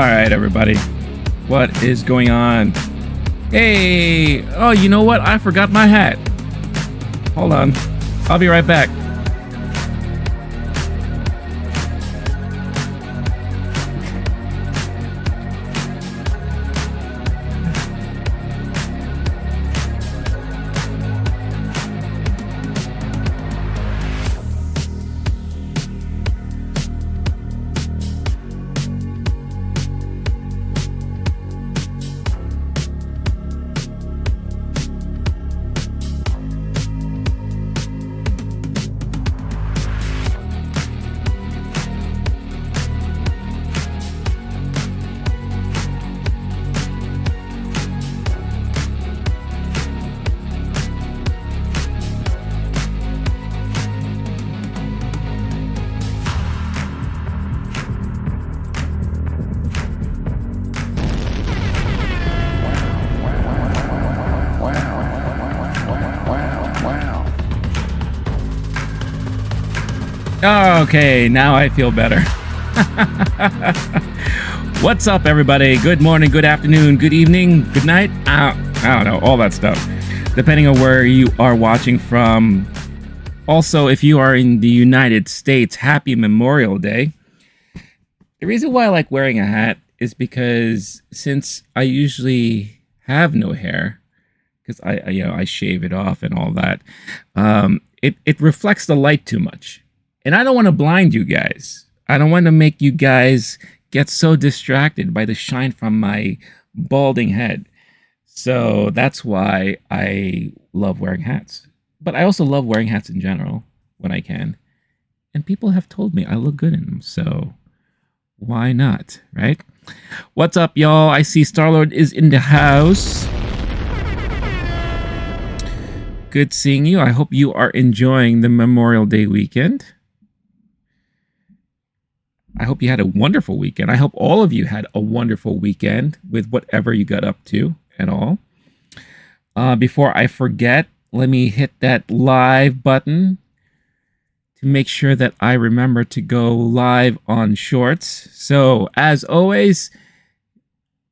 right, everybody. What is going on? Hey! Oh, you know what? I forgot my hat. Hold on. I'll be right back. Okay, now I feel better. What's up, everybody? Good morning, good afternoon, good evening, good night. I don't know, all that stuff, depending on where you are watching from. Also, if you are in the United States, happy Memorial Day. The reason why I like wearing a hat is because since I usually have no hair, because I shave it off and all that, it reflects the light too much. And I don't want to blind you guys. I don't want to make you guys get so distracted by the shine from my balding head. So that's why I love wearing hats. But I also love wearing hats in general when I can. And people have told me I look good in them. So why not, right? What's up, y'all? I see Star-Lord is in the house. Good seeing you. I hope you are enjoying the Memorial Day weekend. I hope you had a wonderful weekend. I hope all of you had a wonderful weekend with whatever you got up to and all. Before I forget, let me hit that live button to make sure that I remember to go live on Shorts. So, as always,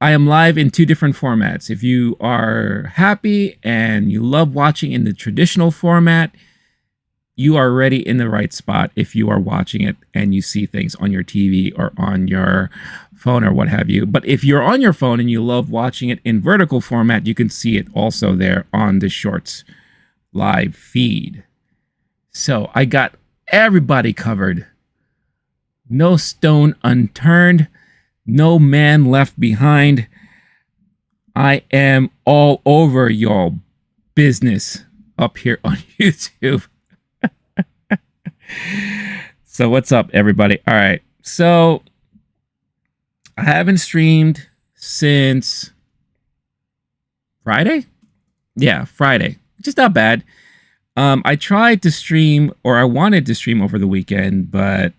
I am live in 2 different formats. If you are happy and you love watching in the traditional format, you are already in the right spot if you are watching it and you see things on your TV or on your phone or what have you. But if you're on your phone and you love watching it in vertical format, you can see it also there on the Shorts live feed. So I got everybody covered. No stone unturned. No man left behind. I am all over y'all business up here on YouTube. So what's up, everybody? All right, so I haven't streamed since Friday. Yeah, Friday, just not bad. I tried to stream, or I wanted to stream over the weekend, but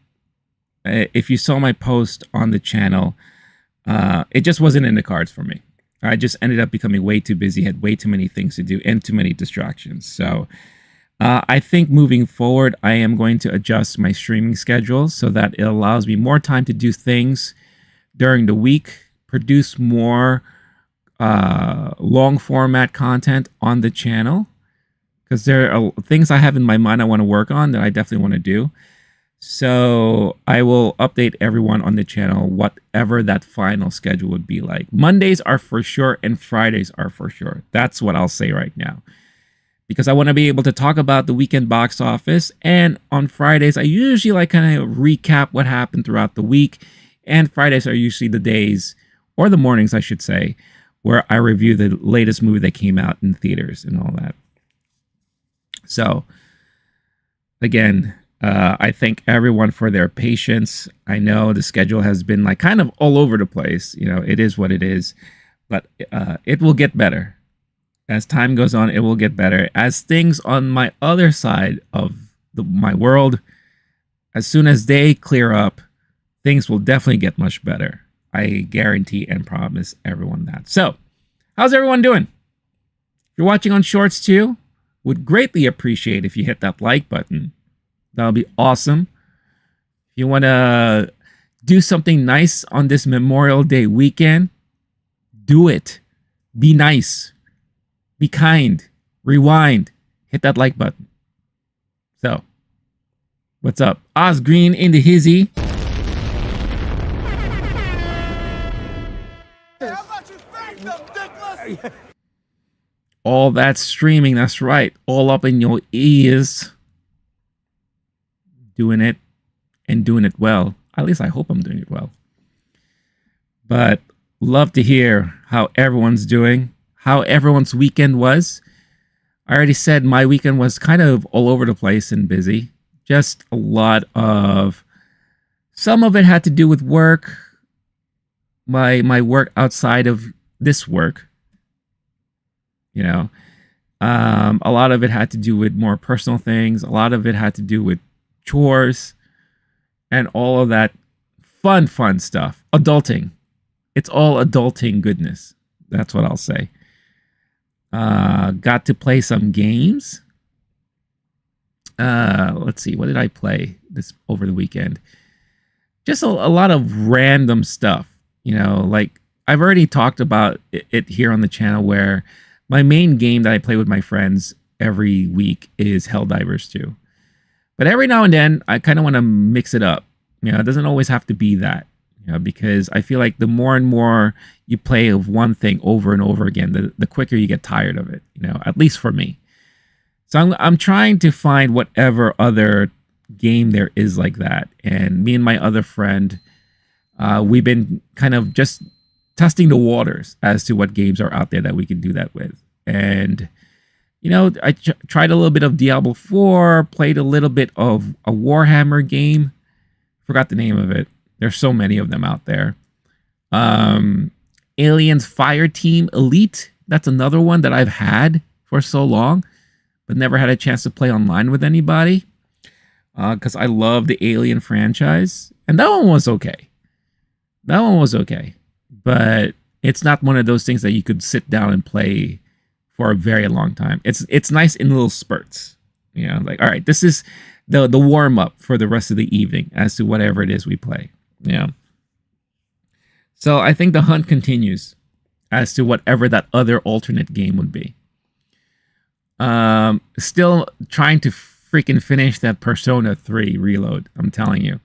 if you saw my post on the channel, it just wasn't in the cards for me. I just ended up becoming way too busy, had way too many things to do and too many distractions. So I think moving forward, I am going to adjust my streaming schedule so that it allows me more time to do things during the week, produce more long format content on the channel, because there are things I have in my mind I want to work on that I definitely want to do. So I will update everyone on the channel, whatever that final schedule would be like. Mondays are for sure and Fridays are for sure. That's what I'll say right now, because I want to be able to talk about the weekend box office. And on Fridays, I usually like kind of recap what happened throughout the week. And Fridays are usually the days, or the mornings, I should say, where I review the latest movie that came out in theaters and all that. So, again, I thank everyone for their patience. I know the schedule has been like kind of all over the place. You know, it is what it is, but it will get better. As time goes on, it will get better. As things on my other side of my world, as soon as they clear up, things will definitely get much better. I guarantee and promise everyone that. So, how's everyone doing? If you're watching on Shorts too, would greatly appreciate if you hit that like button. That would be awesome. If you want to do something nice on this Memorial Day weekend, do it. Be nice. Be kind. Rewind. Hit that like button. So, what's up? Oz Green into hizzy. All that streaming, that's right. All up in your ears. Doing it and doing it well. At least I hope I'm doing it well. But love to hear how everyone's doing, how everyone's weekend was. I already said my weekend was kind of all over the place and busy. Just a lot of, some of it had to do with work, my work outside of this work. You know, a lot of it had to do with more personal things. A lot of it had to do with chores and all of that fun stuff. Adulting. It's all adulting goodness. That's what I'll say. Got to play some games. Let's see. What did I play this over the weekend? Just a lot of random stuff. You know, like I've already talked about it here on the channel, where my main game that I play with my friends every week is Helldivers 2. But every now and then, I kind of want to mix it up. You know, it doesn't always have to be that. You know, because I feel like the more and more you play of one thing over and over again, the quicker you get tired of it. You know, at least for me. So I'm trying to find whatever other game there is like that. And me and my other friend, we've been kind of just testing the waters as to what games are out there that we can do that with. And, you know, I tried a little bit of Diablo 4, played a little bit of a Warhammer game. Forgot the name of it. There's so many of them out there. Aliens Fireteam Elite. That's another one that I've had for so long, but never had a chance to play online with anybody. Because I love the Alien franchise. And that one was okay. That one was okay. But it's not one of those things that you could sit down and play for a very long time. It's nice in little spurts. You know, like, all right, this is the warm-up for the rest of the evening as to whatever it is we play. Yeah. So I think the hunt continues as to whatever that other alternate game would be. Still trying to freaking finish that Persona 3 reload. I'm telling you.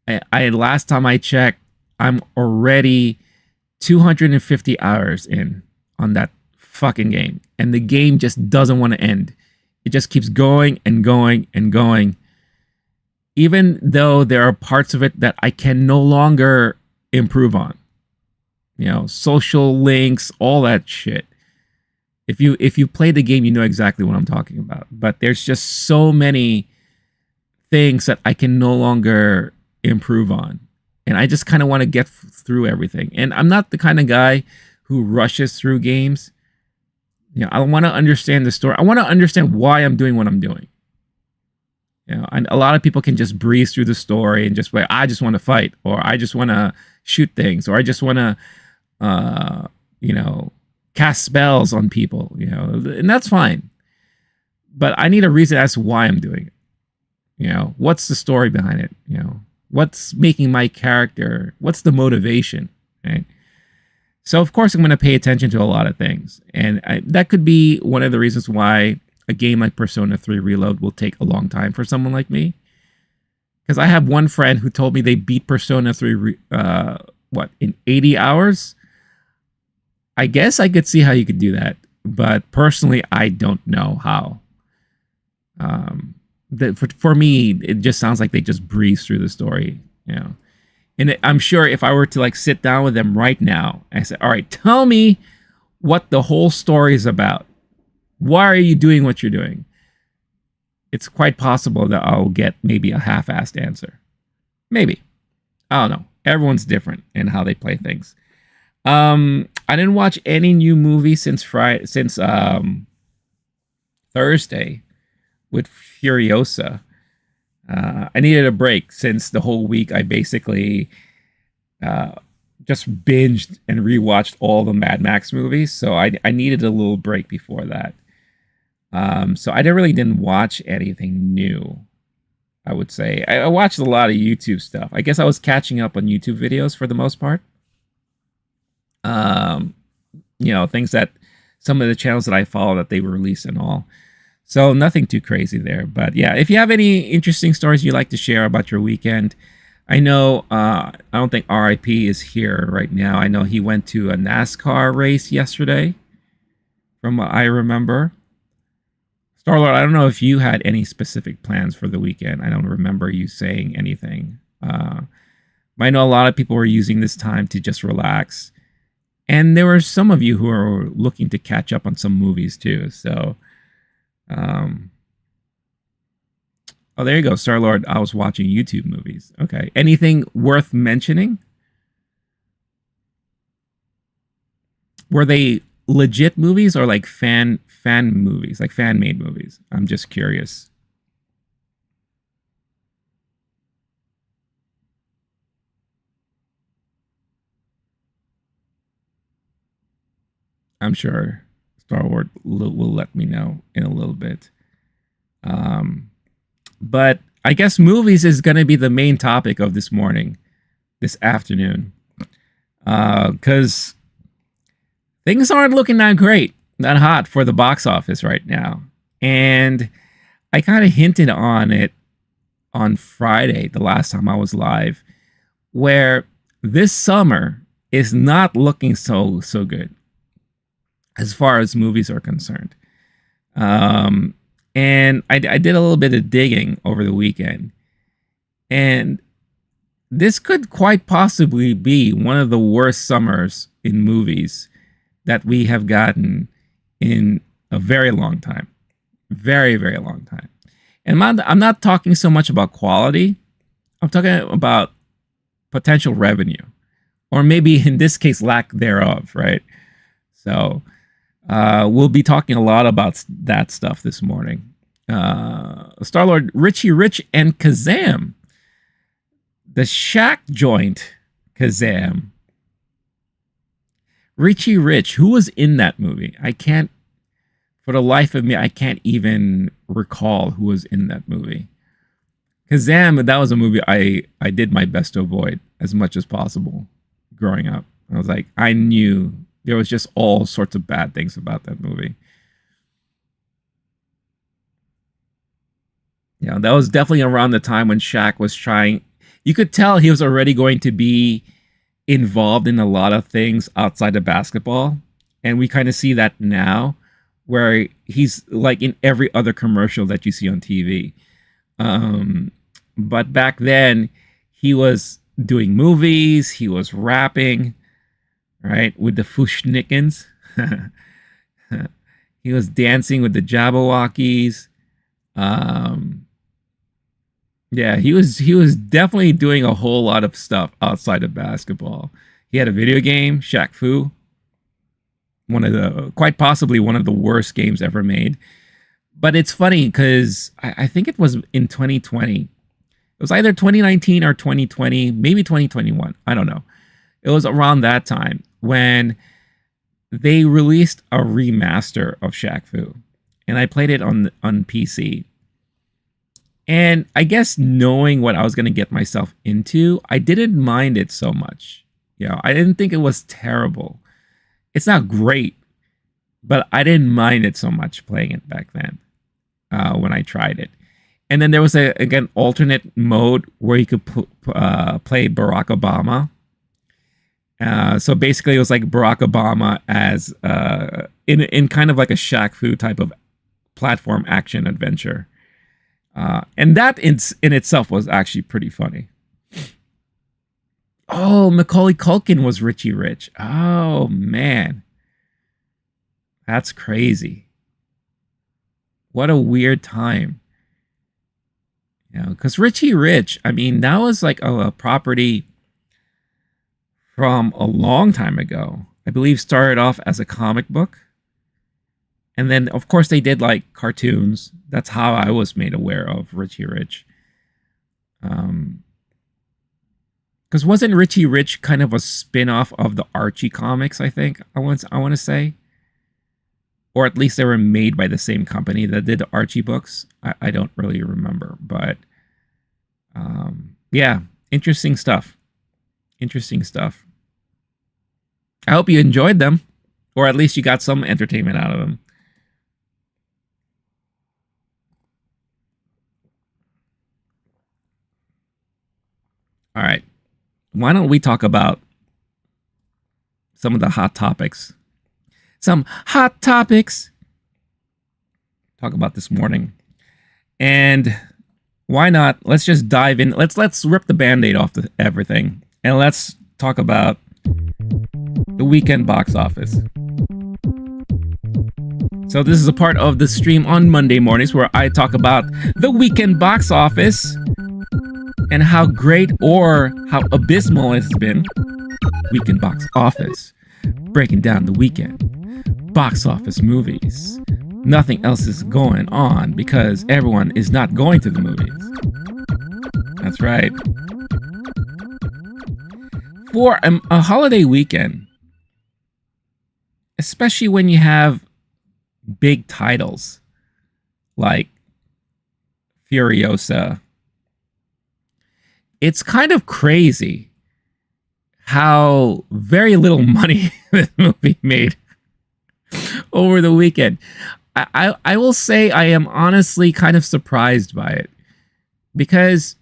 I last time I checked, I'm already 250 hours in on that fucking game. And the game just doesn't want to end. It just keeps going and going and going. Even though there are parts of it that I can no longer improve on. You know, social links, all that shit. If you play the game, you know exactly what I'm talking about. But there's just so many things that I can no longer improve on. And I just kind of want to get through everything. And I'm not the kind of guy who rushes through games. You know, I want to understand the story. I want to understand why I'm doing what I'm doing. You know, and a lot of people can just breeze through the story and just like, I just want to fight, or I just want to shoot things, or I just want to, you know, cast spells on people, you know, and that's fine. But I need a reason as to why I'm doing it. You know, what's the story behind it? You know, what's making my character? What's the motivation? Right. So, of course, I'm going to pay attention to a lot of things. And that could be one of the reasons why a game like Persona 3 Reload will take a long time for someone like me. Because I have one friend who told me they beat Persona 3, in 80 hours? I guess I could see how you could do that. But personally, I don't know how. For me, it just sounds like they just breeze through the story, you know. And I'm sure if I were to like sit down with them right now and say, all right, tell me what the whole story is about. Why are you doing what you're doing? It's quite possible that I'll get maybe a half-assed answer. Maybe. I don't know. Everyone's different in how they play things. I didn't watch any new movie since Thursday with Furiosa. I needed a break since the whole week I basically just binged and rewatched all the Mad Max movies. So I needed a little break before that. So I didn't watch anything new. I would say. I watched a lot of YouTube stuff. I guess I was catching up on YouTube videos for the most part. Um, things that some of the channels that I follow that they release and all. So nothing too crazy there. But yeah, if you have any interesting stories you'd like to share about your weekend, I know I don't think RIP is here right now. I know he went to a NASCAR race yesterday, from what I remember. Starlord, I don't know if you had any specific plans for the weekend. I don't remember you saying anything. I know a lot of people were using this time to just relax. And there were some of you who are looking to catch up on some movies too. So, oh, there you go, Starlord. I was watching YouTube movies. Okay. Anything worth mentioning? Were they legit movies or like fan movies, like fan made movies? I'm just curious. I'm sure Starlord will let me know in a little bit. But I guess movies is going to be the main topic of this morning, this afternoon, because things aren't looking that great, that hot for the box office right now. And I kind of hinted on it on Friday, the last time I was live, where this summer is not looking so good as far as movies are concerned. And I did a little bit of digging over the weekend. And this could quite possibly be one of the worst summers in movies that we have gotten in a very long time. Very, very long time. And I'm not talking so much about quality. I'm talking about potential revenue. Or maybe in this case, lack thereof, right? So we'll be talking a lot about that stuff this morning. Starlord, Richie Rich and Kazam. The Shaq joint, Kazam. Richie Rich, who was in that movie? I can't, for the life of me, I can't even recall who was in that movie. Kazam, that was a movie I did my best to avoid as much as possible growing up. I was like, I knew there was just all sorts of bad things about that movie. Yeah, that was definitely around the time when Shaq was trying. You could tell he was already going to be involved in a lot of things outside of basketball. And we kind of see that now, where he's like in every other commercial that you see on TV. But back then, he was doing movies, he was rapping, right, with the Fushnikins. He was dancing with the Jabberwockies. Yeah, he was definitely doing a whole lot of stuff outside of basketball. He had a video game, Shaq Fu, quite possibly one of the worst games ever made. But it's funny because I think it was in 2020. It was either 2019 or 2020, maybe 2021. I don't know. It was around that time when they released a remaster of Shaq Fu, and I played it on PC. And I guess knowing what I was going to get myself into, I didn't mind it so much. I didn't think it was terrible. It's not great, but I didn't mind it so much playing it back then when I tried it. And then there was again alternate mode where you could play Barack Obama. So basically, it was like Barack Obama as in kind of like a Shaq Fu type of platform action adventure. And that in itself was actually pretty funny. Oh, Macaulay Culkin was Richie Rich. Oh, man. That's crazy. What a weird time. Because Richie Rich, I mean, that was like a property from a long time ago. I believe started off as a comic book. And then, of course, they did like cartoons. That's how I was made aware of Richie Rich. Because wasn't Richie Rich kind of a spin-off of the Archie comics, I think, I want to say? Or at least they were made by the same company that did the Archie books. I don't really remember. But Yeah, interesting stuff. Interesting stuff. I hope you enjoyed them, or at least you got some entertainment out of them. All right. Why don't we talk about some of the hot topics? Some hot topics. Talk about this morning. And why not? Let's just dive in. Let's rip the band-aid off everything. And let's talk about the weekend box office. So this is a part of the stream on Monday mornings where I talk about the weekend box office and how great or how abysmal it's been. Weekend box office. Breaking down the weekend. Box office movies. Nothing else is going on because everyone is not going to the movies. That's right. For a holiday weekend, especially when you have big titles like Furiosa, it's kind of crazy how very little money this movie made over the weekend. I will say I am honestly kind of surprised by it because,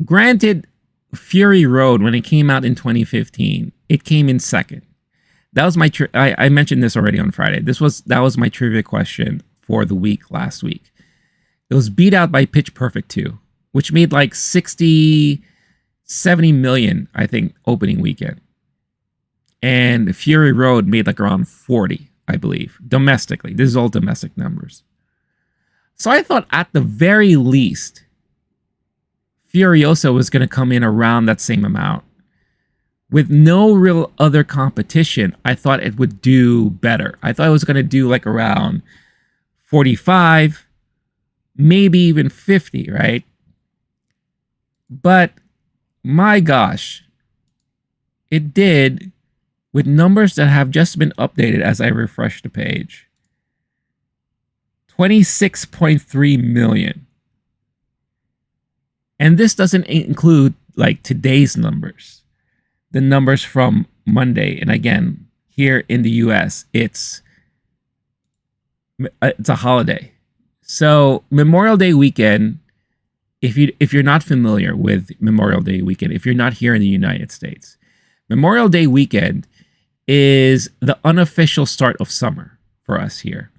granted, Fury Road, when it came out in 2015, it came in second. That was my I mentioned this already on Friday. That was my trivia question for the week last week. It was beat out by Pitch Perfect 2, which made like 70 million, I think, opening weekend. And Fury Road made like around 40, I believe, domestically. This is all domestic numbers. So I thought at the very least, Furiosa was going to come in around that same amount. With no real other competition, I thought it would do better. I thought it was going to do like around 45, maybe even 50, right? But my gosh, it did, with numbers that have just been updated as I refresh the page, 26.3 million. And this doesn't include like today's numbers, the numbers from Monday. And again, here in the US, it's a holiday. So Memorial Day weekend, if you're not familiar with Memorial Day weekend, if you're not here in the United States, Memorial Day weekend is the unofficial start of summer for us here.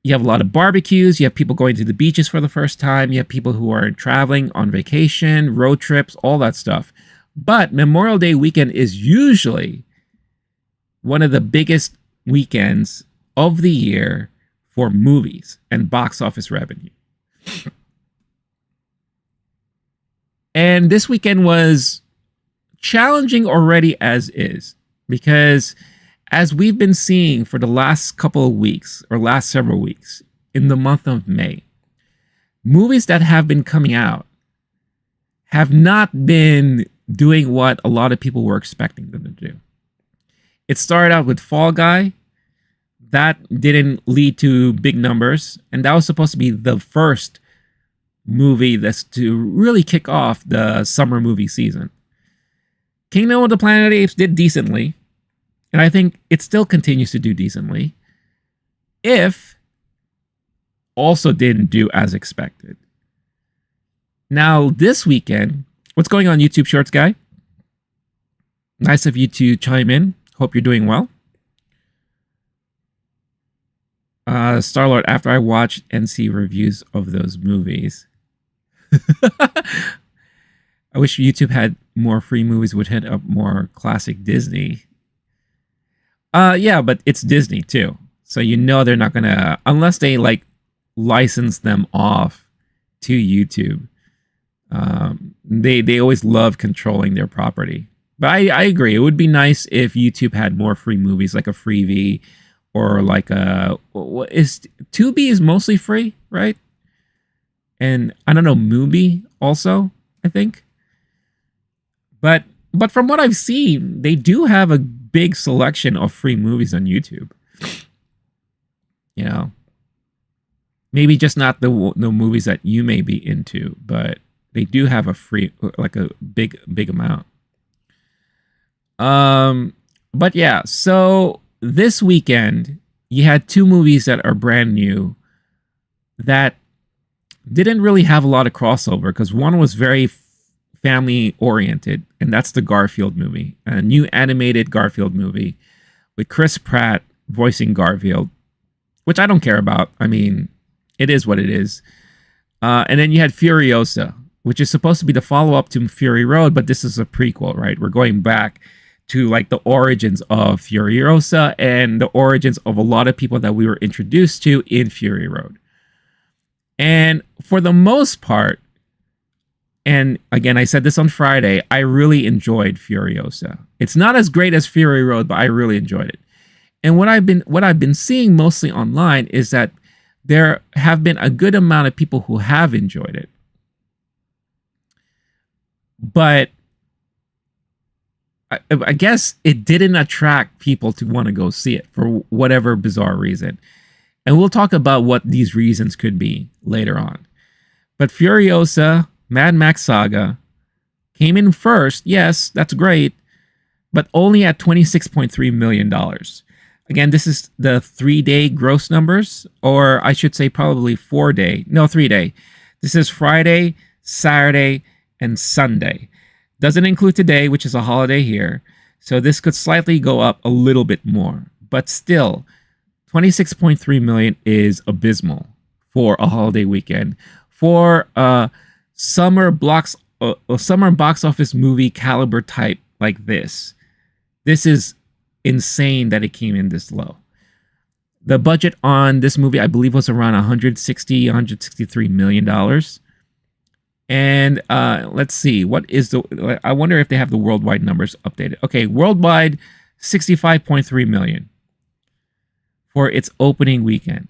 You have a lot of barbecues. You have people going to the beaches for the first time. You have people who are traveling on vacation, road trips, all that stuff. But Memorial Day weekend is usually one of the biggest weekends of the year for movies and box office revenue. And this weekend was challenging already as is, because as we've been seeing for the last couple of weeks or last several weeks in the month of May, movies that have been coming out have not been doing what a lot of people were expecting them to do. It started out with Fall Guy. That didn't lead to big numbers, and that was supposed to be the first movie that's to really kick off the summer movie season. Kingdom of the Planet of the Apes did decently, and I think it still continues to do decently, if also didn't do as expected. Now, this weekend, what's going on, YouTube Shorts guy? Nice of you to chime in. Hope you're doing well. Starlord, after I watched and see reviews of those movies. I wish YouTube had more free movies, would hit up more classic Disney. Yeah, but it's Disney too. So you know they're not gonna, unless they like license them off to YouTube. They always love controlling their property. But I agree. It would be nice if YouTube had more free movies, like a Freevee, or like a, what is, Tubi is mostly free, right? And I don't know, Mubi also, I think. But from what I've seen, they do have a big selection of free movies on YouTube. You know, Maybe just not the movies that you may be into, but they do have a free, like a big amount. But yeah, so this weekend you had two movies that are brand new that didn't really have a lot of crossover because one was very family oriented, and that's the Garfield movie, a new animated Garfield movie with Chris Pratt voicing Garfield, which I don't care about. I mean, it is what it is. And then you had Furiosa, which is supposed to be the follow-up to Fury Road, but this is a prequel, right? We're going back to like the origins of Furiosa and the origins of a lot of people that we were introduced to in Fury Road. And for the most part, and again, I said this on Friday, I really enjoyed Furiosa. It's not as great as Fury Road, but I really enjoyed it. And what I've been seeing mostly online is that there have been a good amount of people who have enjoyed it. But I guess it didn't attract people to want to go see it for whatever bizarre reason. And we'll talk about what these reasons could be later on. But Furiosa, Mad Max Saga, came in first. Yes, that's great. But only at $26.3 million. Again, this is the 3-day gross numbers, or I should say probably 4-day. No, 3-day. This is Friday, Saturday, and Sunday. Doesn't include today, which is a holiday here. So this could slightly go up a little bit more. But still, 26.3 million is abysmal for a holiday weekend. For a summer box office movie caliber type like this. This is insane that it came in this low. The budget on this movie, I believe, was around $163 million. And let's see, I wonder if they have the worldwide numbers updated. Okay, worldwide, 65.3 million for its opening weekend.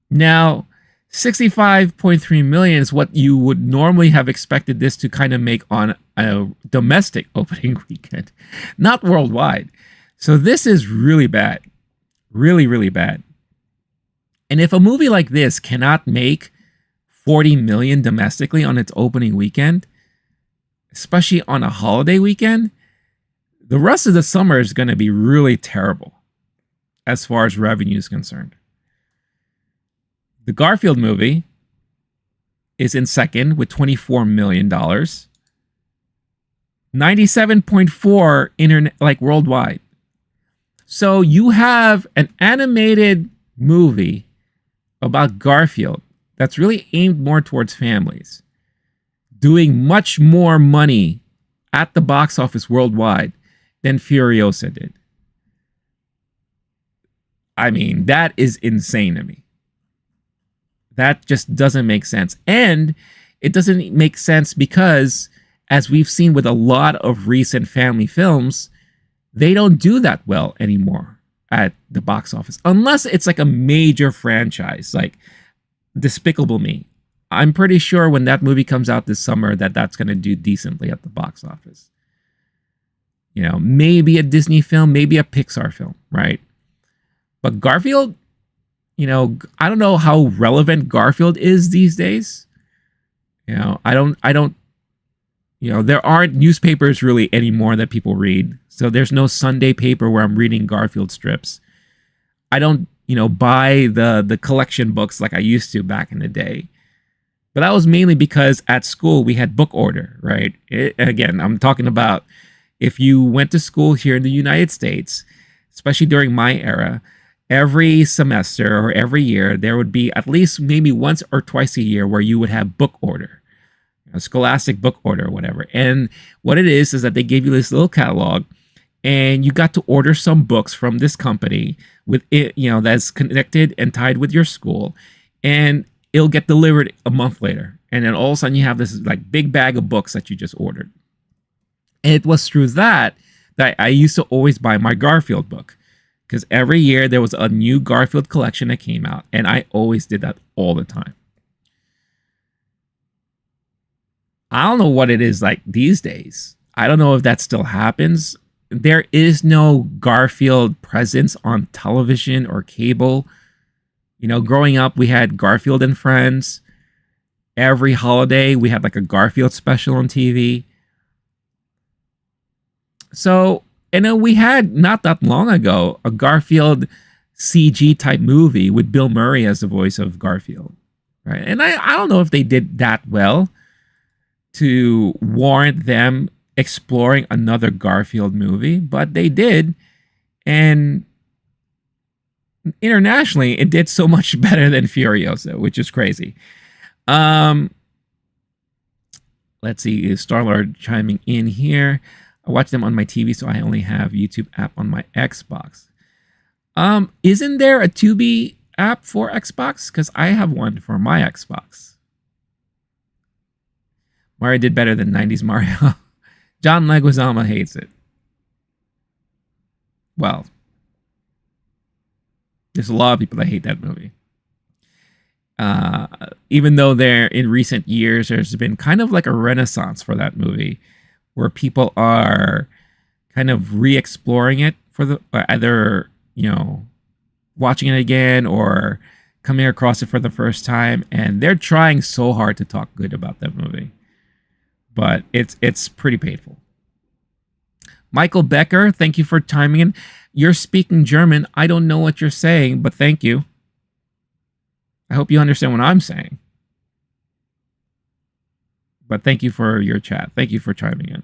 Now, 65.3 million is what you would normally have expected this to kind of make on a domestic opening weekend, not worldwide. So this is really bad. Really, really bad. And if a movie like this cannot make 40 million domestically on its opening weekend, especially on a holiday weekend, the rest of the summer is going to be really terrible as far as revenue is concerned. The Garfield movie is in second with $24 million. 97.4 worldwide. So you have an animated movie about Garfield that's really aimed more towards families, doing much more money at the box office worldwide than Furiosa did. I mean, that is insane to me. That just doesn't make sense. And it doesn't make sense because, as we've seen with a lot of recent family films, they don't do that well anymore at the box office. Unless it's like a major franchise, like Despicable Me. I'm pretty sure when that movie comes out this summer that's going to do decently at the box office. You know, maybe a Disney film, maybe a Pixar film, right? But Garfield, you know, I don't know how relevant Garfield is these days. You know, I don't, you know, there aren't newspapers really anymore that people read. So there's no Sunday paper where I'm reading Garfield strips. I don't, you know, buy the collection books like I used to back in the day. But that was mainly because at school we had book order, right? Again, I'm talking about if you went to school here in the United States, especially during my era, every semester or every year, there would be at least maybe once or twice a year where you would have book order, a scholastic book order or whatever. And what it is that they gave you this little catalog and you got to order some books from this company with it, you know, that's connected and tied with your school, and it'll get delivered a month later. And then all of a sudden you have this like big bag of books that you just ordered. And it was through that I used to always buy my Garfield book, because every year there was a new Garfield collection that came out, and I always did that all the time. I don't know what it is like these days. I don't know if that still happens. There is no Garfield presence on television or cable You know, growing up, we had Garfield and Friends. Every holiday, we had like a Garfield special on TV. So, and then we had not that long ago a Garfield CG type movie with Bill Murray as the voice of Garfield, right? And I don't know if they did that well to warrant them exploring another Garfield movie, but they did. And internationally, it did so much better than Furiosa, which is crazy. Let's see, is Star-Lord chiming in here? I watch them on my TV, so I only have YouTube app on my Xbox. Isn't there a Tubi app for Xbox? Because I have one for my Xbox. Mario did better than 90s Mario. John Leguizamo hates it. Well, there's a lot of people that hate that movie. Even though in recent years, there's been kind of like a renaissance for that movie where people are kind of re-exploring it for the either, you know, watching it again or coming across it for the first time, and they're trying so hard to talk good about that movie. But it's pretty painful. Michael Becker, thank you for chiming in. You're speaking German. I don't know what you're saying, but thank you. I hope you understand what I'm saying. But thank you for your chat. Thank you for chiming in.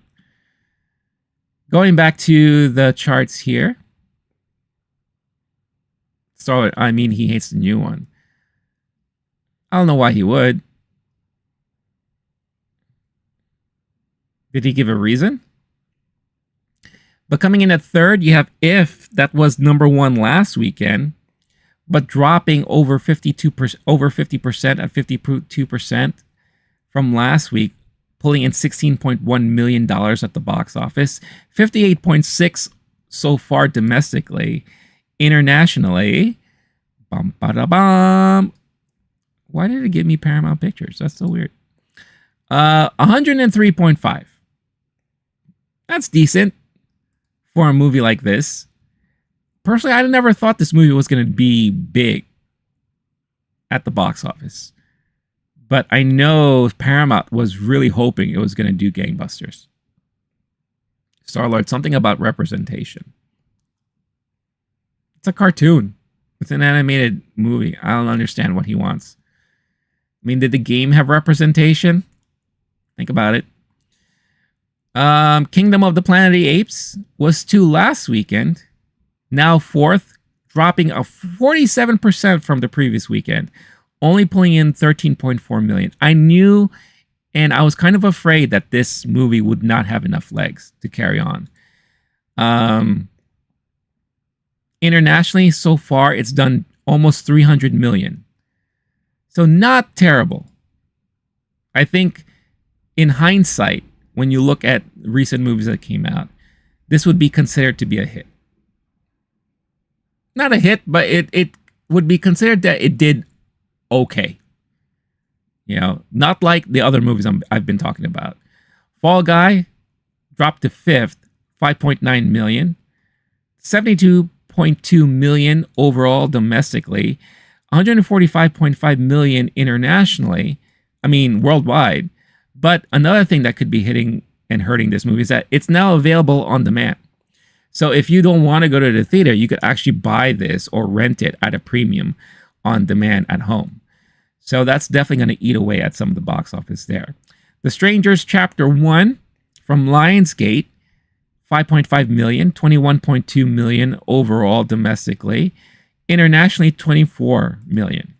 Going back to the charts here. So, I mean, he hates the new one. I don't know why he would. Did he give a reason? But coming in at third, you have If, that was number one last weekend, but dropping over 50% at 52% from last week, pulling in $16.1 million at the box office, 58.6 so far domestically. Internationally, bum, ba, bum. Why did it give me Paramount Pictures? That's so weird. 103.5. That's decent for a movie like this. Personally, I never thought this movie was going to be big at the box office. But I know Paramount was really hoping it was going to do gangbusters. Star-Lord, something about representation. It's a cartoon. It's an animated movie. I don't understand what he wants. I mean, did the game have representation? Think about it. Kingdom of the Planet of the Apes was 2 last weekend. Now 4th, dropping a 47% from the previous weekend. Only pulling in $13.4 million. I knew, and I was kind of afraid that this movie would not have enough legs to carry on. Internationally, so far, it's done almost $300 million. So not terrible. I think in hindsight, when you look at recent movies that came out, this would be considered to be a hit. Not a hit, but it would be considered that it did okay. You know, not like the other movies I've been talking about. Fall Guy dropped to 5th, 5.9 million. 72.2 million overall domestically. 145.5 million internationally. I mean, worldwide. But another thing that could be hitting and hurting this movie is that it's now available on demand. So if you don't want to go to the theater, you could actually buy this or rent it at a premium on demand at home. So that's definitely going to eat away at some of the box office there. The Strangers Chapter 1 from Lionsgate, 5.5 million, 21.2 million overall domestically. Internationally, 24 million.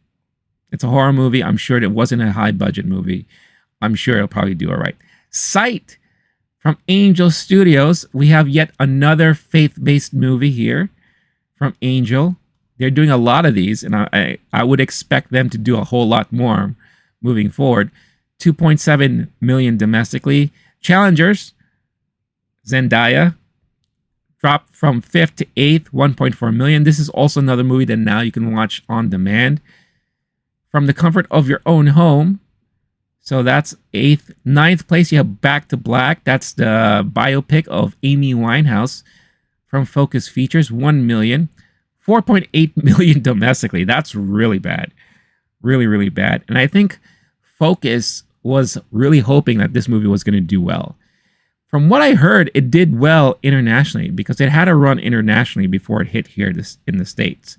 It's a horror movie. I'm sure it wasn't a high budget movie. I'm sure it'll probably do all right. Sight from Angel Studios. We have yet another faith-based movie here from Angel. They're doing a lot of these, and I would expect them to do a whole lot more moving forward. 2.7 million domestically. Challengers, Zendaya, dropped from 5th to 8th, 1.4 million. This is also another movie that now you can watch on demand from the comfort of your own home. So that's 8th. 9th place, you have Back to Black. That's the biopic of Amy Winehouse from Focus Features, 1 million. 4.8 million domestically. That's really bad. Really, really bad. And I think Focus was really hoping that this movie was going to do well. From what I heard, it did well internationally because it had a run internationally before it hit here in the States.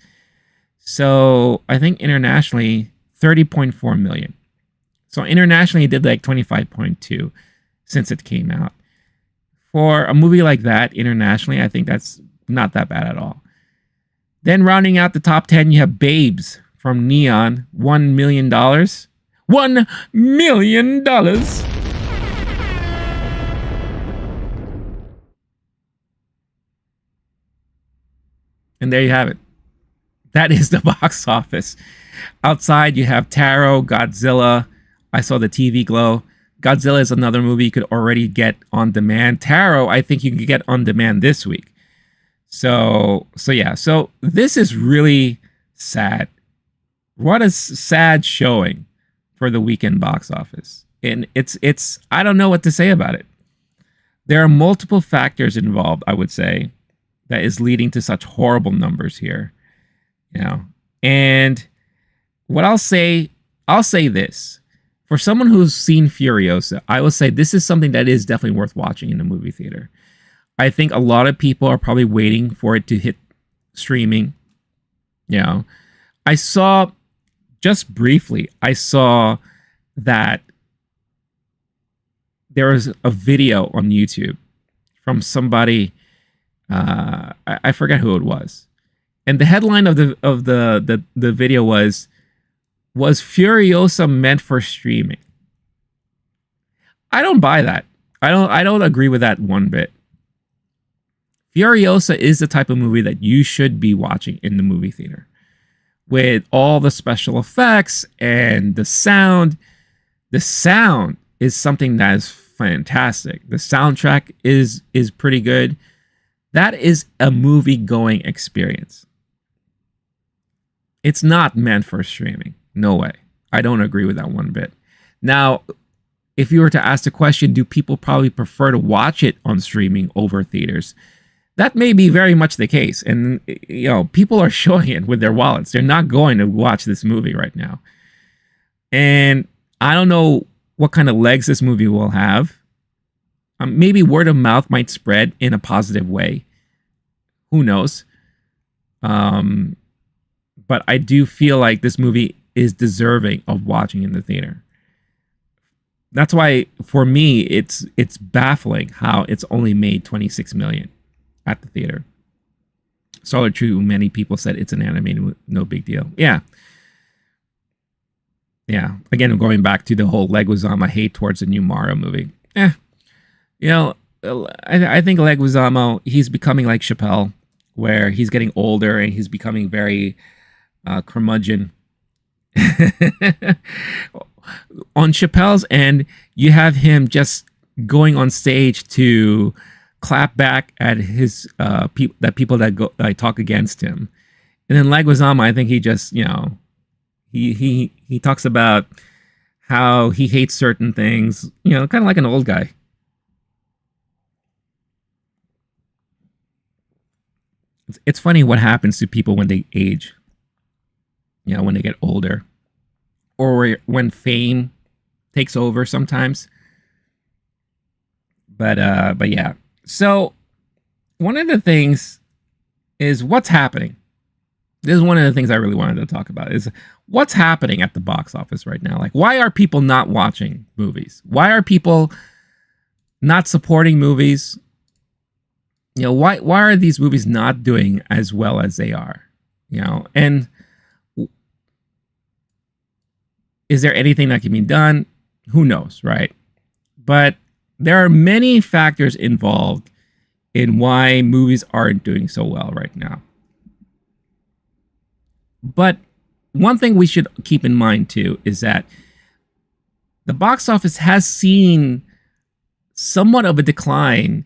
So I think internationally, 30.4 million. So internationally, it did like 25.2 since it came out. For a movie like that, internationally, I think that's not that bad at all. Then rounding out the top 10, you have Babes from Neon, $1 million. $1 million. And there you have it. That is the box office. Outside, you have Taro, Godzilla. I saw the TV glow. Godzilla is another movie you could already get on demand. Taro, I think you can get on demand this week. So yeah. So this is really sad. What a sad showing for the weekend box office. And it's I don't know what to say about it. There are multiple factors involved, I would say, that is leading to such horrible numbers here. You know. And what I'll say this. For someone who's seen Furiosa, I will say this is something that is definitely worth watching in the movie theater. I think a lot of people are probably waiting for it to hit streaming. You know, I saw just briefly, I saw that there was a video on YouTube from somebody, I forget who it was. And the headline of the video was Furiosa meant for streaming? I don't buy that. I don't agree with that one bit. Furiosa is the type of movie that you should be watching in the movie theater. With all the special effects and the sound. The sound is something that is fantastic. The soundtrack is pretty good. That is a movie-going experience. It's not meant for streaming. No way. I don't agree with that one bit. Now, if you were to ask the question, do people probably prefer to watch it on streaming over theaters? That may be very much the case. And, you know, people are showing it with their wallets. They're not going to watch this movie right now. And I don't know what kind of legs this movie will have. Maybe word of mouth might spread in a positive way. Who knows? But I do feel like this movie is deserving of watching in the theater. That's why, for me, it's baffling how it's only made 26 million at the theater. So true, many people said it's an animated, no big deal. Yeah. Again, going back to the whole Leguizamo hate towards the new Mario movie. You know, I think Leguizamo, he's becoming like Chappelle, where he's getting older and he's becoming very curmudgeon. On Chappelle's end, you have him just going on stage to clap back at his people that talk against him. And then Leguizamo, I think he just, you know, he talks about how he hates certain things, you know, kind of like an old guy. It's funny what happens to people when they age. You know, when they get older, or when fame takes over sometimes. But yeah. So one of the things is what's happening. This is one of the things I really wanted to talk about is what's happening at the box office right now. Like, why are people not watching movies? Why are people not supporting movies? You know, why are these movies not doing as well as they are? You know, and is there anything that can be done? Who knows, right? But there are many factors involved in why movies aren't doing so well right now. But one thing we should keep in mind too is that the box office has seen somewhat of a decline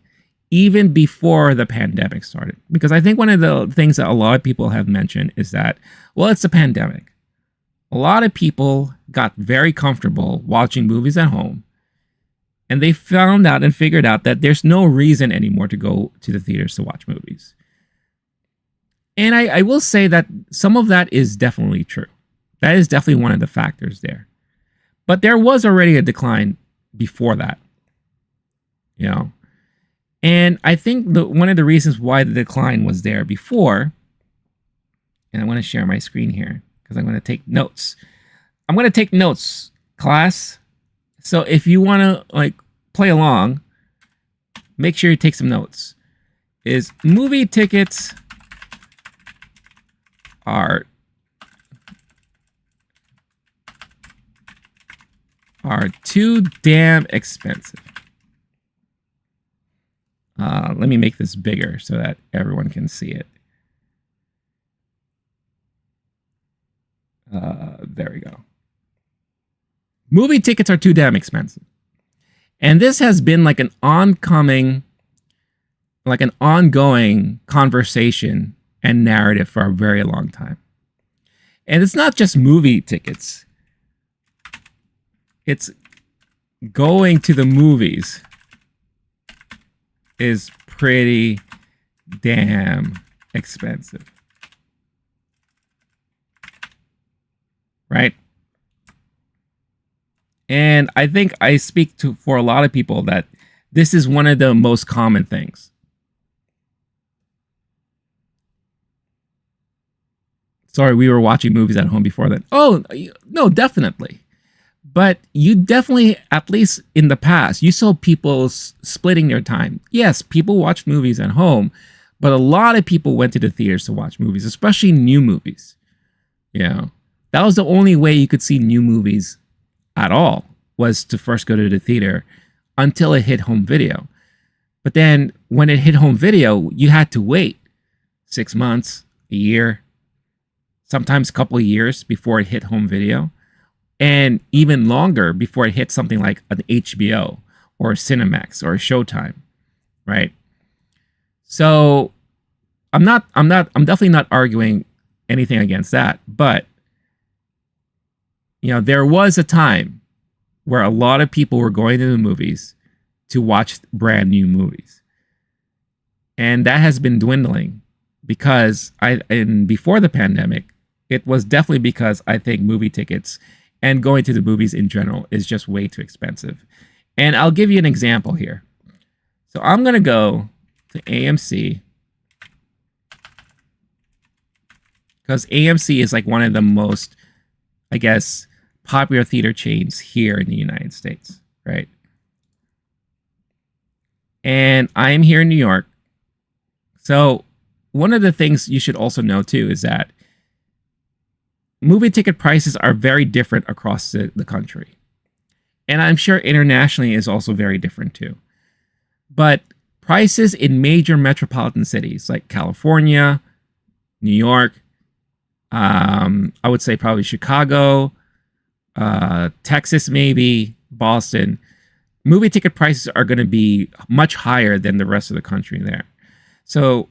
even before the pandemic started. Because I think one of the things that a lot of people have mentioned is that, well, it's a pandemic. A lot of people got very comfortable watching movies at home, and they found out and figured out that there's no reason anymore to go to the theaters to watch movies. And I will say that some of that is definitely true. That is definitely one of the factors there. But there was already a decline before that, you know. And I think one of the reasons why the decline was there before, and I want to share my screen here because I'm going to take notes. I'm going to take notes, class. So if you want to like play along, make sure you take some notes. Is movie tickets are too damn expensive. Let me make this bigger so that everyone can see it. There we go. Movie tickets are too damn expensive. And this has been like an ongoing conversation and narrative for a very long time. And it's not just movie tickets. It's going to the movies is pretty damn expensive. Right? And I think I speak for a lot of people that this is one of the most common things. Sorry, we were watching movies at home before that. Oh, no, definitely. But you definitely, at least in the past, you saw people splitting their time. Yes, people watch movies at home, but a lot of people went to the theaters to watch movies, especially new movies. You know, that was the only way you could see new movies at all, was to first go to the theater until it hit home video. But then when it hit home video, you had to wait 6 months, a year, sometimes a couple of years before it hit home video. And even longer before it hits something like an HBO or a Cinemax or a Showtime, right? So I'm definitely not arguing anything against that. But, you know, there was a time where a lot of people were going to the movies to watch brand new movies. And that has been dwindling because before the pandemic, it was definitely because I think movie tickets and going to the movies in general is just way too expensive. And I'll give you an example here. So I'm going to go to AMC, because AMC is like one of the most, I guess, popular theater chains here in the United States, right? And I'm here in New York. So one of the things you should also know too is that movie ticket prices are very different across the country. And I'm sure internationally is also very different too. But prices in major metropolitan cities like California, New York, I would say probably Chicago, Texas maybe, Boston, movie ticket prices are going to be much higher than the rest of the country there. So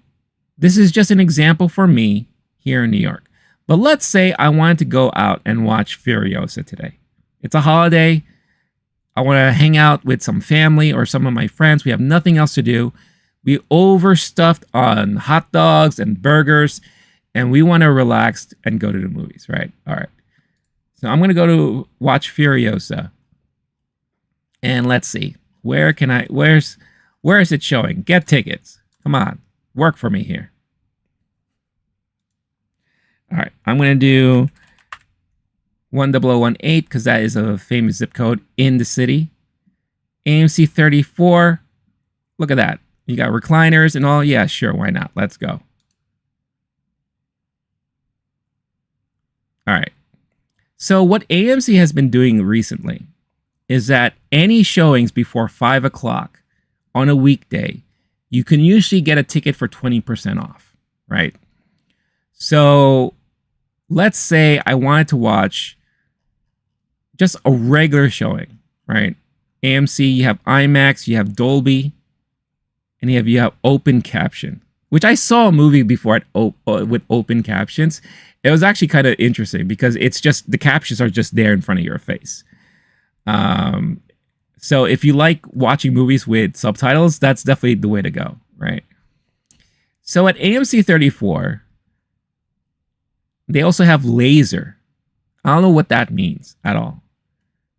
this is just an example for me here in New York. But let's say I wanted to go out and watch Furiosa today. It's a holiday. I want to hang out with some family or some of my friends. We have nothing else to do. We overstuffed on hot dogs and burgers, and we want to relax and go to the movies, right? All right. So I'm going to go to watch Furiosa. And let's see. Where is it showing? Get tickets. Come on. Work for me here. All right, I'm going to do 10018 because that is a famous zip code in the city. AMC 34. Look at that. You got recliners and all. Yeah, sure. Why not? Let's go. All right. So what AMC has been doing recently is that any showings before 5 o'clock on a weekday, you can usually get a ticket for 20% off, right? So let's say I wanted to watch just a regular showing, right? AMC, you have IMAX, you have Dolby, and you have open caption, which I saw a movie before with open captions. It was actually kind of interesting because it's just, the captions are just there in front of your face. So if you like watching movies with subtitles, that's definitely the way to go, right? So at AMC 34, They also have laser. I don't know what that means at all.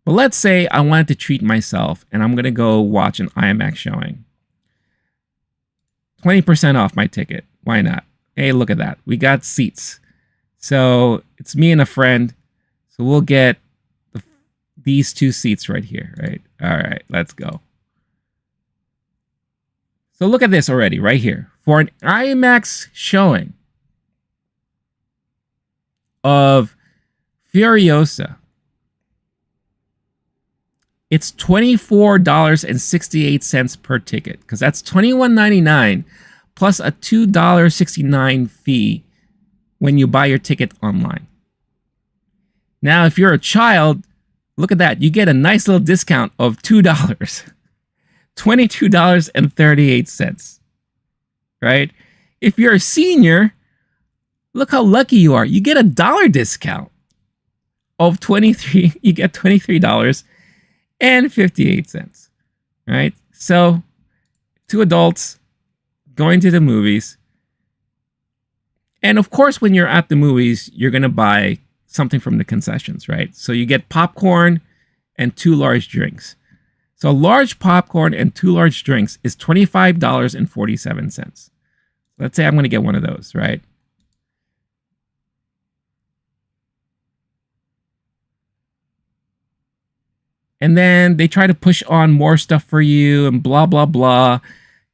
But let's say I wanted to treat myself and I'm going to go watch an IMAX showing. 20% off my ticket. Why not? Hey, look at that. We got seats. So it's me and a friend. So we'll get these 2 seats right here, right? All right, let's go. So look at this already, right here. For an IMAX showing of Furiosa, it's $24.68 per ticket, because that's $21.99 plus a $2.69 fee when you buy your ticket online. Now, if you're a child, look at that. You get a nice little discount of $2. $22.38. Right? If you're a senior, look how lucky you are. You get a $1 discount of 23. You get $23.58. Right? So, 2 adults going to the movies. And of course, when you're at the movies, you're going to buy something from the concessions, right? So you get popcorn and 2 large drinks. So a large popcorn and 2 large drinks is $25.47. Let's say I'm going to get one of those, right? And then they try to push on more stuff for you and blah, blah, blah.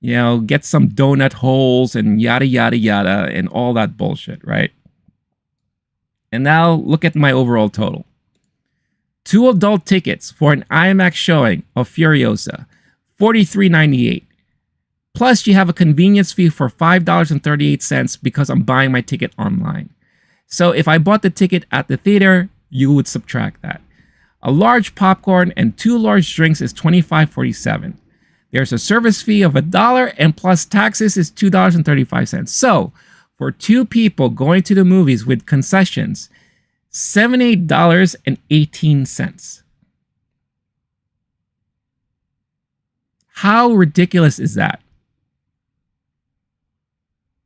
You know, get some donut holes and yada, yada, yada, and all that bullshit, right? And now look at my overall total. 2 adult tickets for an IMAX showing of Furiosa, $43.98. Plus, you have a convenience fee for $5.38 because I'm buying my ticket online. So if I bought the ticket at the theater, you would subtract that. A large popcorn and 2 large drinks is $25.47. There's a service fee of $1 and plus taxes is $2.35. So for 2 people going to the movies with concessions, $78.18. How ridiculous is that?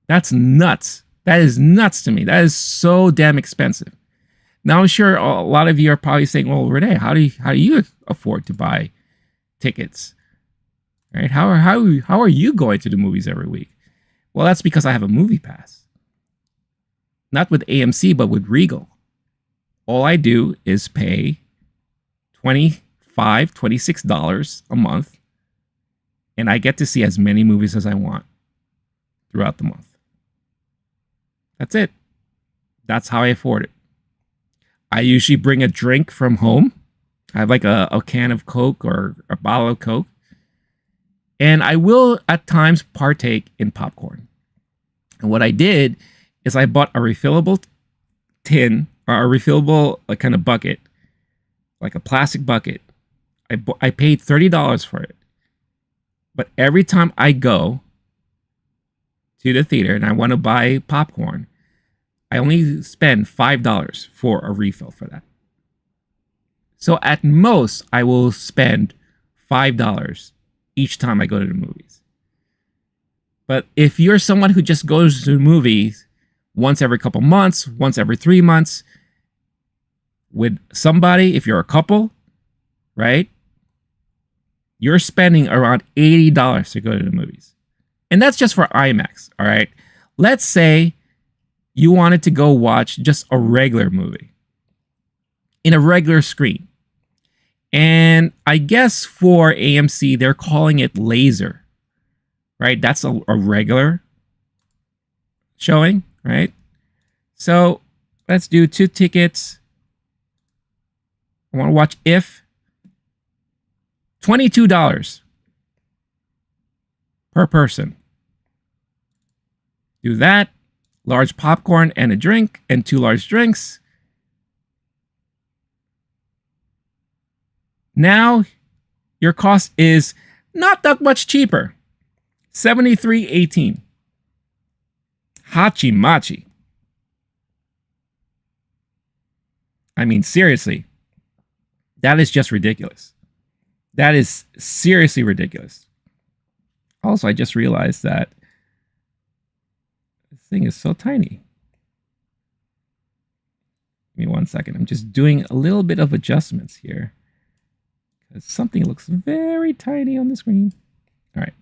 That's nuts. That is nuts to me. That is so damn expensive. Now, I'm sure a lot of you are probably saying, well, Renee, how do you afford to buy tickets? Right? How are you going to the movies every week? Well, that's because I have a movie pass. Not with AMC, but with Regal. All I do is pay $25, $26 a month, and I get to see as many movies as I want throughout the month. That's it. That's how I afford it. I usually bring a drink from home. I have like a can of Coke or a bottle of Coke. And I will at times partake in popcorn. And what I did is I bought a refillable tin or a refillable like kind of bucket, like a plastic bucket. I paid $30 for it. But every time I go to the theater and I want to buy popcorn, I only spend $5 for a refill for that. So at most, I will spend $5 each time I go to the movies. But if you're someone who just goes to the movies once every couple months, once every 3 months, with somebody, if you're a couple, right? You're spending around $80 to go to the movies. And that's just for IMAX, all right? Let's say you wanted to go watch just a regular movie in a regular screen. And I guess for AMC, they're calling it laser, right? That's a regular showing, right? So let's do 2 tickets. I want to watch If. $22 per person. Do that. Large popcorn and a drink and 2 large drinks. Now your cost is not that much cheaper. $73.18. Hachi machi. I mean, seriously. That is just ridiculous. That is seriously ridiculous. Also, I just realized that this thing is so tiny. Give me 1 second. I'm just doing a little bit of adjustments here because something looks very tiny on the screen. All right.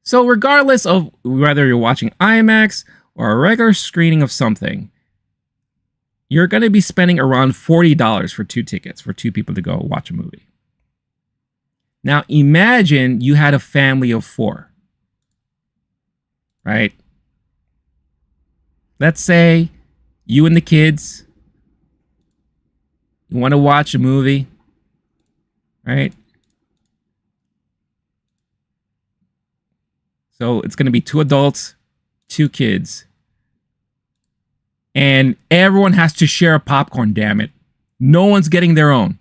So regardless of whether you're watching IMAX or a regular screening of something, you're going to be spending around $40 for 2 tickets for 2 people to go watch a movie. Now imagine you had a family of 4, right? Let's say you and the kids, you want to watch a movie, right? So it's going to be 2 adults, 2 kids. And everyone has to share a popcorn, damn it. No one's getting their own.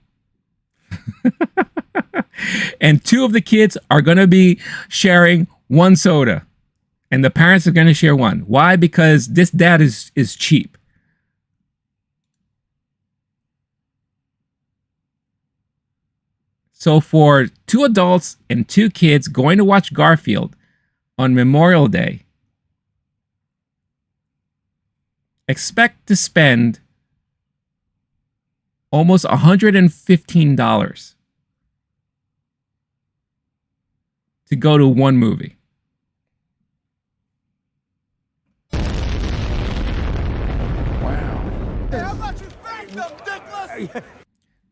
And 2 of the kids are going to be sharing 1 soda. And the parents are going to share 1. Why? Because this dad is cheap. So for 2 adults and 2 kids going to watch Garfield on Memorial Day, expect to spend almost $115 to go to 1 movie. Wow. Hey, how about you thank them, dickless?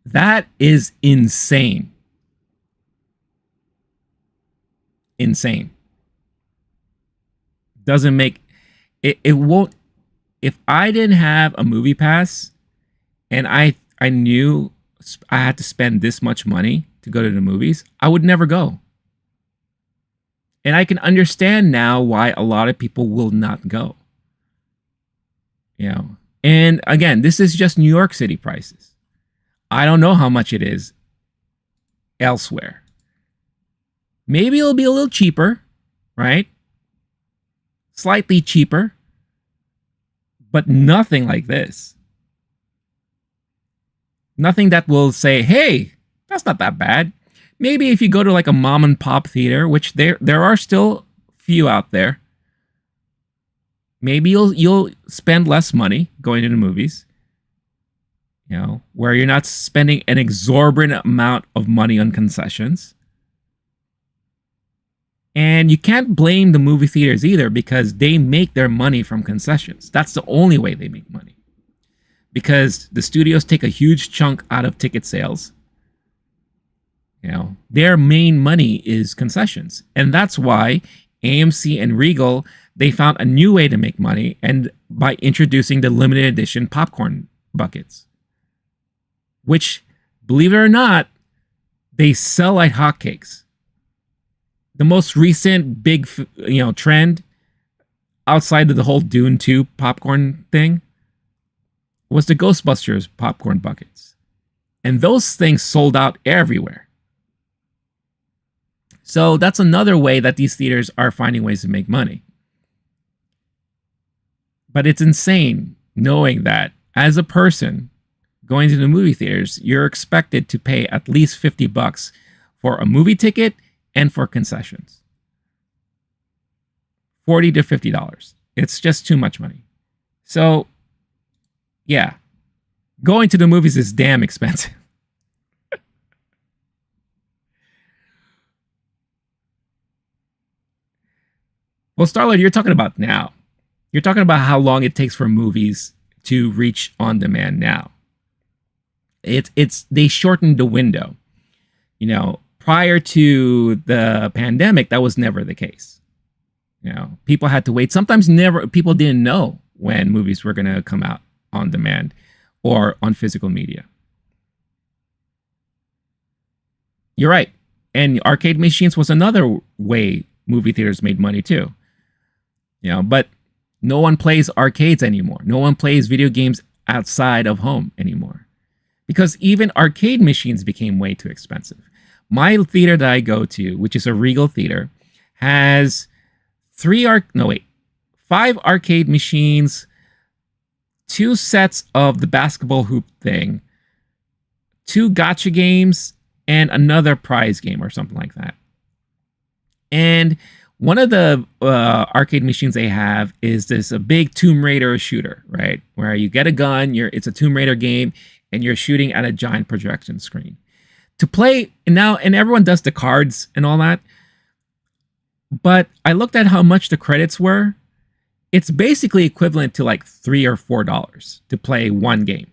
That is insane. Insane. Doesn't make it. It won't. If I didn't have a movie pass and I knew I had to spend this much money to go to the movies, I would never go. And I can understand now why a lot of people will not go. You know, and again, this is just New York City prices. I don't know how much it is elsewhere. Maybe it'll be a little cheaper, right? Slightly cheaper, but nothing like this. Nothing that will say, hey, that's not that bad. Maybe if you go to like a mom and pop theater, which there are still few out there, maybe you'll spend less money going to the movies. You know, where you're not spending an exorbitant amount of money on concessions. And you can't blame the movie theaters either because they make their money from concessions. That's the only way they make money. Because the studios take a huge chunk out of ticket sales. You know, their main money is concessions. And that's why AMC and Regal, they found a new way to make money, and by introducing the limited edition popcorn buckets. Which, believe it or not, they sell like hotcakes. The most recent big, trend outside of the whole Dune 2 popcorn thing was the Ghostbusters popcorn buckets. And those things sold out everywhere. So that's another way that these theaters are finding ways to make money. But it's insane knowing that as a person going to the movie theaters, you're expected to pay at least $50 for a movie ticket and for concessions. $40 to $50. It's just too much money. So, yeah, going to the movies is damn expensive. Well, Starlord, you're talking about now. You're talking about how long it takes for movies to reach on demand now. They shortened the window. You know, prior to the pandemic, that was never the case. You know, people had to wait. Sometimes people didn't know when movies were going to come out on demand or on physical media. You're right. And arcade machines was another way movie theaters made money too. You know, but no one plays arcades anymore. No one plays video games outside of home anymore. Because even arcade machines became way too expensive. My theater that I go to, which is a Regal theater, has 5 arcade machines, 2 sets of the basketball hoop thing, 2 gacha games, and another prize game or something like that. And One of the arcade machines they have is a big Tomb Raider shooter, right? Where you get a gun, it's a Tomb Raider game, and you're shooting at a giant projection screen. To play now, and everyone does the cards and all that, but I looked at how much the credits were. It's basically equivalent to like $3 or $4 to play one game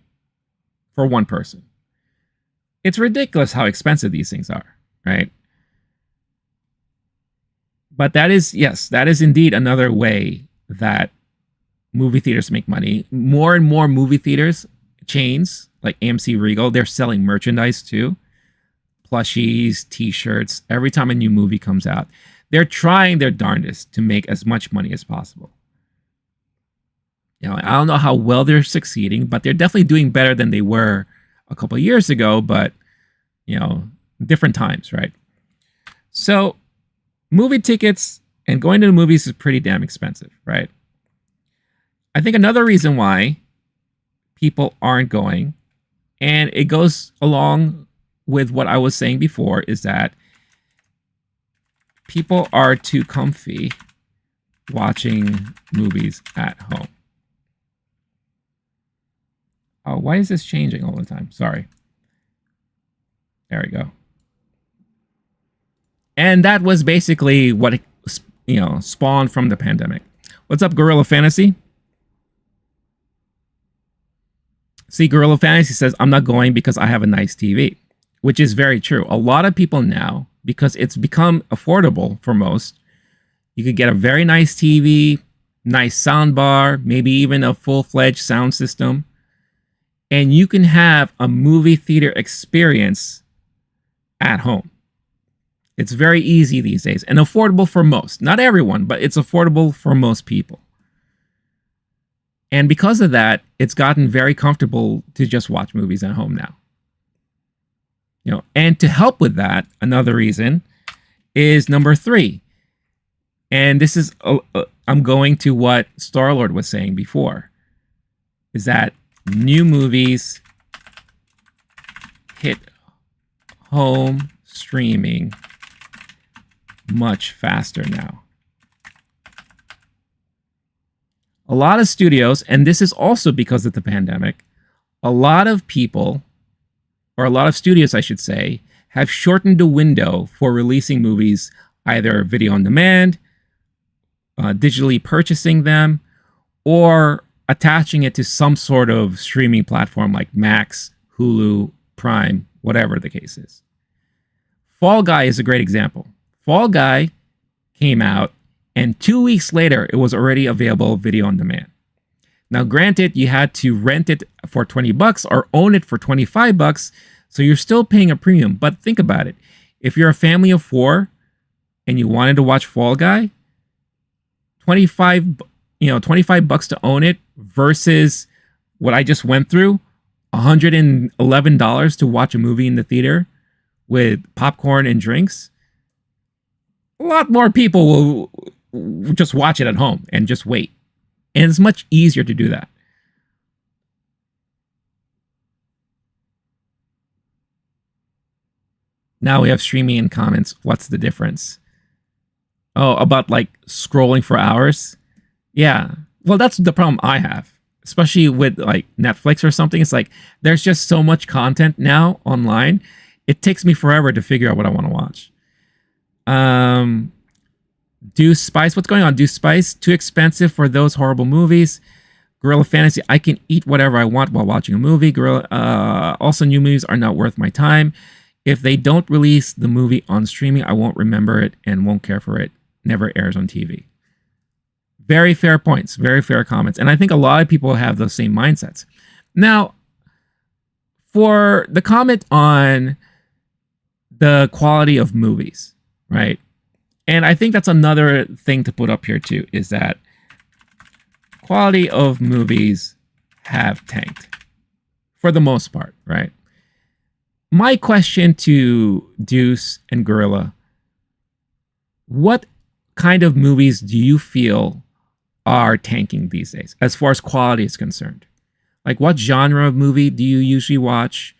for one person. It's ridiculous how expensive these things are, right? But that is indeed another way that movie theaters make money. More and more movie theaters, chains like AMC Regal, they're selling merchandise too. Plushies, t-shirts, every time a new movie comes out. They're trying their darndest to make as much money as possible. I don't know how well they're succeeding, but they're definitely doing better than they were a couple of years ago, but, different times, right? So, movie tickets and going to the movies is pretty damn expensive, right? I think another reason why people aren't going, and it goes along with what I was saying before, is that people are too comfy watching movies at home. Oh, why is this changing all the time? Sorry. There we go. And that was basically what, spawned from the pandemic. What's up, Gorilla Fantasy? See, Gorilla Fantasy says, I'm not going because I have a nice TV, which is very true. A lot of people now, because it's become affordable for most, you could get a very nice TV, nice sound bar, maybe even a full-fledged sound system, and you can have a movie theater experience at home. It's very easy these days and affordable for most. Not everyone, but it's affordable for most people. And because of that, it's gotten very comfortable to just watch movies at home now. And to help with that, another reason is number 3. And this is, I'm going to what Star-Lord was saying before, is that new movies hit home streaming much faster now. A lot of studios, and this is also because of the pandemic, a lot of people, or a lot of studios, I should say, have shortened the window for releasing movies, either video on demand, digitally purchasing them, or attaching it to some sort of streaming platform like Max, Hulu, Prime, whatever the case is. Fall Guy is a great example. Fall Guy came out, and 2 weeks later, it was already available video on demand. Now, granted, you had to rent it for $20 or own it for $25, so you're still paying a premium. But think about it. If you're a family of 4 and you wanted to watch Fall Guy, $25 to own it versus what I just went through, $111 to watch a movie in the theater with popcorn and drinks. A lot more people will just watch it at home and just wait. And it's much easier to do that. Now we have streaming and comments. What's the difference? Oh, about like scrolling for hours? Yeah. Well, that's the problem I have. Especially with like Netflix or something. It's like there's just so much content now online. It takes me forever to figure out what I want to watch. Deuce Spice, what's going on? Deuce Spice, too expensive for those horrible movies. Gorilla Fantasy, I can eat whatever I want while watching a movie. Also, new movies are not worth my time. If they don't release the movie on streaming, I won't remember it and won't care for it. Never airs on TV. Very fair points, very fair comments. And I think a lot of people have those same mindsets. Now, for the comment on the quality of movies, right? And I think that's another thing to put up here too, is that quality of movies have tanked for the most part, right? My question to Deuce and Gorilla, what kind of movies do you feel are tanking these days as far as quality is concerned? Like what genre of movie do you usually watch?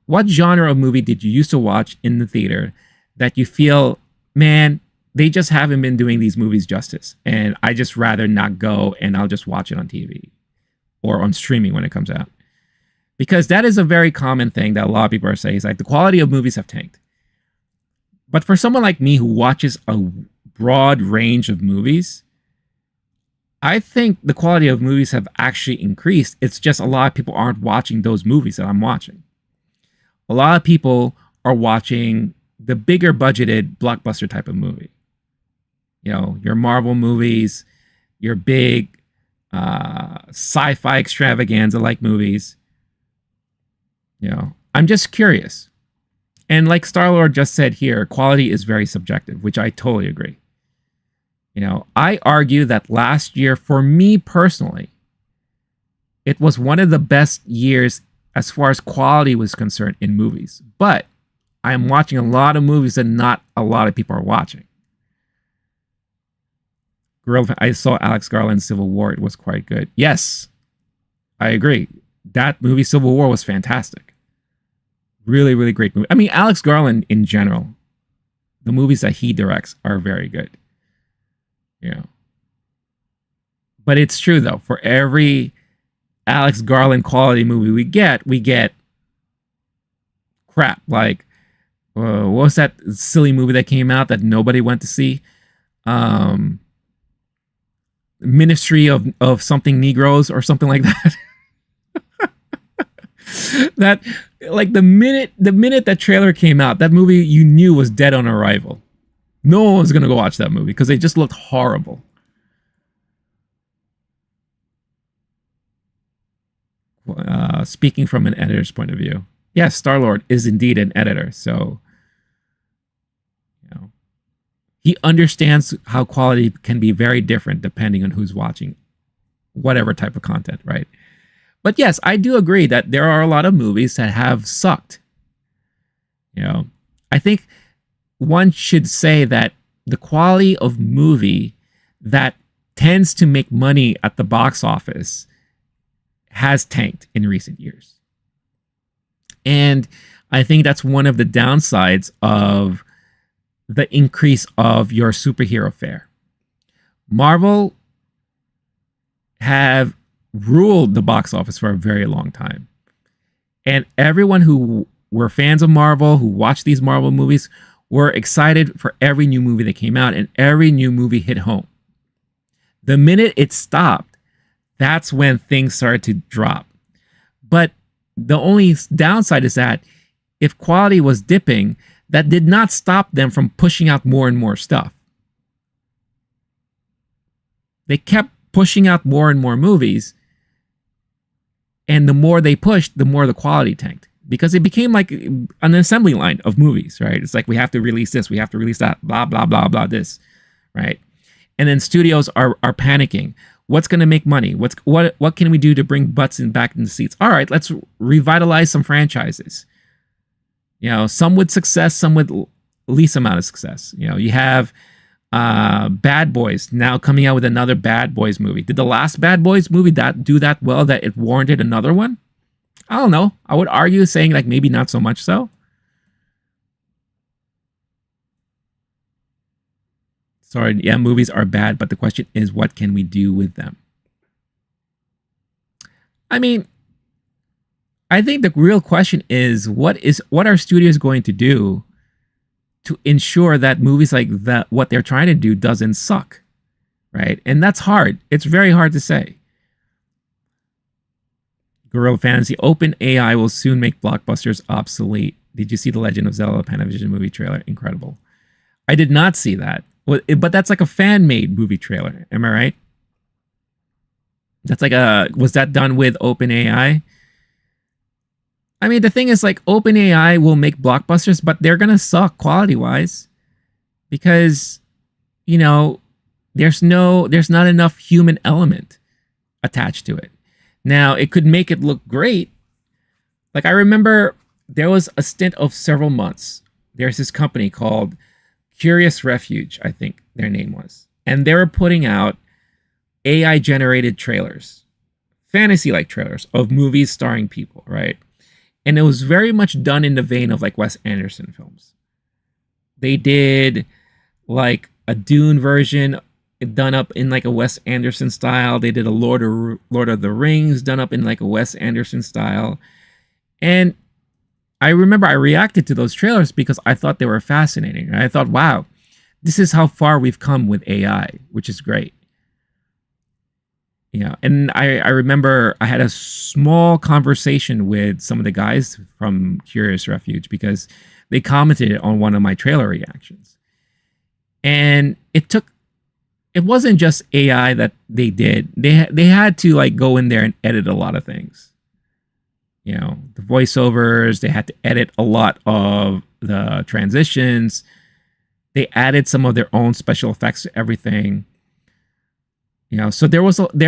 What genre of movie did you used to watch in the theater that you feel, man, they just haven't been doing these movies justice. And I just rather not go, and I'll just watch it on TV or on streaming when it comes out. Because that is a very common thing that a lot of people are saying. Is like the quality of movies have tanked. But for someone like me who watches a broad range of movies, I think the quality of movies have actually increased. It's just a lot of people aren't watching those movies that I'm watching. A lot of people are watching the bigger budgeted blockbuster type of movie. You know, your Marvel movies, your big sci-fi extravaganza like movies. You know, I'm just curious. And like Star-Lord just said here, quality is very subjective, which I totally agree. You know, I argue that last year, for me personally, it was one of the best years as far as quality was concerned in movies. But I am watching a lot of movies that not a lot of people are watching. I saw Alex Garland's Civil War. It was quite good. Yes, I agree. That movie, Civil War, was fantastic. Really, really great movie. I mean, Alex Garland in general, the movies that he directs are very good. You know. But it's true, though. For every Alex Garland quality movie we get crap. Like, what was that silly movie that came out that nobody went to see? Ministry of something Negroes or something like that. That, like, the minute that trailer came out, that movie you knew was dead on arrival. No one was gonna go watch that movie because they just looked horrible. Speaking from an editor's point of view, yes, Star-Lord is indeed an editor, so you know he understands how quality can be very different depending on who's watching whatever type of content, right? But yes, I do agree that there are a lot of movies that have sucked. You know, I think one should say that the quality of movie that tends to make money at the box office has tanked in recent years. And I think that's one of the downsides of the increase of your superhero fare. Marvel have ruled the box office for a very long time. And everyone who were fans of Marvel, who watched these Marvel movies, were excited for every new movie that came out, and every new movie hit home. The minute it stopped, that's when things started to drop. But the only downside is that if quality was dipping, that did not stop them from pushing out more and more stuff. They kept pushing out more and more movies, and the more they pushed, the more the quality tanked. Because it became like an assembly line of movies, right? It's like, we have to release this, we have to release that, blah, blah, blah, blah, this, right? And then studios are panicking. What's going to make money? What can we do to bring butts back in the seats? All right, let's revitalize some franchises. You know, some with success, some with least amount of success. You know, you have Bad Boys now coming out with another Bad Boys movie. Did the last Bad Boys movie do that well that it warranted another one? I don't know. I would argue saying like maybe not so much so. Sorry, yeah, movies are bad, but the question is, what can we do with them? I mean, I think the real question is, what are studios going to do to ensure that movies like that, what they're trying to do, doesn't suck, right? And that's hard. It's very hard to say. Gorilla Fantasy, open AI will soon make blockbusters obsolete. Did you see the Legend of Zelda Panavision movie trailer? Incredible. I did not see that. But that's like a fan-made movie trailer. Am I right? That's like was that done with OpenAI? I mean, the thing is, like, OpenAI will make blockbusters, but they're gonna suck quality-wise. Because, you know, there's not enough human element attached to it. Now, it could make it look great. Like, I remember there was a stint of several months. There's this company called Curious Refuge, I think their name was. And they were putting out AI-generated trailers, fantasy-like trailers of movies starring people, right? And it was very much done in the vein of like Wes Anderson films. They did like a Dune version done up in like a Wes Anderson style. They did a Lord of the Rings done up in like a Wes Anderson style. And I remember I reacted to those trailers because I thought they were fascinating. And I thought, wow, this is how far we've come with AI, which is great. You know, and I remember I had a small conversation with some of the guys from Curious Refuge because they commented on one of my trailer reactions. And it wasn't just AI that they did. They had to like go in there and edit a lot of things. You know, the voiceovers, they had to edit a lot of the transitions. They added some of their own special effects to everything. You know, so there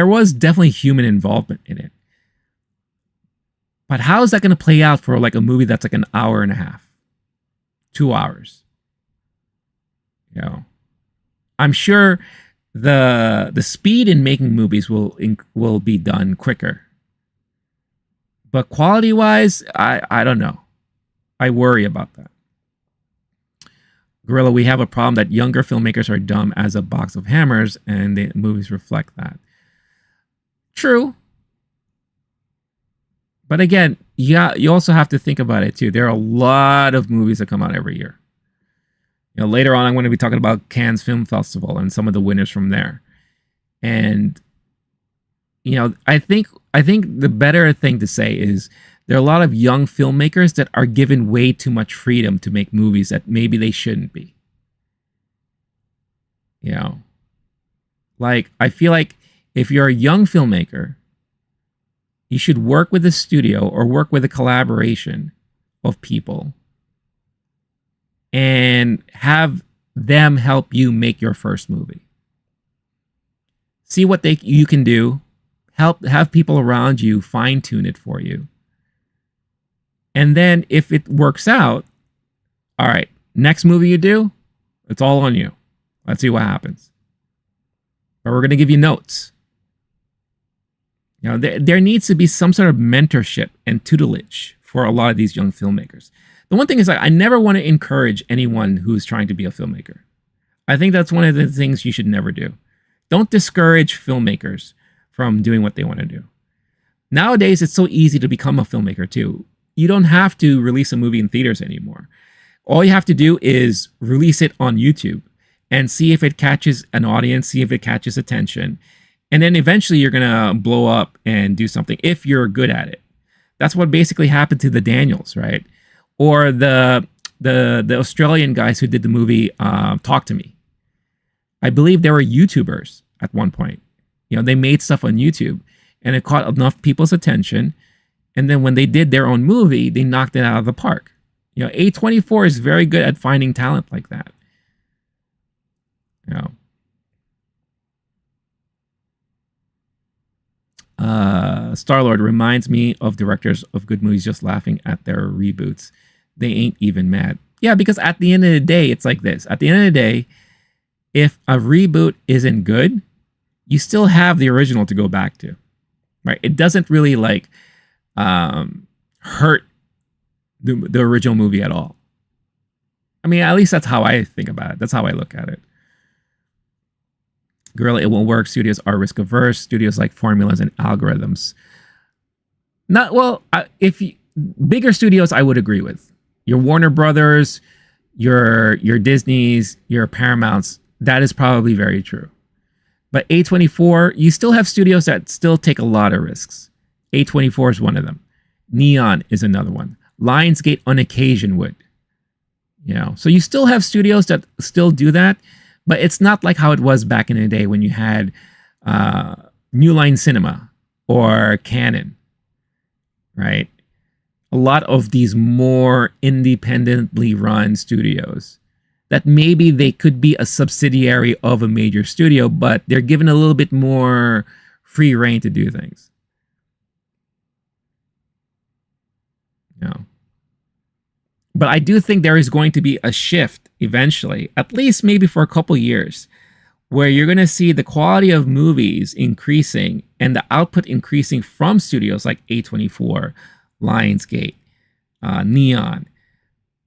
was definitely human involvement in it. But how is that going to play out for like a movie that's like an hour and a half, 2 hours? You know, I'm sure the speed in making movies will be done quicker. But quality wise, I don't know. I worry about that. Gorilla, we have a problem that younger filmmakers are dumb as a box of hammers, and the movies reflect that. True. But again, yeah, you also have to think about it too. There are a lot of movies that come out every year. You know, later on, I'm going to be talking about Cannes Film Festival and some of the winners from there. And you know, I think the better thing to say is there are a lot of young filmmakers that are given way too much freedom to make movies that maybe they shouldn't be. You know, like I feel like if you're a young filmmaker, you should work with a studio or work with a collaboration of people and have them help you make your first movie. See what you can do. Have people around you fine tune it for you. And then if it works out, all right, next movie you do, it's all on you. Let's see what happens. But we're going to give you notes. You know, there needs to be some sort of mentorship and tutelage for a lot of these young filmmakers. The one thing is, I never want to encourage anyone who's trying to be a filmmaker. I think that's one of the things you should never do. Don't discourage filmmakers from doing what they want to do. Nowadays, it's so easy to become a filmmaker too. You don't have to release a movie in theaters anymore. All you have to do is release it on YouTube and see if it catches an audience, see if it catches attention. And then eventually you're going to blow up and do something if you're good at it. That's what basically happened to the Daniels, right? Or the Australian guys who did the movie Talk to Me. I believe they were YouTubers at one point. You know, they made stuff on YouTube and it caught enough people's attention. And then when they did their own movie, they knocked it out of the park. You know, A24 is very good at finding talent like that. You know. Star-Lord reminds me of directors of good movies just laughing at their reboots. They ain't even mad. Yeah, because at the end of the day, it's like this. At the end of the day, if a reboot isn't good, you still have the original to go back to. Right? It doesn't really like hurt the original movie at all. I mean, at least that's how I think about it. That's how I look at it. Gorilla, it won't work. Studios are risk averse. Studios like formulas and algorithms. Not well. Bigger studios, I would agree with. Your Warner Brothers, your Disneys, your Paramounts. That is probably very true. But A24, you still have studios that still take a lot of risks. A24 is one of them. Neon is another one. Lionsgate on occasion would. You know, so you still have studios that still do that, but it's not like how it was back in the day when you had New Line Cinema or Canon, right? A lot of these more independently run studios that maybe they could be a subsidiary of a major studio, but they're given a little bit more free reign to do things. You know. But I do think there is going to be a shift eventually, at least maybe for a couple years, where you're going to see the quality of movies increasing and the output increasing from studios like A24, Lionsgate, Neon.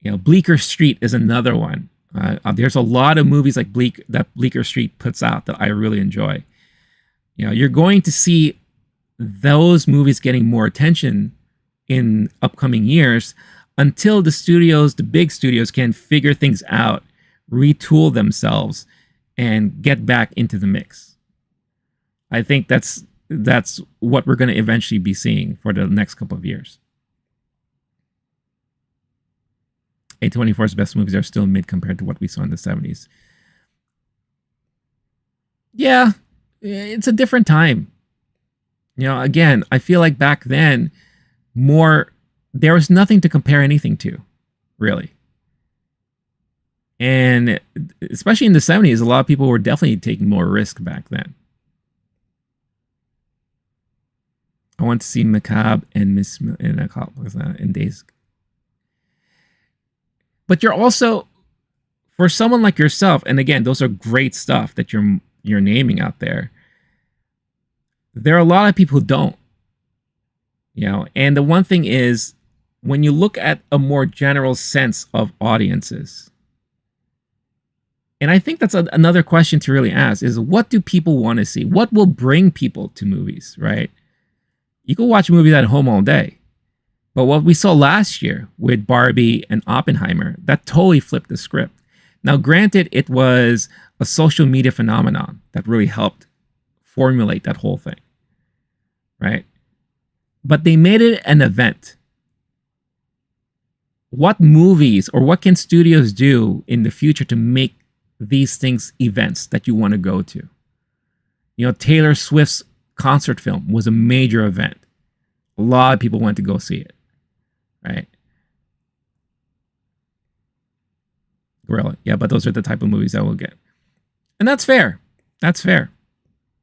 You know, Bleecker Street is another one. There's a lot of movies like that Bleecker Street puts out that I really enjoy. You're going to see those movies getting more attention in upcoming years until the big studios can figure things out, retool themselves, and get back into the mix. I think that's what we're going to eventually be seeing for the next couple of years. A24's best movies are still mid compared to what we saw in the 70s. Yeah, it's a different time. Again, I feel like back then, there was nothing to compare anything to, really. And especially in the 70s, a lot of people were definitely taking more risk back then. I want to see Macabre and Miss in Days. But you're also, for someone like yourself, and again, those are great stuff that you're naming out there. There are a lot of people who don't. And the one thing is, when you look at a more general sense of audiences, and I think that's another question to really ask, is what do people want to see? What will bring people to movies, right? You can watch movies at home all day. But what we saw last year with Barbie and Oppenheimer, that totally flipped the script. Now, granted, it was a social media phenomenon that really helped formulate that whole thing, right? But they made it an event. What movies or what can studios do in the future to make these things events that you want to go to? Taylor Swift's concert film was a major event. A lot of people went to go see it. Right. Gorilla. Yeah, but those are the type of movies that we'll get. And that's fair. That's fair.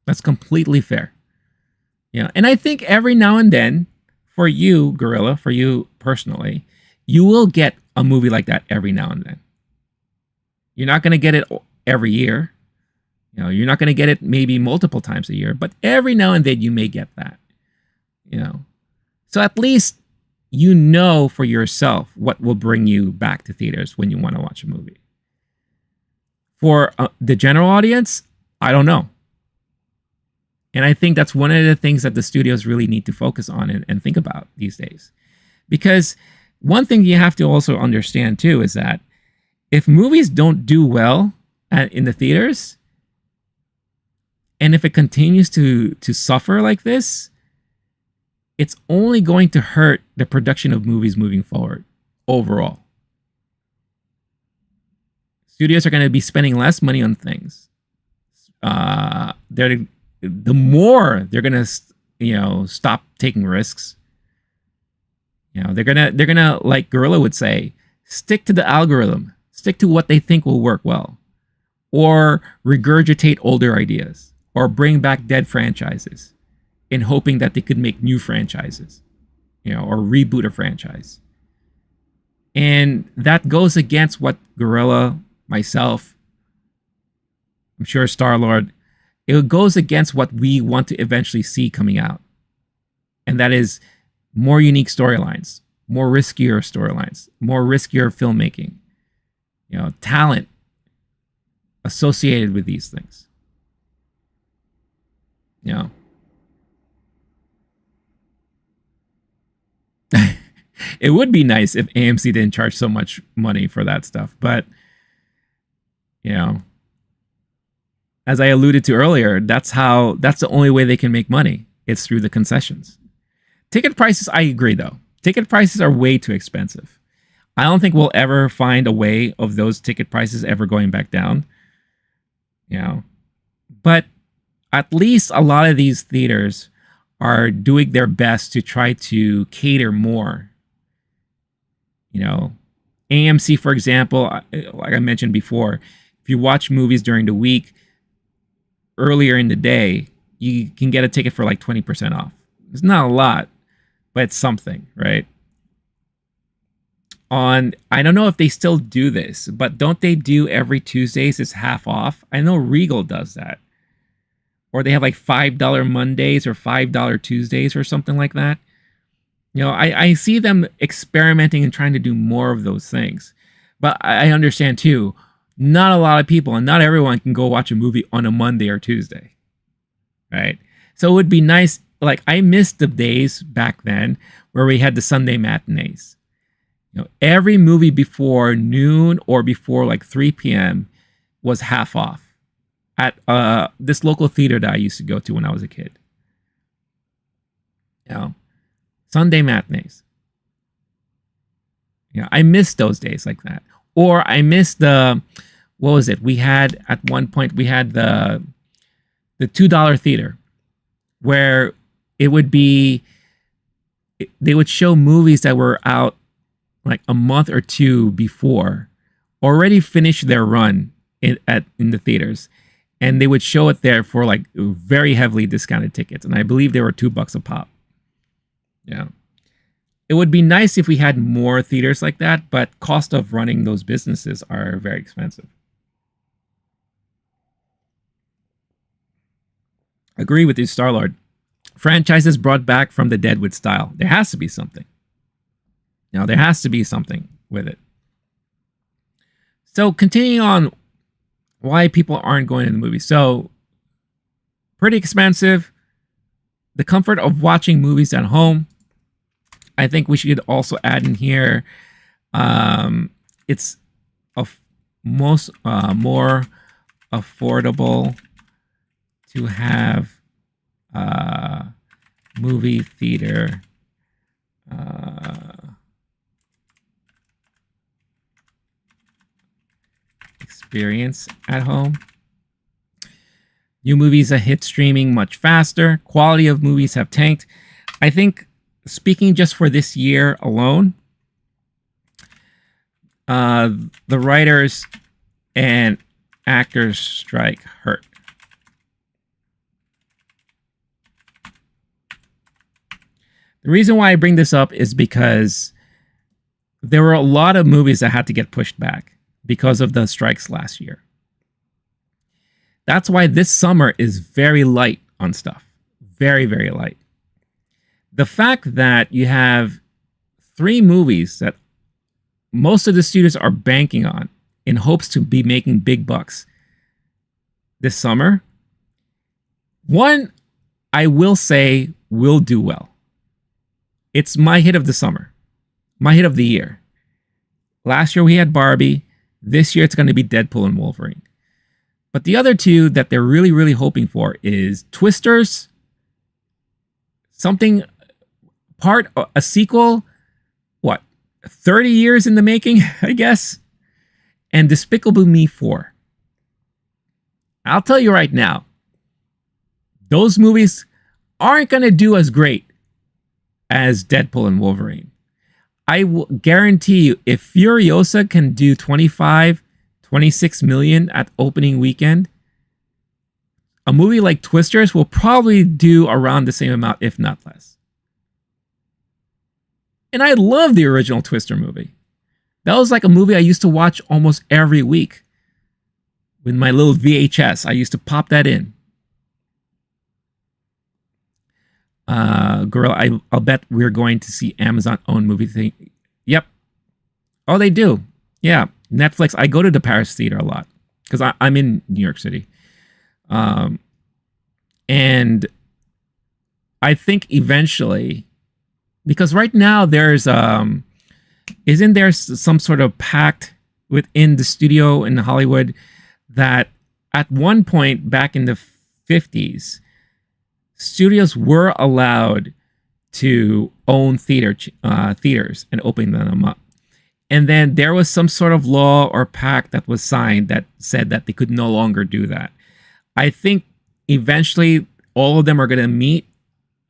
That's completely fair. And I think every now and then, for you, Gorilla, for you personally, you will get a movie like that every now and then. You're not going to get it every year. You're not going to get it maybe multiple times a year, but every now and then you may get that. So at least for yourself what will bring you back to theaters when you want to watch a movie. For the general audience, I don't know. And I think that's one of the things that the studios really need to focus on and think about these days. Because one thing you have to also understand too is that if movies don't do well in the theaters, and if it continues to suffer like this, it's only going to hurt the production of movies moving forward overall. Studios are going to be spending less money on things. The more they're going to, stop taking risks. They're gonna, like Gorilla would say, stick to the algorithm, stick to what they think will work well, or regurgitate older ideas, or bring back dead franchises, in hoping that they could make new franchises, or reboot a franchise. And that goes against what Gorilla, myself, I'm sure Star-Lord, it goes against what we want to eventually see coming out. And that is more unique storylines, more riskier storylines, more riskier filmmaking, talent associated with these things. It would be nice if AMC didn't charge so much money for that stuff. But, as I alluded to earlier, that's the only way they can make money. It's through the concessions. Ticket prices, I agree, though. Ticket prices are way too expensive. I don't think we'll ever find a way of those ticket prices ever going back down. But at least a lot of these theaters are doing their best to try to cater more. AMC, for example, like I mentioned before, if you watch movies during the week, earlier in the day, you can get a ticket for like 20% off. It's not a lot, but it's something, right? I don't know if they still do this, but don't they do every Tuesdays is half off? I know Regal does that. Or they have like $5 Mondays or $5 Tuesdays or something like that. I see them experimenting and trying to do more of those things. But I understand too, not a lot of people, and not everyone can go watch a movie on a Monday or Tuesday, right? So it would be nice. Like, I missed the days back then where we had the Sunday matinees. Every movie before noon or before like 3 p.m. was half off at this local theater that I used to go to when I was a kid. Sunday matinees. I missed those days like that. Or I missed what was it? We had, at one point, we had the $2 theater where it would be, they would show movies that were out like a month or two before, already finished their run in the theaters, and they would show it there for like very heavily discounted tickets, and I believe they were $2 a pop. It would be nice if we had more theaters like that, but cost of running those businesses are very expensive. Agree with you, Starlord. Franchises brought back from the dead with style. There has to be something. There has to be something with it. So continuing on why people aren't going to the movies. So pretty expensive. The comfort of watching movies at home. I think we should also add in here, it's more affordable to have movie theater experience at home. New movies have hit streaming much faster. Quality of movies have tanked. I think, speaking just for this year alone, the writers and actors strike hurt. The reason why I bring this up is because there were a lot of movies that had to get pushed back because of the strikes last year. That's why this summer is very light on stuff. Very, very light. The fact that you have 3 movies that most of the studios are banking on in hopes to be making big bucks this summer, one, I will say, will do well. It's my hit of the summer. My hit of the year. Last year we had Barbie. This year it's going to be Deadpool and Wolverine. But the other 2 that they're really, really hoping for is Twisters, something, a sequel, 30 years in the making, I guess, and Despicable Me 4. I'll tell you right now, those movies aren't going to do as great as Deadpool and Wolverine. I will guarantee you, if Furiosa can do 26 million at opening weekend, a movie like Twisters will probably do around the same amount, if not less. And I love the original Twister movie. That was like a movie I used to watch almost every week. With my little VHS, I used to pop that in. Gorilla, I'll bet we're going to see Amazon-owned movie thing. Yep. Oh, they do. Yeah. Netflix. I go to the Paris Theater a lot because I'm in New York City. And I think eventually, because right now there's, isn't there some sort of pact within the studio in Hollywood that at one point back in the 50s, studios were allowed to own theaters and open them up. And then there was some sort of law or pact that was signed that said that they could no longer do that. I think eventually all of them are going to meet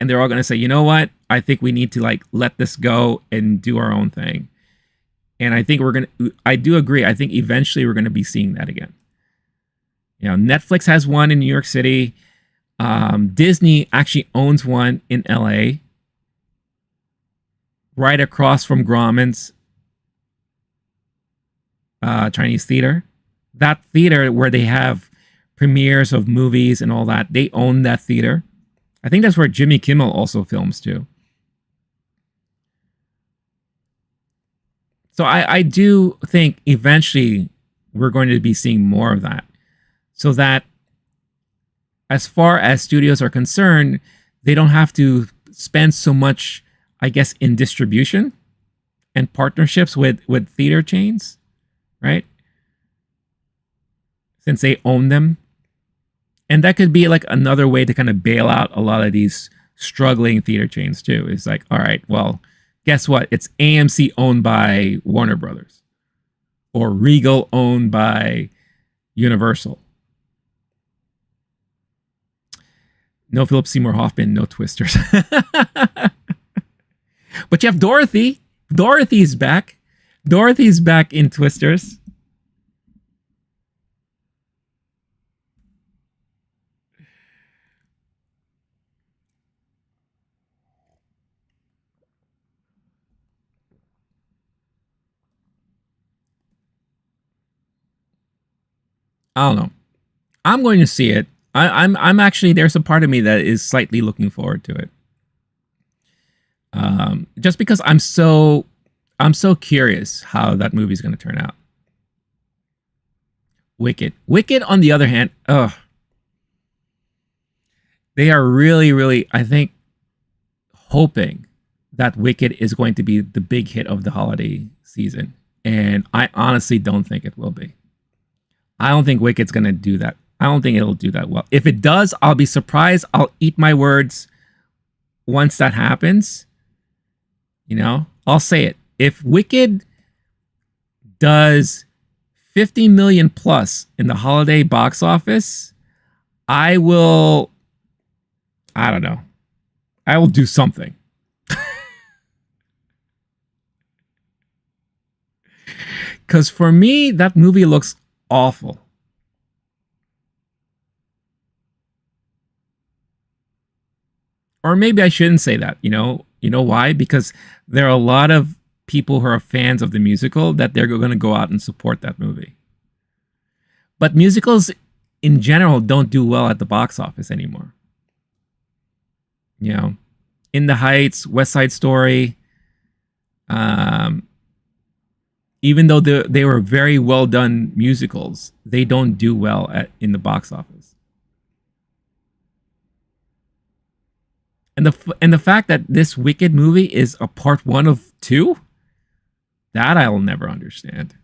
and they're all going to say, you know what? I think we need to let this go and do our own thing. And I think I do agree. I think eventually we're going to be seeing that again. Netflix has one in New York City. Disney actually owns one in LA, right across from Grauman's Chinese theater. That theater where they have premieres of movies and all that, they own that theater. I think that's where Jimmy Kimmel also films too. So I do think eventually we're going to be seeing more of that. So that as far as studios are concerned, they don't have to spend so much, I guess, in distribution and partnerships with theater chains, right? Since they own them. And that could be like another way to kind of bail out a lot of these struggling theater chains too. It's like, all right, well, guess what? It's AMC owned by Warner Brothers or Regal owned by Universal. No Philip Seymour Hoffman, no Twisters. But you have Dorothy. Dorothy's back. Dorothy's back in Twisters. I don't know. I'm going to see it. I'm actually, there's a part of me that is slightly looking forward to it. Just because I'm so curious how that movie's going to turn out. Wicked, on the other hand, they are really, I think, hoping that Wicked is going to be the big hit of the holiday season, and I honestly don't think it will be. I don't think Wicked's going to do that. I don't think it'll do that well. If it does, I'll be surprised. I'll eat my words once that happens. You know, I'll say it. If Wicked does 50 million plus in the holiday box office, I don't know. I will do something. Because for me, that movie looks awful. Or maybe I shouldn't say that, you know why? Because there are a lot of people who are fans of the musical that they're going to go out and support that movie. But musicals in general don't do well at the box office anymore. You know, In the Heights, West Side Story, even though they were very well done musicals, they don't do well in the box office. And the fact that this Wicked movie is a part 1 of 2, that I will never understand.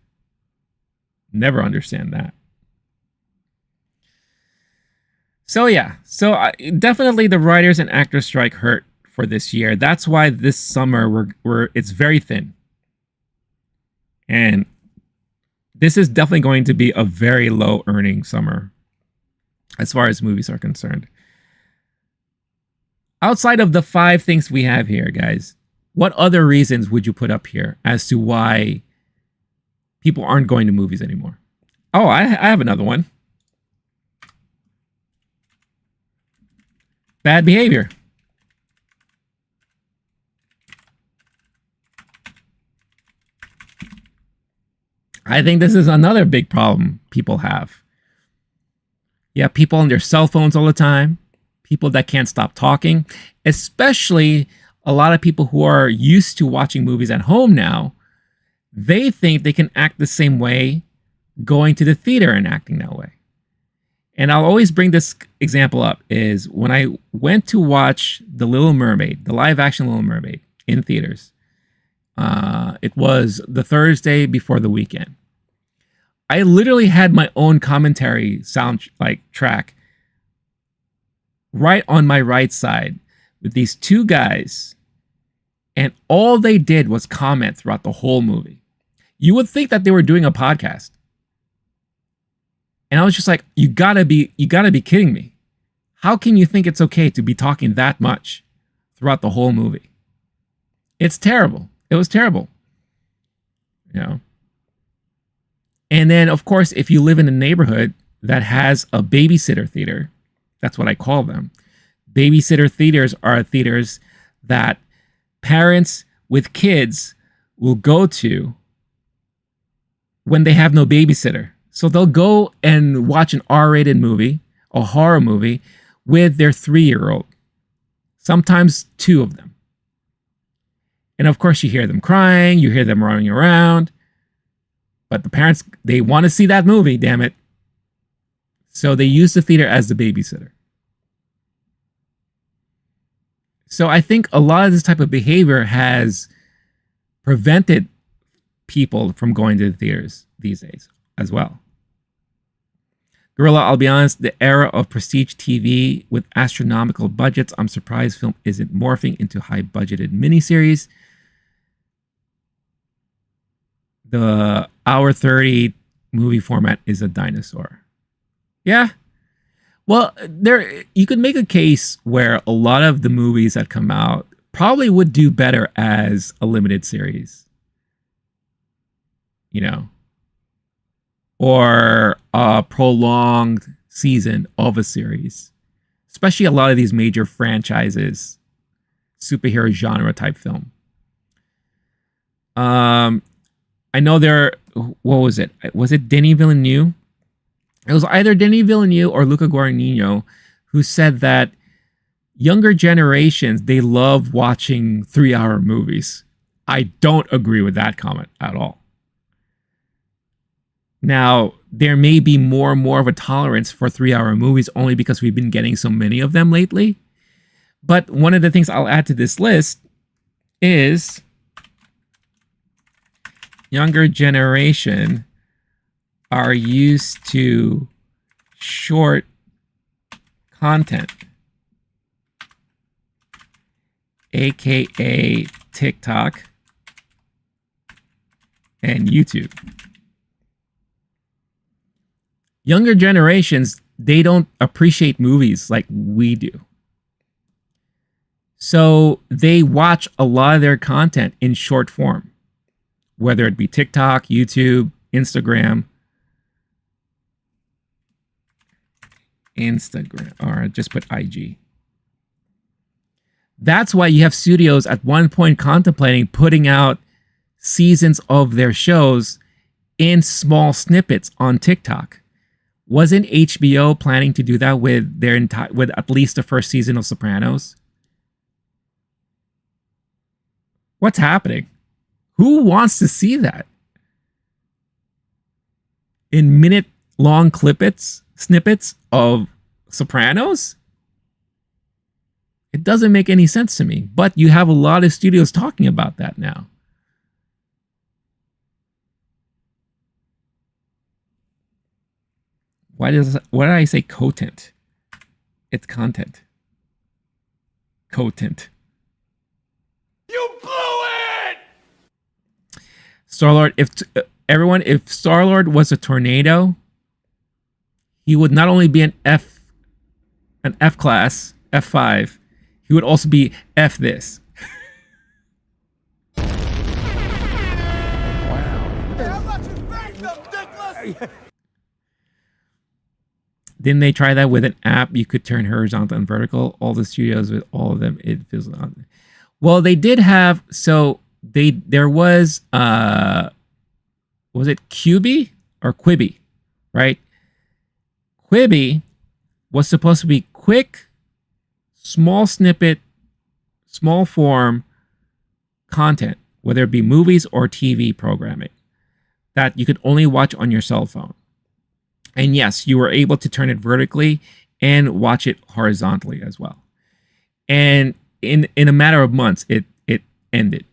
Never understand that. So yeah, definitely the writers and actors strike hurt for this year. That's why this summer it's very thin. And this is definitely going to be a very low earning summer as far as movies are concerned. Outside of the 5 things we have here, guys, what other reasons would you put up here as to why people aren't going to movies anymore? Oh, I have another one. Bad behavior. I think this is another big problem people have. You have people on their cell phones all the time. People that can't stop talking, especially a lot of people who are used to watching movies at home now. They think they can act the same way going to the theater and acting that way. And I'll always bring this example up is when I went to watch The Little Mermaid, the live action Little Mermaid in theaters. It was the Thursday before the weekend. I literally had my own commentary sound track right on my right side with these 2 guys, and all they did was comment throughout the whole movie. You would think that they were doing a podcast. And I was just like, you gotta be kidding me. How can you think it's okay to be talking that much throughout the whole movie? It's terrible. It was terrible. You know? And then, of course, if you live in a neighborhood that has a babysitter theater, that's what I call them. Babysitter theaters are theaters that parents with kids will go to when they have no babysitter. So they'll go and watch an R-rated movie, a horror movie, with their 3-year-old. Sometimes 2 of them. And of course, you hear them crying, you hear them running around. But the parents, they want to see that movie, damn it. So they use the theater as the babysitter. So I think a lot of this type of behavior has prevented people from going to the theaters these days as well. Gorilla, I'll be honest, the era of prestige TV with astronomical budgets, I'm surprised film isn't morphing into high-budgeted miniseries. The hour 30 movie format is a dinosaur. Yeah. Well, there you could make a case where a lot of the movies that come out probably would do better as a limited series. You know, or a prolonged season of a series, especially a lot of these major franchises, superhero genre type film. I know what was it? Was it Denis Villeneuve? It was either Denis Villeneuve or Luca Guadagnino who said that younger generations, they love watching 3-hour movies. I don't agree with that comment at all. Now, there may be more and more of a tolerance for 3-hour movies only because we've been getting so many of them lately. But one of the things I'll add to this list is younger generation are used to short content, aka TikTok and YouTube. Younger generations, they don't appreciate movies like we do. So they watch a lot of their content in short form, whether it be TikTok, YouTube, Instagram, or just put IG. That's why you have studios at one point contemplating putting out seasons of their shows in small snippets on TikTok. Wasn't HBO planning to do that with with at least the first season of Sopranos? What's happening? Who wants to see that? In minute-long snippets of Sopranos? It doesn't make any sense to me, but you have a lot of studios talking about that now. Why did I say content? It's content. Content. You blew it! Star-Lord, if Star-Lord was a tornado, he would not only be an F class, F5, he would also be F this. Wow. Hey, how about you bang them, dickless? Didn't they try that with an app? You could turn horizontal and vertical. All the studios with all of them, it feels on. Well, they did have, there was it Quibi or Quibi, right? Quibi was supposed to be quick, small snippet, small form content, whether it be movies or TV programming that you could only watch on your cell phone. And yes, you were able to turn it vertically and watch it horizontally as well. And in a matter of months, it ended.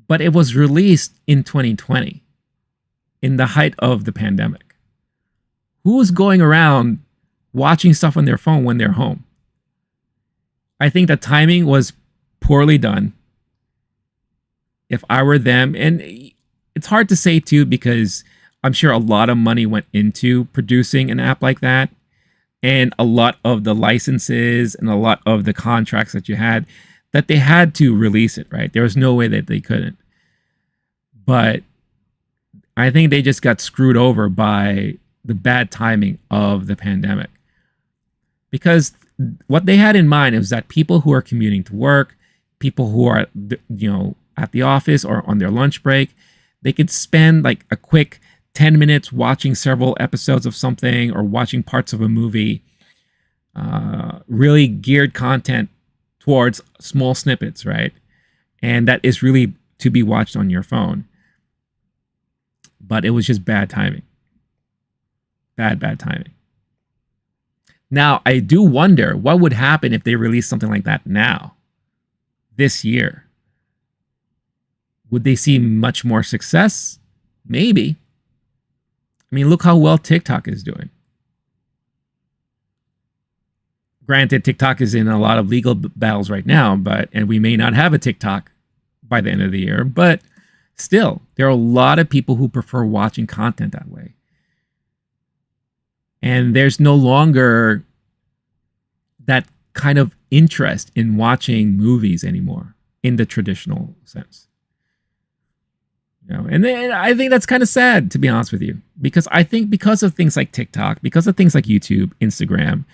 But it was released in 2020, in the height of the pandemic. Who's going around watching stuff on their phone when they're home? I think the timing was poorly done. If I were them, and it's hard to say too, because I'm sure a lot of money went into producing an app like that. And a lot of the licenses and a lot of the contracts that you had, that they had to release it, right? There was no way that they couldn't. But I think they just got screwed over by the bad timing of the pandemic. Because what they had in mind is that people who are commuting to work, people who are, at the office or on their lunch break, they could spend like a quick 10 minutes watching several episodes of something or watching parts of a movie, really geared content towards small snippets, right? And that is really to be watched on your phone. But it was just bad timing. Bad timing. Now, I do wonder what would happen if they released something like that now, this year. Would they see much more success? Maybe. I mean, look how well TikTok is doing. Granted, TikTok is in a lot of legal battles right now, and we may not have a TikTok by the end of the year, but still, there are a lot of people who prefer watching content that way. And there's no longer that kind of interest in watching movies anymore in the traditional sense. And then I think that's kind of sad, to be honest with you, because I think because of things like TikTok, because of things like YouTube, Instagram,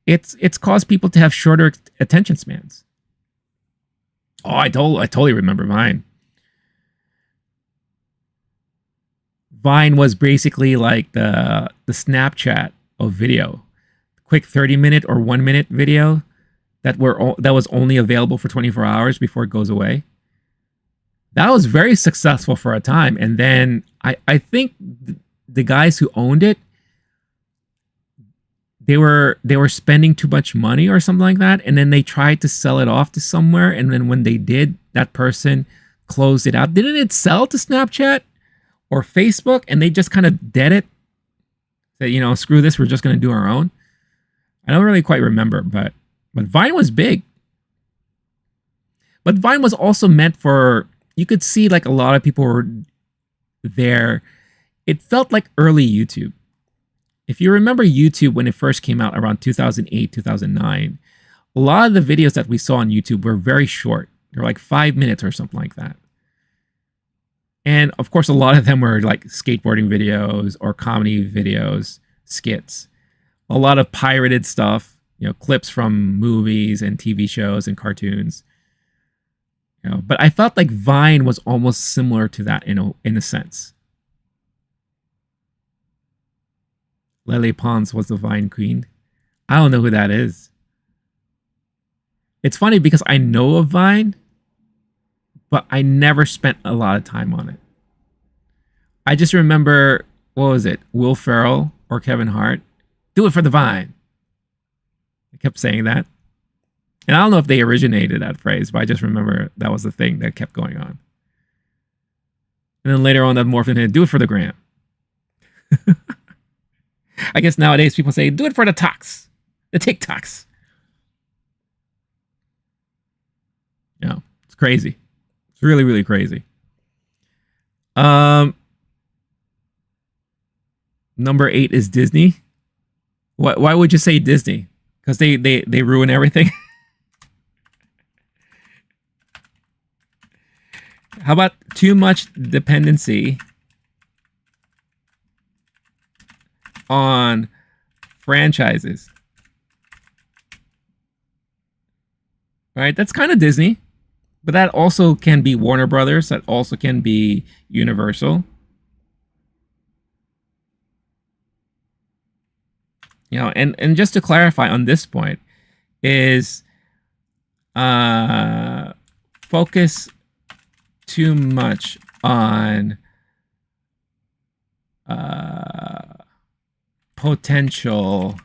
it's caused people to have shorter attention spans. Oh, I totally remember Vine. Vine was basically like the Snapchat of video. Quick 30-minute or 1-minute video that was only available for 24 hours before it goes away. That was very successful for a time. And then I think the guys who owned it, they were spending too much money or something like that. And then they tried to sell it off to somewhere. And then when they did, that person closed it out. Didn't it sell to Snapchat or Facebook? And they just kind of dead it. Said, screw this. We're just going to do our own. I don't really quite remember, but Vine was big. But Vine was also meant for, you could see like a lot of people were there. It felt like early YouTube. If you remember YouTube when it first came out around 2008, 2009, a lot of the videos that we saw on YouTube were very short. They're like 5 minutes or something like that. And of course, a lot of them were like skateboarding videos or comedy videos, skits. A lot of pirated stuff, clips from movies and TV shows and cartoons. But I felt like Vine was almost similar to that in a sense. Lele Pons was the Vine queen. I don't know who that is. It's funny because I know of Vine, but I never spent a lot of time on it. I just remember, what was it? Will Ferrell or Kevin Hart? Do it for the Vine. I kept saying that. And I don't know if they originated that phrase, but I just remember that was the thing that kept going on. And then later on, that morphed into do it for the gram. I guess nowadays people say, do it for the talks, the TikToks. It's crazy. It's really, really crazy. Number 8 is Disney. Why would you say Disney? Because they ruin everything. How about too much dependency on franchises? Right? That's kind of Disney. But that also can be Warner Brothers. That also can be Universal. And just to clarify on this point is focus too much on potential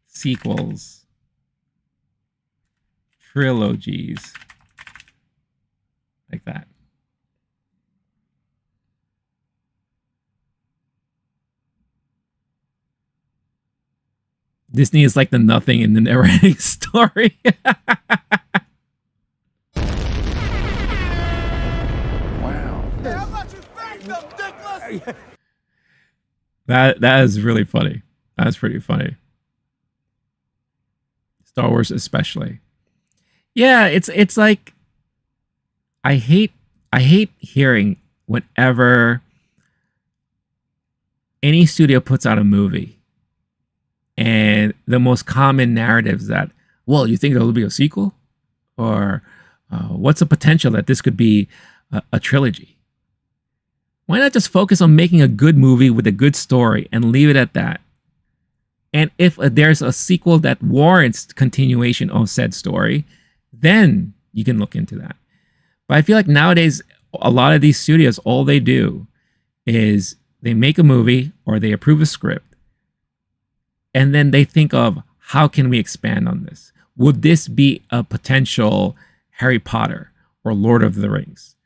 sequels, trilogies, like that. Disney is like the nothing in the never-ending story. Wow. Hey, how about you thank them, dickless? That is really funny. That's pretty funny. Star Wars especially. Yeah, it's like I hate hearing whenever any studio puts out a movie. And the most common narrative is that, well, you think there will be a sequel? Or what's the potential that this could be a trilogy? Why not just focus on making a good movie with a good story and leave it at that? And if there's a sequel that warrants continuation of said story, then you can look into that. But I feel like nowadays, a lot of these studios, all they do is they make a movie or they approve a script, and then they think of, how can we expand on this? Would this be a potential Harry Potter or Lord of the Rings?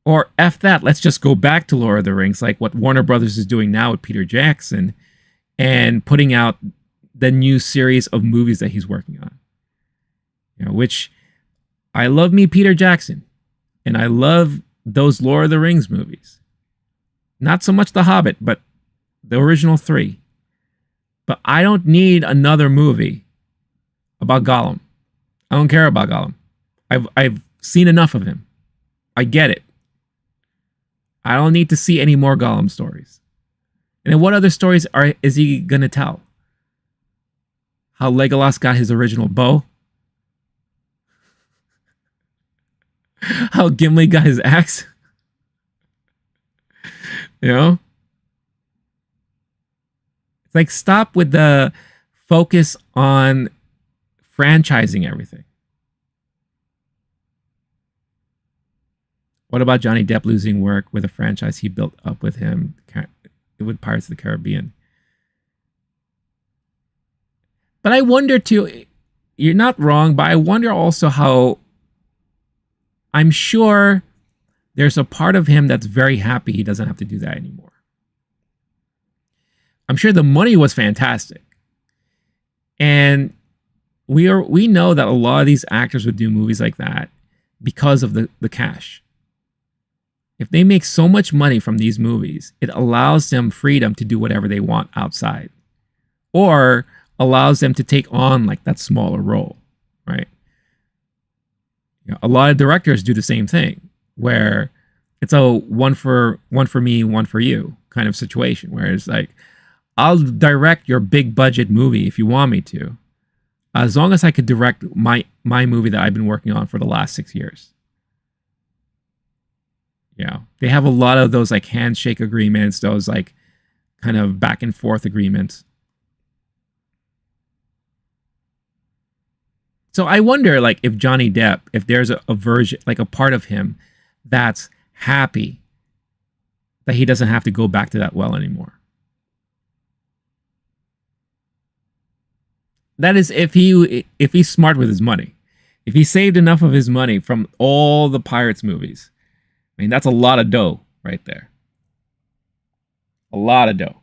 Or F that, let's just go back to Lord of the Rings, like what Warner Brothers is doing now with Peter Jackson and putting out the new series of movies that he's working on. You know, which I love me Peter Jackson, and I love those Lord of the Rings movies. Not so much The Hobbit, but the original 3. But I don't need another movie about Gollum. I don't care about Gollum. I've seen enough of him. I get it. I don't need to see any more Gollum stories. And then what other stories is he gonna tell? How Legolas got his original bow? How Gimli got his axe? You know? It's like, stop with the focus on franchising everything. What about Johnny Depp losing work with a franchise he built up with him, with Pirates of the Caribbean? But I wonder too, you're not wrong, but I wonder also how, I'm sure there's a part of him that's very happy he doesn't have to do that anymore. I'm sure the money was fantastic. And we know that a lot of these actors would do movies like that because of the cash. If they make so much money from these movies, it allows them freedom to do whatever they want outside, or allows them to take on like that smaller role, right? You know, a lot of directors do the same thing, where it's a one for me, one for you kind of situation, where it's like, I'll direct your big budget movie if you want me to, as long as I could direct my movie that I've been working on for the last 6 years. Yeah, they have a lot of those like handshake agreements, those like kind of back and forth agreements. So I wonder, like, if Johnny Depp, if there's a version, like a part of him that's happy that he doesn't have to go back to that well anymore. That is, if he's smart with his money, if he saved enough of his money from all the Pirates movies. I mean, that's a lot of dough right there. A lot of dough.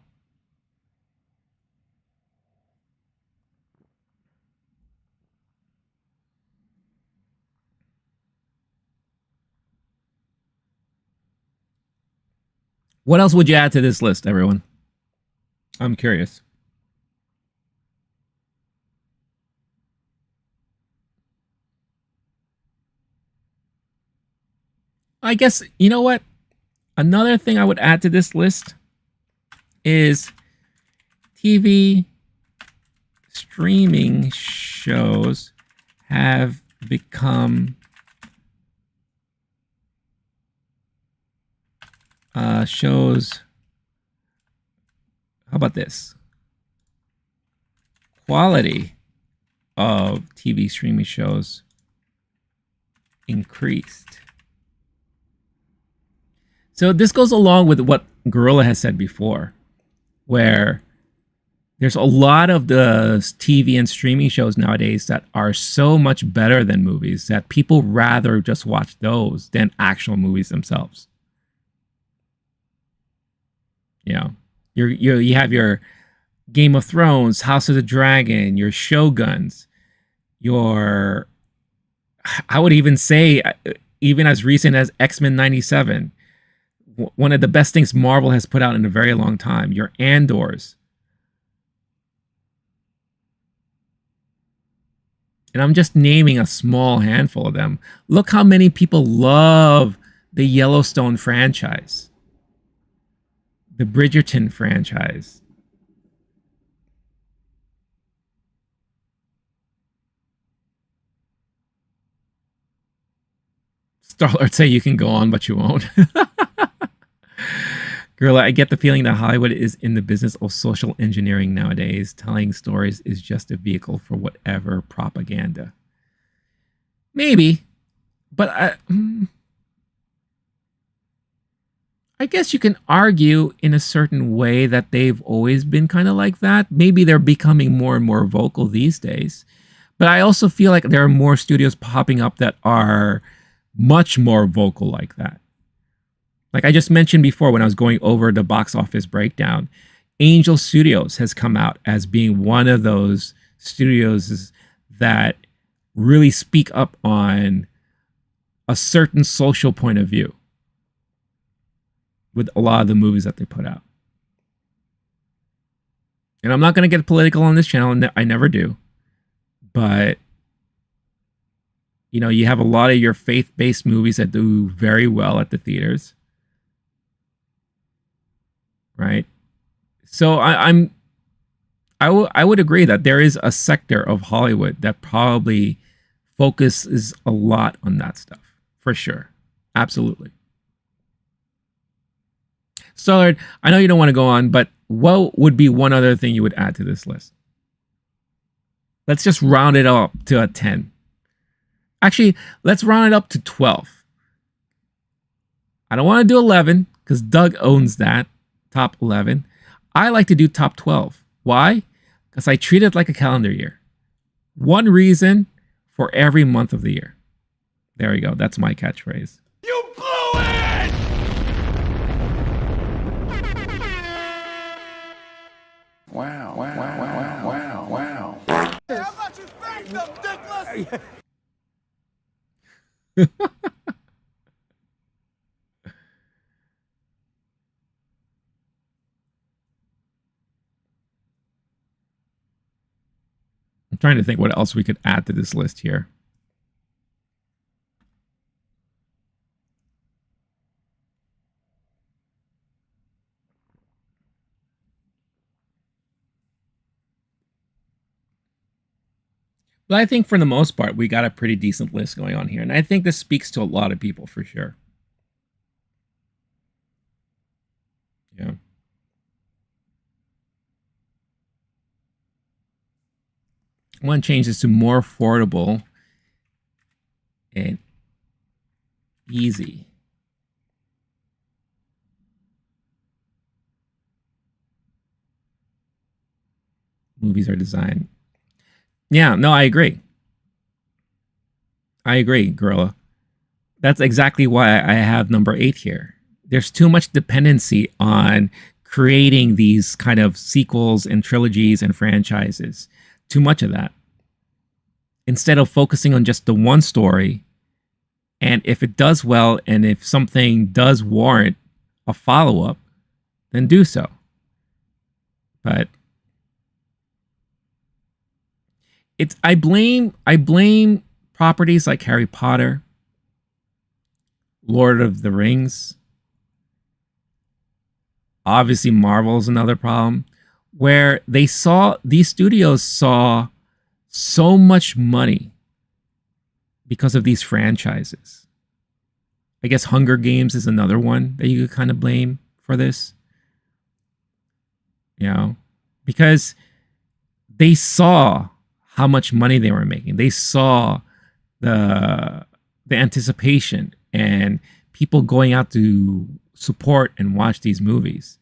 What else would you add to this list, everyone? I'm curious. I guess, you know what? Another thing I would add to this list is TV streaming shows have become shows. How about this? Quality of TV streaming shows increased. So this goes along with what Gorilla has said before, where there's a lot of the TV and streaming shows nowadays that are so much better than movies that people rather just watch those than actual movies themselves. You know, you have your Game of Thrones, House of the Dragon, your Shoguns, your, I would even say, even as recent as X-Men 97, one of the best things Marvel has put out in a very long time, your Andors. And I'm just naming a small handful of them. Look how many people love the Yellowstone franchise, the Bridgerton franchise. Star-Lord say you can go on, but you won't. Gorilla, I get the feeling that Hollywood is in the business of social engineering nowadays. Telling stories is just a vehicle for whatever propaganda. Maybe, but I guess you can argue in a certain way that they've always been kind of like that. Maybe they're becoming more and more vocal these days. But I also feel like there are more studios popping up that are much more vocal like that. Like I just mentioned before when I was going over the box office breakdown, Angel Studios has come out as being one of those studios that really speak up on a certain social point of view with a lot of the movies that they put out. And I'm not going to get political on this channel. I never do. But, you know, you have a lot of your faith-based movies that do very well at the theaters. Right? So I would agree that there is a sector of Hollywood that probably focuses a lot on that stuff. For sure. Absolutely. So I know you don't want to go on, but what would be one other thing you would add to this list? Let's just round it up to a 10. Actually, let's round it up to 12. I don't want to do 11 because Doug owns that, top 11. I like to do top 12. Why? Because I treat it like a calendar year. One reason for every month of the year. There we go. That's my catchphrase. You blew it! Wow, wow, wow, wow, wow, wow. Hey, how about you thank them, dickless? I'm trying to think what else we could add to this list here. But I think for the most part, we got a pretty decent list going on here. And I think this speaks to a lot of people for sure. Yeah. I want to change this to more affordable and easy. Movies are designed. Yeah, no, I agree. I agree, Gorilla. That's exactly why I have number 8 here. There's too much dependency on creating these kind of sequels and trilogies and franchises. Too much of that. Instead of focusing on just the one story, and if it does well, and if something does warrant a follow-up, then do so. But I blame properties like Harry Potter, Lord of the Rings. Obviously, Marvel's another problem, where these studios saw so much money because of these franchises. I guess Hunger Games is another one that you could kind of blame for this. You know, because they saw how much money they were making. They saw the anticipation and people going out to support and watch these movies.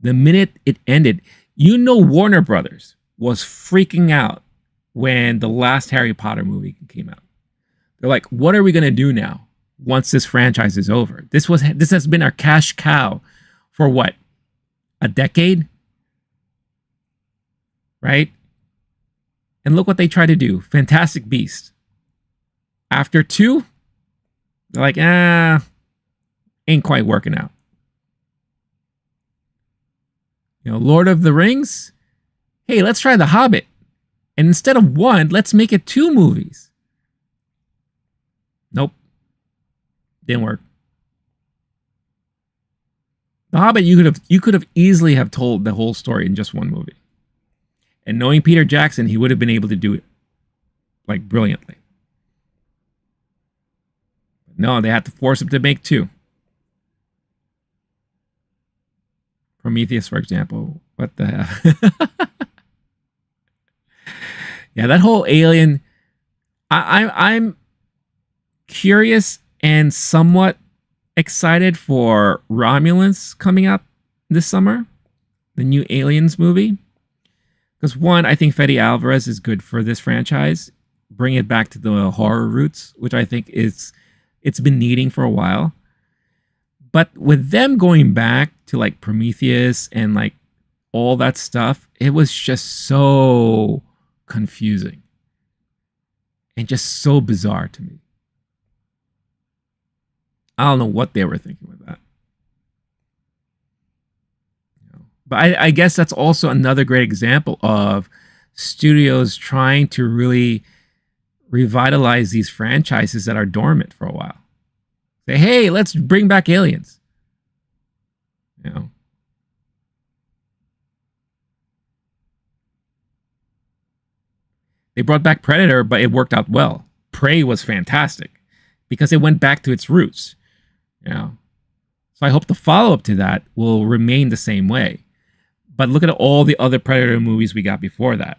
The minute it ended, you know, Warner Brothers was freaking out when the last Harry Potter movie came out. They're like, what are we going to do now once this franchise is over? This has been our cash cow for what? A decade? Right? And look what they try to do. Fantastic Beasts. After 2, they're like, ain't quite working out. You know, Lord of the Rings. Hey, let's try The Hobbit. And instead of 1, let's make it 2 movies. Nope. Didn't work. The Hobbit, you could have easily have told the whole story in just 1 movie. And knowing Peter Jackson, he would have been able to do it like brilliantly. No, they had to force him to make 2. Prometheus, for example. What the hell? Yeah, that whole Alien. I'm curious and somewhat excited for Romulans coming out this summer, the new Aliens movie. Because one, I think Fede Alvarez is good for this franchise. Bring it back to the horror roots, which I think it's been needing for a while. But with them going back to like Prometheus and like all that stuff, it was just so confusing and just so bizarre to me. I don't know what they were thinking with that. But I guess that's also another great example of studios trying to really revitalize these franchises that are dormant for a while. Say, hey, let's bring back Aliens. You know. They brought back Predator, but it worked out well. Prey was fantastic because it went back to its roots. You know. So I hope the follow-up to that will remain the same way. But look at all the other Predator movies we got before that.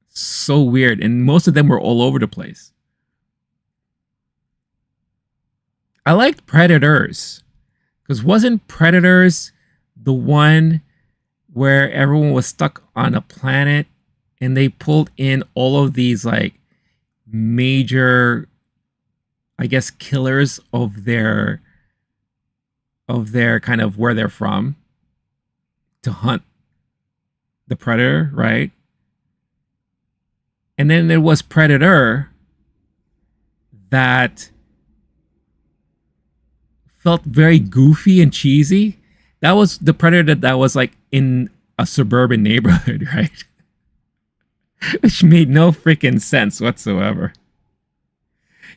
So weird. And most of them were all over the place. I liked Predators. Because wasn't Predators the one where everyone was stuck on a planet and they pulled in all of these like major, I guess, killers of their kind of where they're from to hunt the predator, right? And then there was Predator that felt very goofy and cheesy. That was the Predator that was like in a suburban neighborhood, right? Which made no freaking sense whatsoever.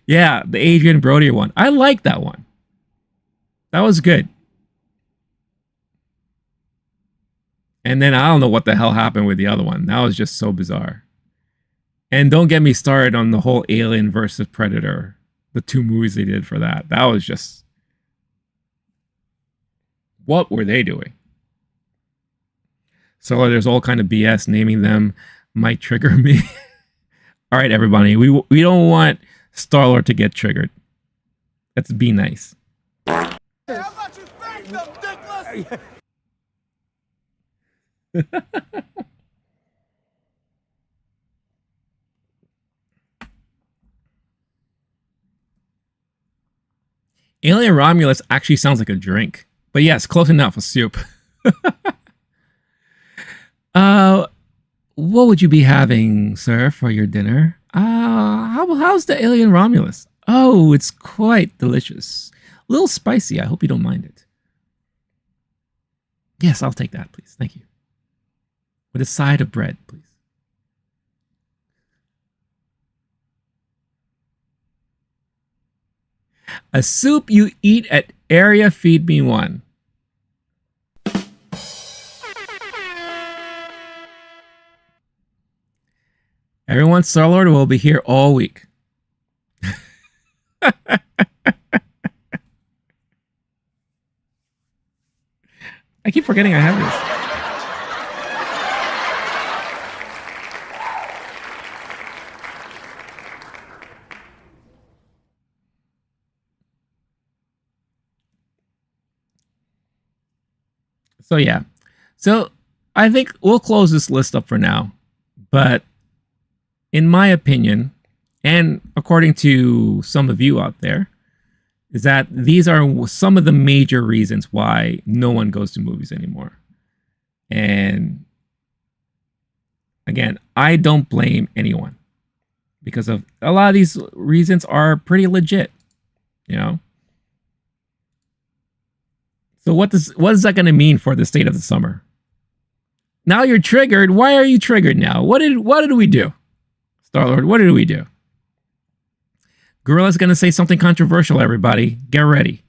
Yeah, the Adrian Brody one. I liked that one. That was good. And then I don't know what the hell happened with the other one. That was just so bizarre. And don't get me started on the whole Alien versus Predator. The two movies they did for that. That was just... what were they doing? So there's all kind of BS. Naming them might trigger me. All right, everybody. We don't want Star-Lord to get triggered. Let's be nice. How about you face them, dickless? Alien Romulus actually sounds like a drink. But yes, close enough, a soup. What would you be having, sir, for your dinner? How's the Alien Romulus? Oh, it's quite delicious. A little spicy. I hope you don't mind it. Yes, I'll take that, please. Thank you. With a side of bread, please. A soup you eat at Area Feed Me One. Everyone, Star-Lord will be here all week. I keep forgetting I have this. So yeah. So I think we'll close this list up for now. But in my opinion, and according to some of you out there, is that these are some of the major reasons why no one goes to movies anymore. And again, I don't blame anyone because of a lot of these reasons are pretty legit, you know? So what is that going to mean for the state of the summer? Now you're triggered. Why are you triggered now? What did we do? Star-Lord, what did we do? Gorilla's going to say something controversial, everybody. Get ready.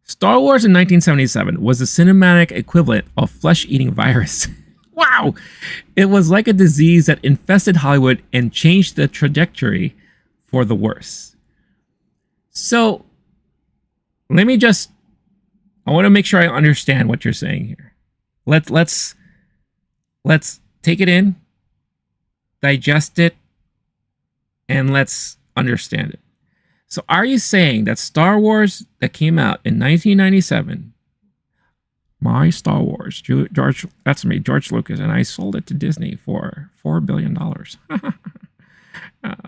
Star Wars in 1977 was the cinematic equivalent of flesh-eating virus. Wow! It was like a disease that infested Hollywood and changed the trajectory for the worse. So, I want to make sure I understand what you're saying here. Let's take it in, digest it, and let's understand it. So are you saying that Star Wars that came out in 1997, my Star Wars, George, that's me, George Lucas, and I sold it to Disney for $4 billion.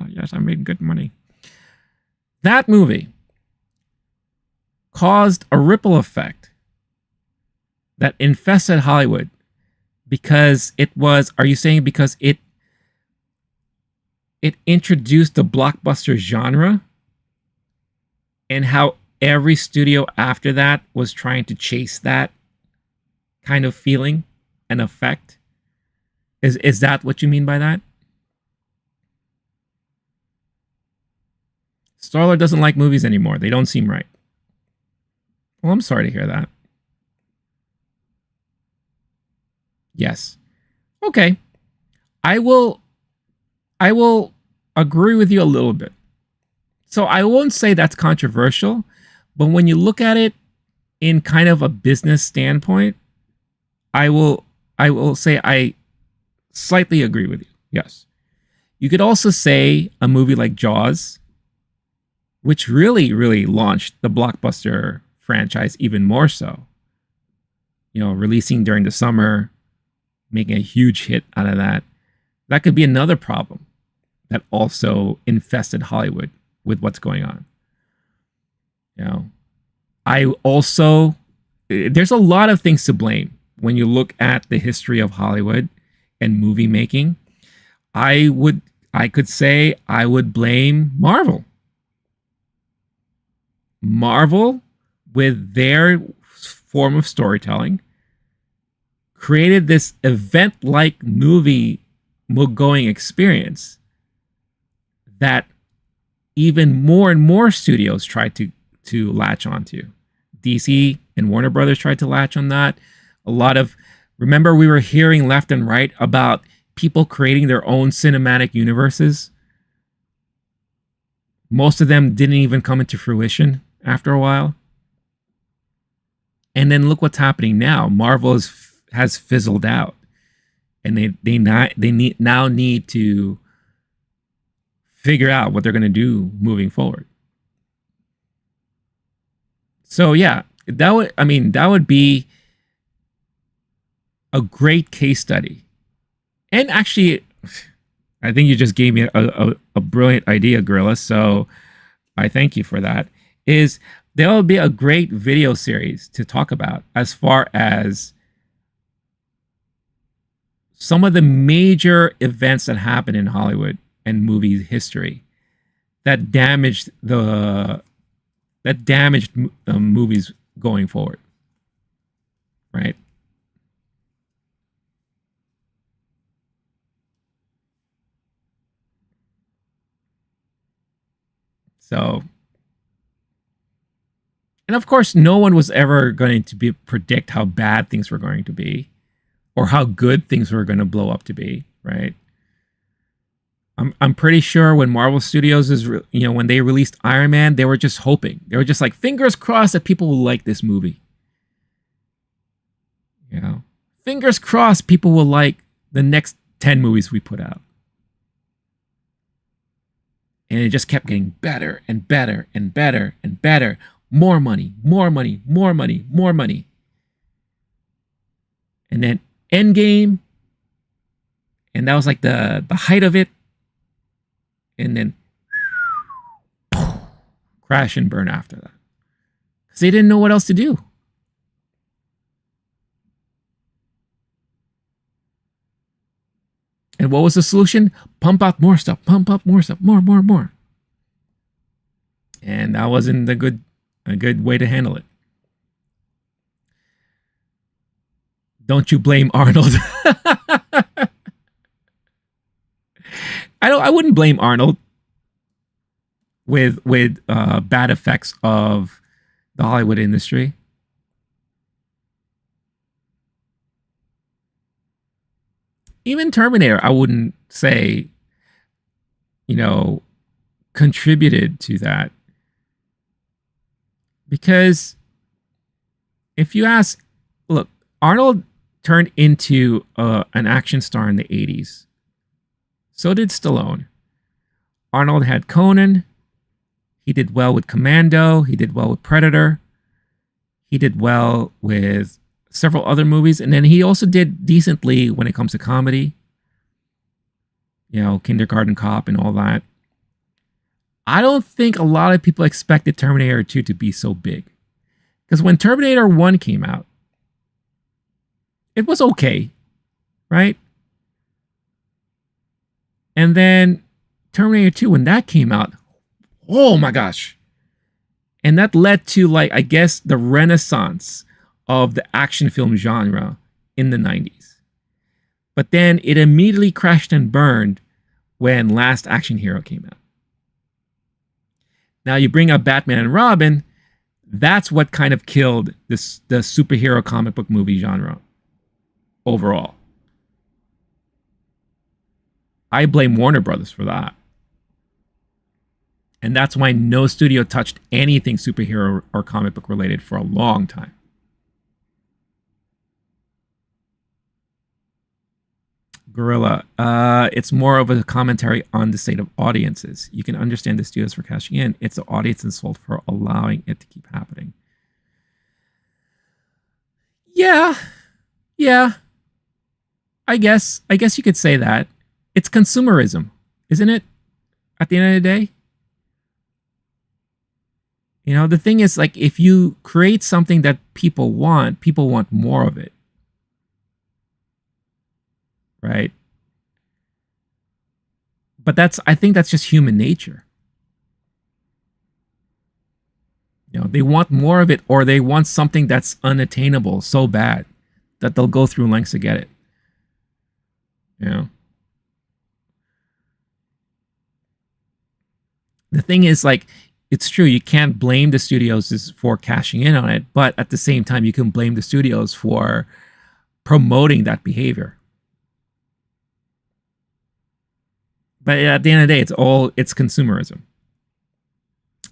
Yes, I made good money. That movie caused a ripple effect that infested Hollywood because it was, are you saying because it introduced the blockbuster genre and how every studio after that was trying to chase that kind of feeling and effect? Is that what you mean by that? Starler doesn't like movies anymore. They don't seem right. Well, I'm sorry to hear that. Yes. Okay. I will agree with you a little bit. So I won't say that's controversial, but when you look at it in kind of a business standpoint, I will say I slightly agree with you. Yes. You could also say a movie like Jaws, which really, really launched the blockbuster franchise even more so. You know, releasing during the summer, making a huge hit out of that. That could be another problem that also infested Hollywood with what's going on. You know, I also, there's a lot of things to blame when you look at the history of Hollywood and movie making. I could say I would blame Marvel. Marvel, with their form of storytelling, created this event-like movie-going experience that even more and more studios tried to latch onto. DC and Warner Brothers tried to latch on that. Remember we were hearing left and right about people creating their own cinematic universes. Most of them didn't even come into fruition after a while. And then look what's happening now. Marvel has fizzled out, and they now need to figure out what they're going to do moving forward. So yeah, that would be a great case study. And actually, I think you just gave me a brilliant idea, Gorilla. So I thank you for that. There will be a great video series to talk about as far as some of the major events that happened in Hollywood and movie history that damaged movies going forward, right? So, and of course, no one was ever going to predict how bad things were going to be or how good things were going to blow up to be, right? I'm pretty sure when Marvel Studios when they released Iron Man, they were just hoping. They were just like, fingers crossed that people will like this movie. You know, fingers crossed people will like the next 10 movies we put out. And it just kept getting better and better and better and better. More money, more money, more money, more money. And then Endgame. And that was like the height of it. And then crash and burn after that. Because they didn't know what else to do. And what was the solution? Pump out more stuff, pump up more stuff, more. And that wasn't a good way to handle it. Don't you blame Arnold? I wouldn't blame Arnold with bad effects of the Hollywood industry. Even Terminator, I wouldn't say, contributed to that. Because if you ask, look, Arnold turned into an action star in the 80s. So did Stallone. Arnold had Conan. He did well with Commando. He did well with Predator. He did well with several other movies. And then he also did decently when it comes to comedy. You know, Kindergarten Cop and all that. I don't think a lot of people expected Terminator 2 to be so big. Because when Terminator 1 came out, it was okay, right? And then Terminator 2, when that came out, oh my gosh. And that led to, like, I guess, the renaissance of the action film genre in the 90s. But then it immediately crashed and burned when Last Action Hero came out. Now you bring up Batman and Robin, that's what kind of killed the superhero comic book movie genre overall. I blame Warner Brothers for that. And that's why no studio touched anything superhero or comic book related for a long time. Gorilla, it's more of a commentary on the state of audiences. You can understand the studios for cashing in. It's the audience's fault for allowing it to keep happening. Yeah. I guess you could say that. It's consumerism, isn't it? At the end of the day. You know, the thing is, like, if you create something that people want more of it. Right? But I think that's just human nature. You know, they want more of it, or they want something that's unattainable so bad that they'll go through lengths to get it. You know? The thing is, like, it's true, you can't blame the studios for cashing in on it, but at the same time, you can blame the studios for promoting that behavior. But at the end of the day, it's consumerism.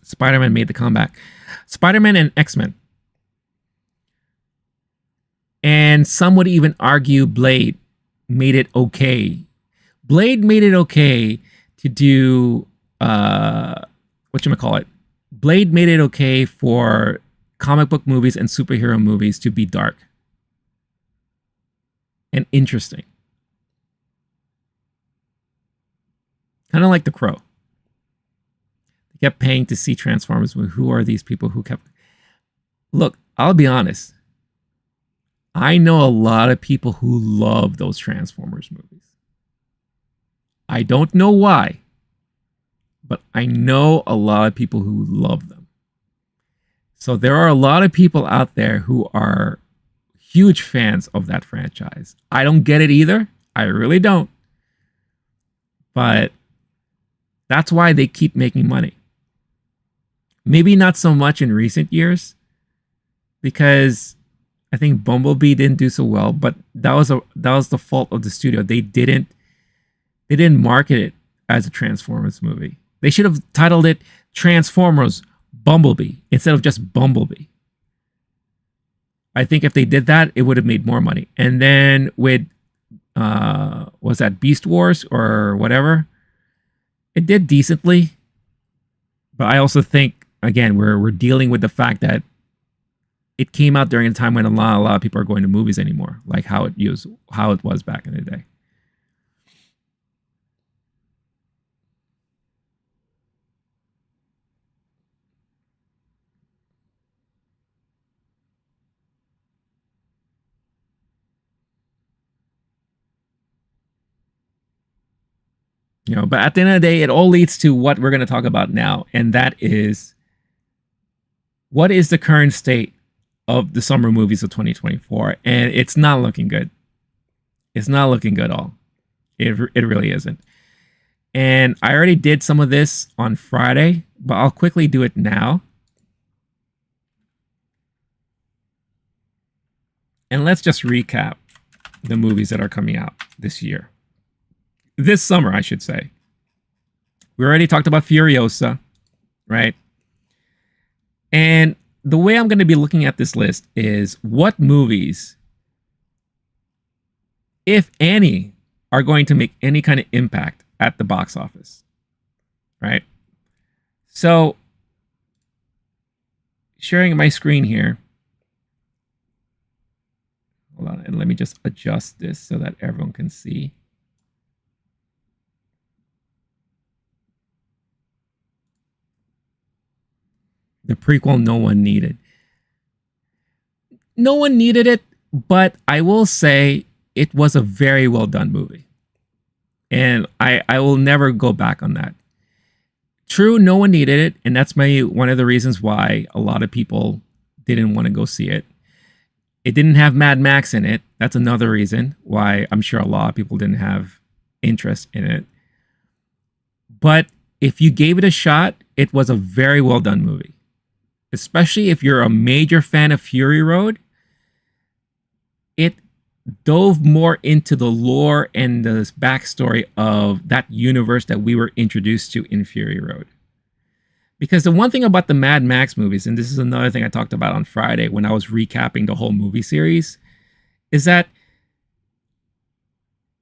Spider-Man made the comeback. Spider-Man and X-Men. And some would even argue Blade made it okay. Blade made it okay to do, whatchamacallit? Blade made it okay for comic book movies and superhero movies to be dark and interesting. Kind of like The Crow. They kept paying to see Transformers. Who are these people who kept... Look, I'll be honest. I know a lot of people who love those Transformers movies. I don't know why, but I know a lot of people who love them. So there are a lot of people out there who are huge fans of that franchise. I don't get it either. I really don't. But that's why they keep making money. Maybe not so much in recent years, because I think Bumblebee didn't do so well, but that was the fault of the studio. They didn't market it as a Transformers movie. They should have titled it Transformers Bumblebee instead of just Bumblebee. I think if they did that, it would have made more money. And then with was that Beast Wars or whatever? It did decently, but I also think, again, we're dealing with the fact that it came out during a time when a lot of people are going to movies anymore, like how it was back in the day. You know, but at the end of the day, it all leads to what we're going to talk about now, and that is, what is the current state of the summer movies of 2024? And it's not looking good. It's not looking good at all. It really isn't. And I already did some of this on Friday, but I'll quickly do it now. And let's just recap the movies that are coming out this year. This summer, I should say. We already talked about Furiosa, right? And the way I'm going to be looking at this list is what movies, if any, are going to make any kind of impact at the box office, right? So sharing my screen here. Hold on, and let me just adjust this so that everyone can see. The prequel no one needed. No one needed it, but I will say it was a very well done movie. And I will never go back on that. True, no one needed it, and that's one of the reasons why a lot of people didn't want to go see it. It didn't have Mad Max in it. That's another reason why I'm sure a lot of people didn't have interest in it. But if you gave it a shot, it was a very well done movie. Especially if you're a major fan of Fury Road, it dove more into the lore and the backstory of that universe that we were introduced to in Fury Road. Because the one thing about the Mad Max movies, and this is another thing I talked about on Friday when I was recapping the whole movie series, is that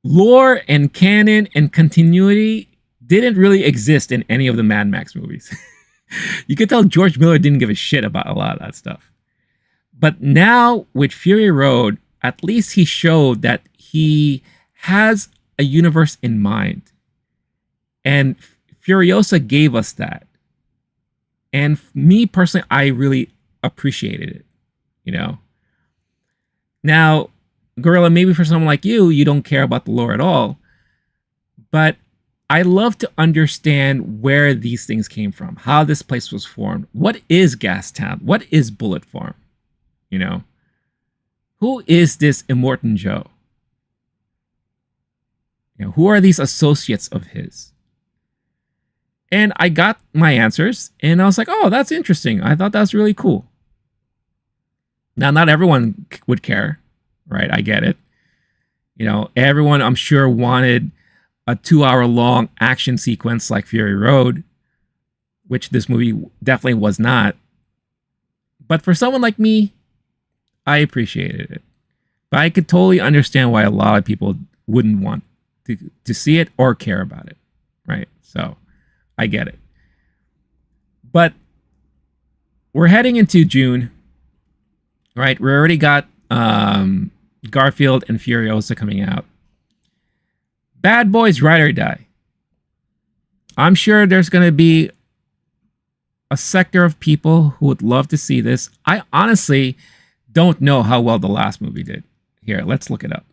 lore and canon and continuity didn't really exist in any of the Mad Max movies. You could tell George Miller didn't give a shit about a lot of that stuff. But now with Fury Road, at least he showed that he has a universe in mind. And Furiosa gave us that. And me personally, I really appreciated it, you know. Now, Gorilla, maybe for someone like you don't care about the lore at all. But I love to understand where these things came from, how this place was formed. What is Gastown? What is Bullet Farm? You know, who is this Immortan Joe? You know, who are these associates of his? And I got my answers, and I was like, oh, that's interesting. I thought that's really cool. Now, not everyone would care, right? I get it. You know, everyone, I'm sure, wanted a 2-hour-long action sequence like Fury Road, which this movie definitely was not. But for someone like me, I appreciated it. But I could totally understand why a lot of people wouldn't want to see it or care about it, right? So I get it. But we're heading into June, right? We already got Garfield and Furiosa coming out. Bad Boys Ride or Die. I'm sure there's going to be a sector of people who would love to see this. I honestly don't know how well the last movie did. Here, let's look it up.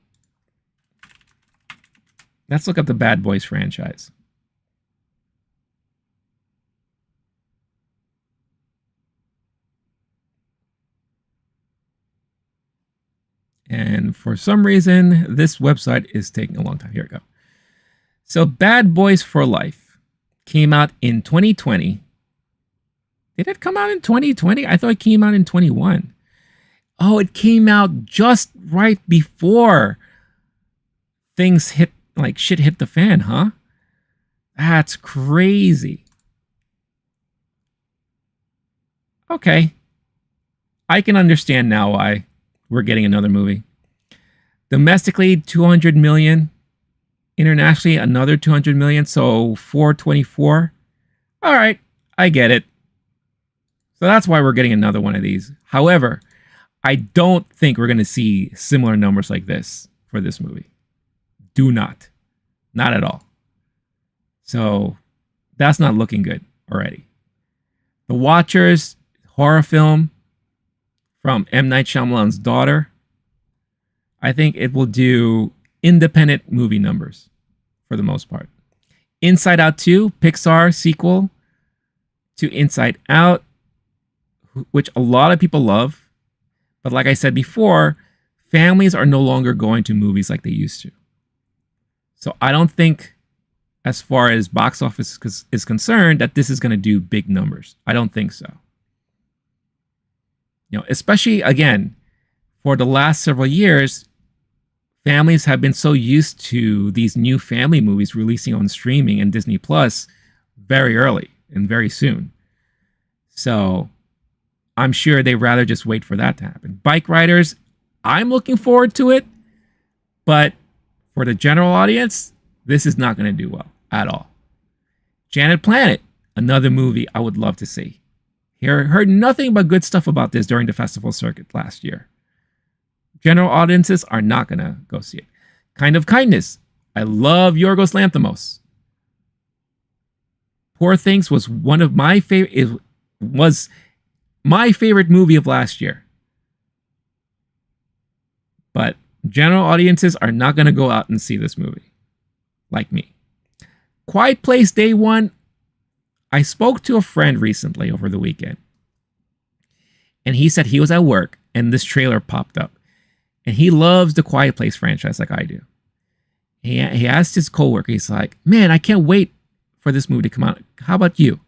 Let's look up the Bad Boys franchise. And for some reason, this website is taking a long time. Here we go. So Bad Boys for Life came out in 2020. Did it come out in 2020? I thought it came out in 21. Oh, it came out just right before things hit, like shit hit the fan, huh? That's crazy. Okay. I can understand now why we're getting another movie. Domestically, 200 million. Internationally, another 200 million. So 424. All right. I get it. So that's why we're getting another one of these. However, I don't think we're going to see similar numbers like this for this movie. Do not. Not at all. So that's not looking good already. The Watchers horror film from M. Night Shyamalan's daughter. I think it will do independent movie numbers for the most part. Inside Out 2, Pixar sequel to Inside Out, which a lot of people love. But like I said before, families are no longer going to movies like they used to. So I don't think, as far as box office is concerned, that this is going to do big numbers. I don't think so. You know, especially, again, for the last several years, families have been so used to these new family movies releasing on streaming and Disney Plus very early and very soon. So I'm sure they'd rather just wait for that to happen. Bike Riders, I'm looking forward to it, but for the general audience, this is not going to do well at all. Janet Planet, another movie I would love to see. Heard nothing but good stuff about this during the festival circuit last year. General audiences are not going to go see it. Kind of Kindness. I love Yorgos Lanthimos. Poor Things was one of my favorite. It was my favorite movie of last year. But general audiences are not going to go out and see this movie, like me. Quiet Place Day One. I spoke to a friend recently over the weekend, and he said he was at work and this trailer popped up, and he loves the Quiet Place franchise like I do. He asked his coworker, he's like, man, I can't wait for this movie to come out. How about you?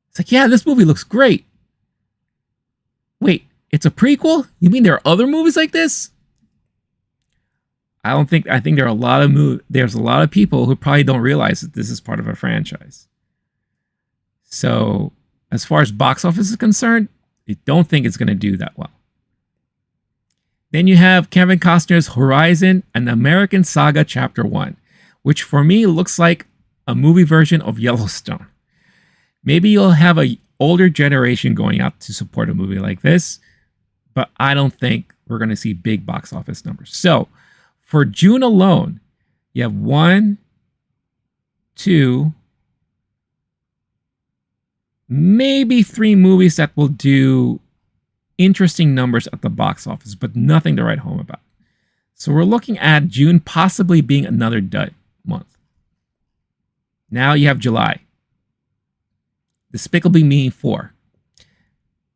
It's like, yeah, this movie looks great. Wait, it's a prequel? You mean there are other movies like this? I think there are a lot of there's a lot of people who probably don't realize that this is part of a franchise. So, as far as box office is concerned, I don't think it's going to do that well. Then you have Kevin Costner's Horizon, an American Saga Chapter 1, which for me looks like a movie version of Yellowstone. Maybe you'll have an older generation going out to support a movie like this, but I don't think we're going to see big box office numbers. So, for June alone, you have 1, 2, maybe 3 movies that will do interesting numbers at the box office, but nothing to write home about. So we're looking at June possibly being another dud month. Now you have July. Despicable Me 4.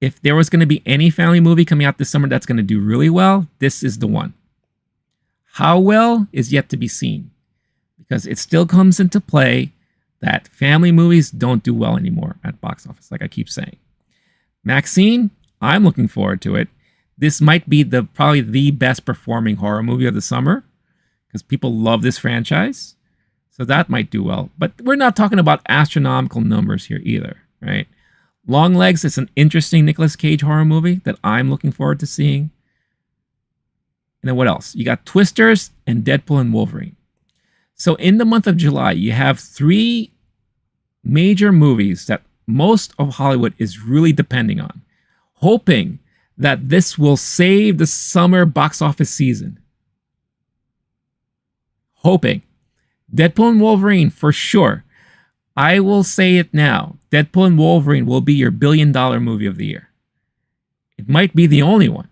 If there was going to be any family movie coming out this summer that's going to do really well, this is the one. How well is yet to be seen, because it still comes into play that family movies don't do well anymore at box office, like I keep saying. Maxine, I'm looking forward to it. This might be probably the best performing horror movie of the summer, because people love this franchise. So that might do well. But we're not talking about astronomical numbers here either, right? Longlegs is an interesting Nicolas Cage horror movie that I'm looking forward to seeing. And then what else? You got Twisters and Deadpool and Wolverine. So in the month of July, you have 3 major movies that most of Hollywood is really depending on, hoping that this will save the summer box office season. Hoping. Deadpool and Wolverine, for sure. I will say it now. Deadpool and Wolverine will be your $1 billion movie of the year. It might be the only one,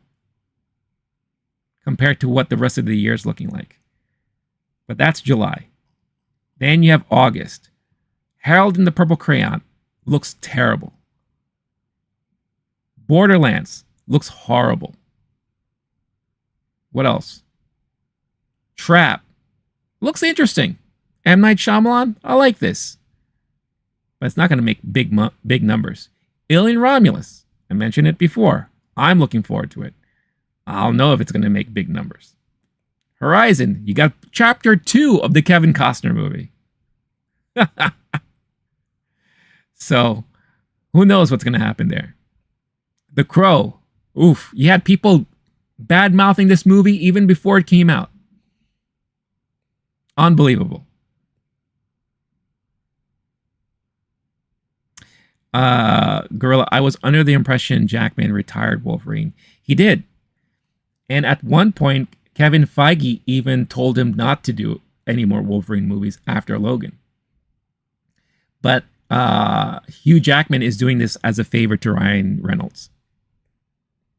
compared to what the rest of the year is looking like. But that's July. Then you have August. Harold and the Purple Crayon looks terrible. Borderlands looks horrible. What else? Trap looks interesting. M. Night Shyamalan, I like this. But it's not going to make big numbers. Alien Romulus, I mentioned it before. I'm looking forward to it. I'll know if it's going to make big numbers. Horizon, you got Chapter 2 of the Kevin Costner movie. So, who knows what's going to happen there. The Crow. Oof, you had people bad-mouthing this movie even before it came out. Unbelievable. Gorilla, I was under the impression Jackman retired Wolverine. He did. And at one point, Kevin Feige even told him not to do any more Wolverine movies after Logan. But Hugh Jackman is doing this as a favor to Ryan Reynolds,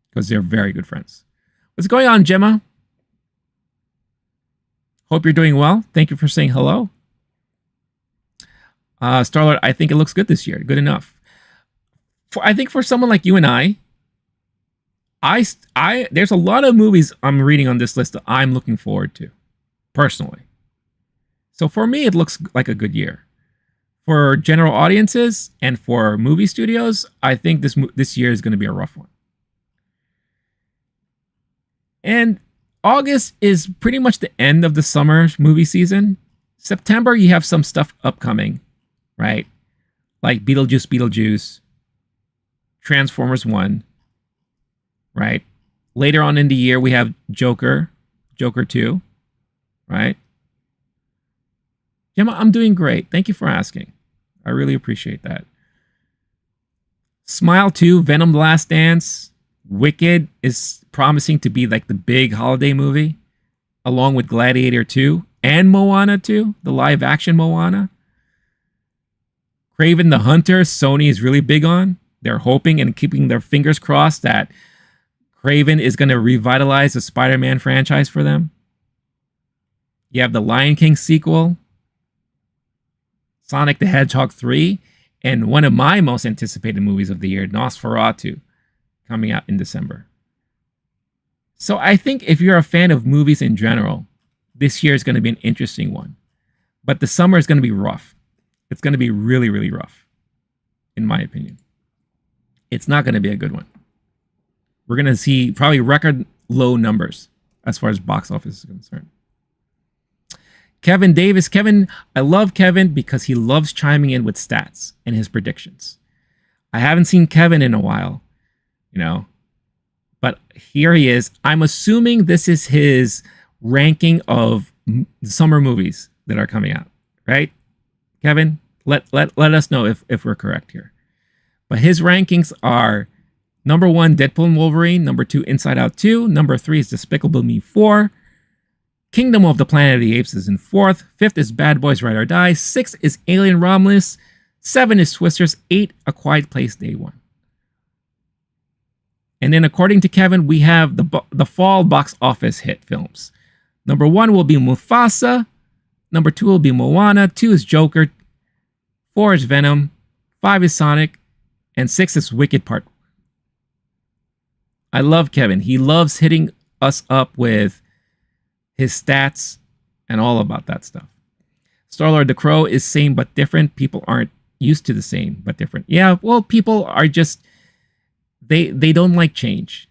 because they're very good friends. What's going on, Gemma? Hope you're doing well. Thank you for saying hello. Starlord, I think it looks good this year. Good enough. I think for someone like you and I there's a lot of movies I'm reading on this list that I'm looking forward to, personally. So for me, it looks like a good year. For general audiences and for movie studios, I think this year is going to be a rough one. And August is pretty much the end of the summer movie season. September, you have some stuff upcoming, right? Like Beetlejuice, Transformers 1, right? Later on in the year, we have Joker 2, right? Gemma, I'm doing great. Thank you for asking. I really appreciate that. Smile 2, Venom The Last Dance, Wicked is promising to be like the big holiday movie, along with Gladiator 2 and Moana 2, the live action Moana. Kraven the Hunter, Sony is really big on. They're hoping and keeping their fingers crossed that Kraven is going to revitalize the Spider-Man franchise for them. You have the Lion King sequel, Sonic the Hedgehog 3, and one of my most anticipated movies of the year, Nosferatu, coming out in December. So I think if you're a fan of movies in general, this year is going to be an interesting one. But the summer is going to be rough. It's going to be really, really rough, in my opinion. It's not going to be a good one. We're going to see probably record low numbers as far as box office is concerned. Kevin Davis. Kevin, I love Kevin because he loves chiming in with stats and his predictions. I haven't seen Kevin in a while, you know, but here he is. I'm assuming this is his ranking of summer movies that are coming out, right? Kevin, let us know if we're correct here. But his rankings are number 1, Deadpool and Wolverine. Number 2, Inside Out 2. Number 3 is Despicable Me 4. Kingdom of the Planet of the Apes is in 4th. 5th is Bad Boys Ride or Die. 6th is Alien Romulus. 7 is Twisters. 8, A Quiet Place Day 1. And then according to Kevin, we have the fall box office hit films. Number 1 will be Mufasa. Number 2 will be Moana. 2 is Joker. 4 is Venom. 5 is Sonic. And 6 is Wicked Part 1. I love Kevin. He loves hitting us up with his stats and all about that stuff. Star-Lord the Crow is same but different. People aren't used to the same but different. Yeah, well, people are just, they don't like change.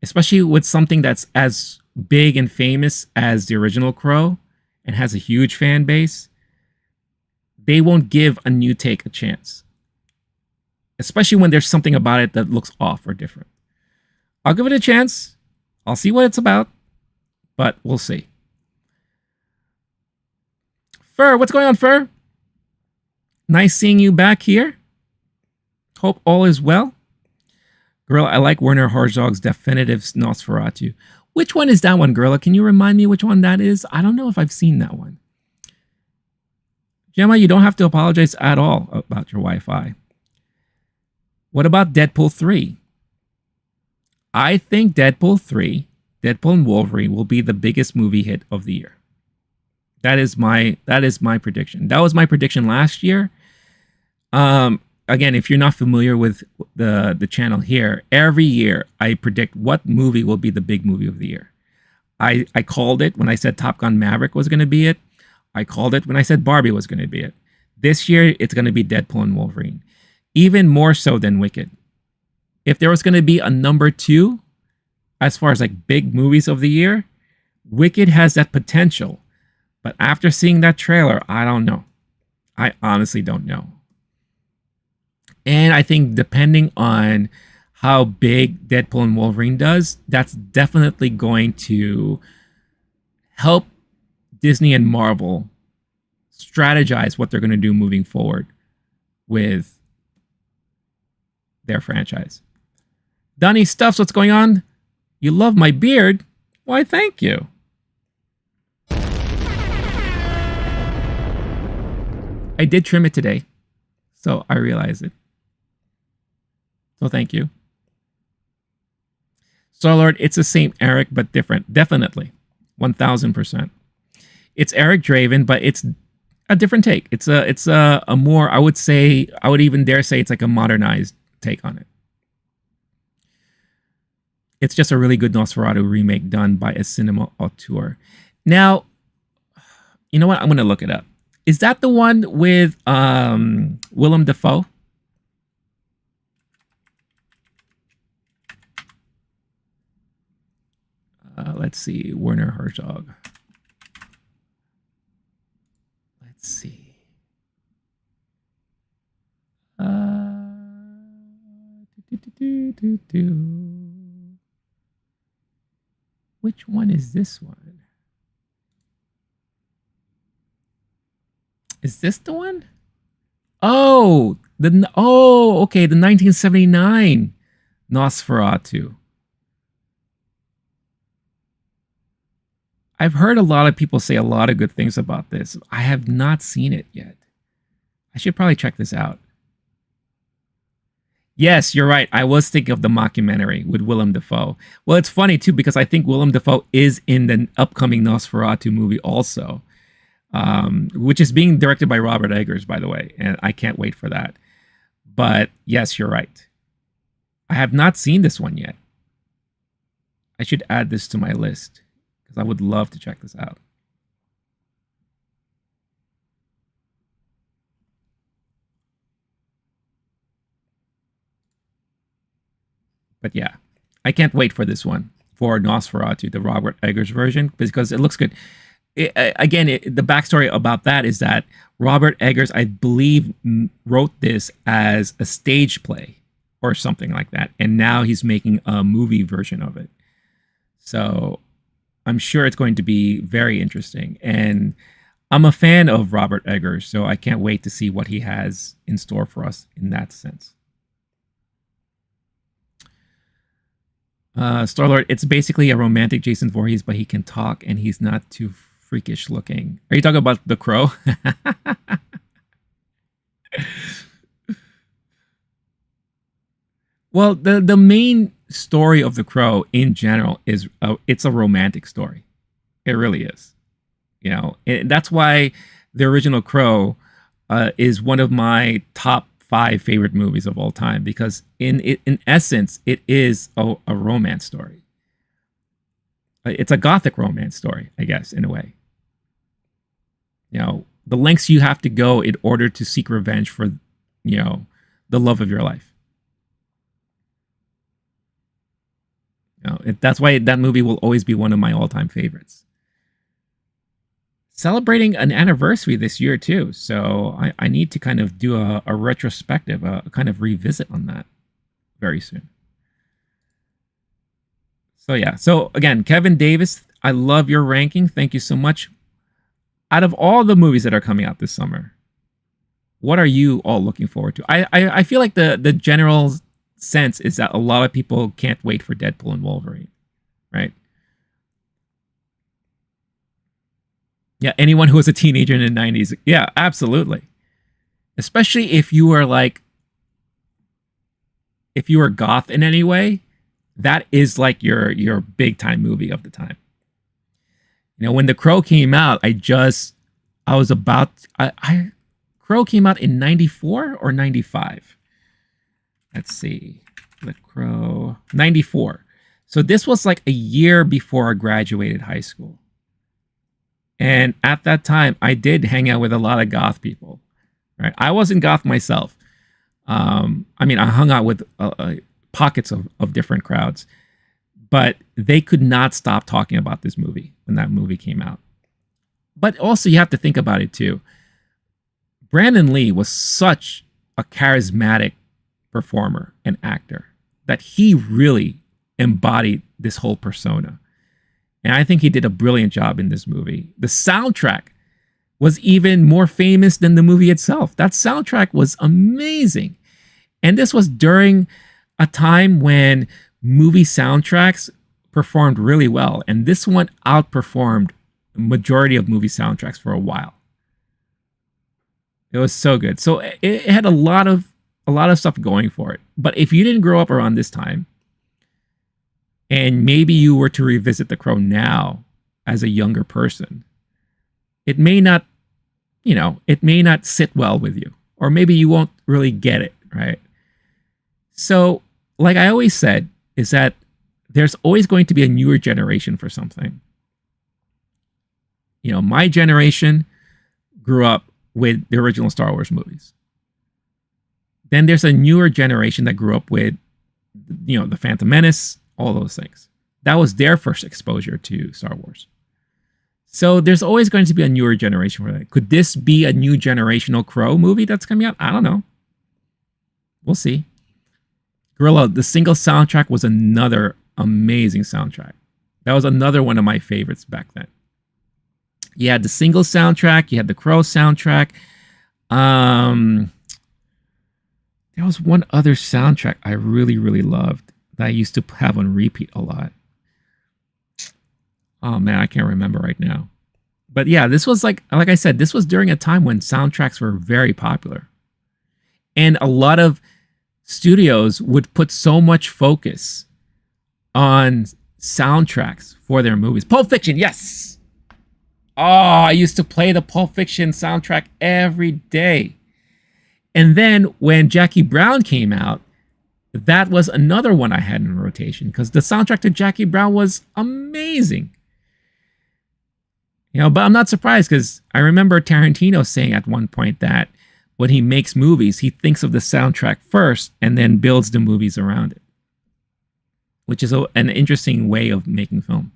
Especially with something that's as big and famous as the original Crow and has a huge fan base. They won't give a new take a chance. Especially when there's something about it that looks off or different. I'll give it a chance. I'll see what it's about. But we'll see. Fur, what's going on, Fur? Nice seeing you back here. Hope all is well. Gorilla, I like Werner Herzog's definitive Nosferatu. Which one is that one, Gorilla? Can you remind me which one that is? I don't know if I've seen that one. Gemma, you don't have to apologize at all about your Wi-Fi. What about Deadpool 3? I think Deadpool 3, Deadpool and Wolverine will be the biggest movie hit of the year. That is my prediction. That was my prediction last year. Again, if you're not familiar with the channel here, every year I predict what movie will be the big movie of the year. I called it when I said Top Gun Maverick was going to be it. I called it when I said Barbie was going to be it. This year, it's going to be Deadpool and Wolverine. Even more so than Wicked. If there was going to be a number 2, as far as like big movies of the year, Wicked has that potential. But after seeing that trailer, I don't know. I honestly don't know. And I think depending on how big Deadpool and Wolverine does, that's definitely going to help Disney and Marvel strategize what they're going to do moving forward with their franchise. Donnie Stuffs, what's going on? You love my beard? Why, thank you. I did trim it today, so I realize it. So thank you. Star-Lord, it's the same Eric, but different. Definitely. 1000%. It's Eric Draven, but it's a different take. It's a more, I would even dare say it's like a modernized take on it. It's just a really good Nosferatu remake done by a cinema auteur. Now, you know what? I'm going to look it up. Is that the one with Willem Dafoe? Let's see. Werner Herzog. Let's see. Which one is this one? Is this the one? Okay, the 1979 Nosferatu. I've heard a lot of people say a lot of good things about this. I have not seen it yet. I should probably check this out. Yes, you're right. I was thinking of the mockumentary with Willem Dafoe. Well, it's funny too because I think Willem Dafoe is in the upcoming Nosferatu movie also, which is being directed by Robert Eggers, by the way, and I can't wait for that. But yes, you're right. I have not seen this one yet. I should add this to my list because I would love to check this out. But yeah, I can't wait for this one, for Nosferatu, the Robert Eggers version, because it looks good. The backstory about that is that Robert Eggers, I believe, wrote this as a stage play or something like that, and now he's making a movie version of it. So I'm sure it's going to be very interesting. And I'm a fan of Robert Eggers, so I can't wait to see what he has in store for us in that sense. Star-Lord, it's basically a romantic Jason Voorhees, but he can talk and he's not too freakish looking. Are you talking about The Crow? Well, the main story of The Crow in general is it's a romantic story. It really is. You know, that's why the original Crow is one of my top 5 favorite movies of all time, because in essence it is a romance story. It's a gothic romance story, I guess, in a way. You know, the lengths you have to go in order to seek revenge for, you know, the love of your life. You know, that's why that movie will always be one of my all-time favorites. Celebrating an anniversary this year too, so I need to kind of do a retrospective, a kind of revisit on that very soon. So yeah, so again, Kevin Davis, I love your ranking. Thank you so much. Out of all the movies that are coming out this summer, what are you all looking forward to? I feel like the general sense is that a lot of people can't wait for Deadpool and Wolverine, right? Yeah, anyone who was a teenager in the 90s. Yeah, absolutely. Especially if you were goth in any way, that is like your big time movie of the time. You know, when The Crow came out, Crow came out in 94 or 95. Let's see. The Crow, 94. So this was like a year before I graduated high school. And at that time, I did hang out with a lot of goth people. Right? I wasn't goth myself. I mean, I hung out with pockets of different crowds. But they could not stop talking about this movie when that movie came out. But also, you have to think about it too. Brandon Lee was such a charismatic performer and actor that he really embodied this whole persona. And I think he did a brilliant job in this movie. The soundtrack was even more famous than the movie itself. That soundtrack was amazing. And this was during a time when movie soundtracks performed really well. And this one outperformed the majority of movie soundtracks for a while. It was so good. So it had a lot of stuff going for it. But if you didn't grow up around this time, and maybe you were to revisit The Crow now as a younger person, it may not, it may not sit well with you, or maybe you won't really get it, right? So, like I always said, is that there's always going to be a newer generation for something. You know, my generation grew up with the original Star Wars movies. Then there's a newer generation that grew up with, The Phantom Menace, all those things. That was their first exposure to Star Wars. So there's always going to be a newer generation for that. Could this be a new generational Crow movie that's coming out? I don't know. We'll see. Gorilla, the single soundtrack was another amazing soundtrack. That was another one of my favorites back then. You had the single soundtrack. You had the Crow soundtrack. There was one other soundtrack I really, really loved that I used to have on repeat a lot. Oh man, I can't remember right now. But yeah, this was like I said, this was during a time when soundtracks were very popular. And a lot of studios would put so much focus on soundtracks for their movies. Pulp Fiction, yes. Oh, I used to play the Pulp Fiction soundtrack every day. And then when Jackie Brown came out, that was another one I had in rotation because the soundtrack to Jackie Brown was amazing. You know, but I'm not surprised because I remember Tarantino saying at one point that when he makes movies, he thinks of the soundtrack first and then builds the movies around it, which is an interesting way of making film.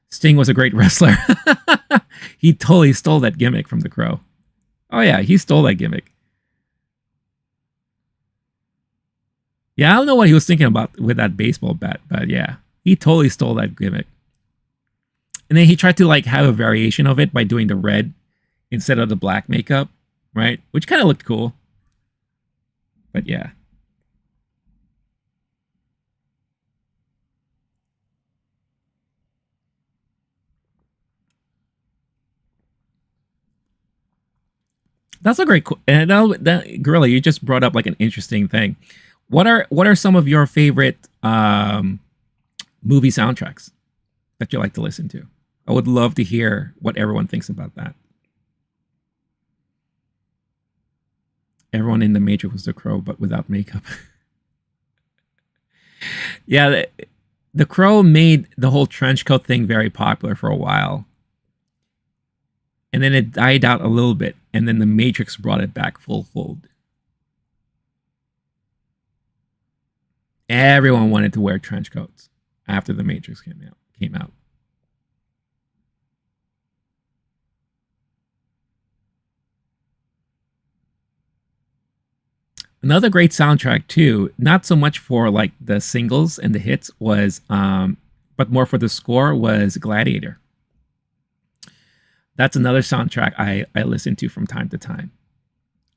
Sting was a great wrestler. He totally stole that gimmick from The Crow. Oh yeah, he stole that gimmick. Yeah, I don't know what he was thinking about with that baseball bat, but yeah, he totally stole that gimmick. And then he tried to like have a variation of it by doing the red instead of the black makeup, right? Which kind of looked cool. But yeah. That's a great, and that Gorilla, you just brought up like an interesting thing. What are some of your favorite movie soundtracks that you like to listen to? I would love to hear what everyone thinks about that. Everyone in The Matrix was The Crow, but without makeup. Yeah, the Crow made the whole trench coat thing very popular for a while. And then it died out a little bit, and then The Matrix brought it back full fold. Everyone wanted to wear trench coats after The Matrix came out. Another great soundtrack too, not so much for like the singles and the hits was but more for the score was Gladiator. That's another soundtrack I listen to from time to time.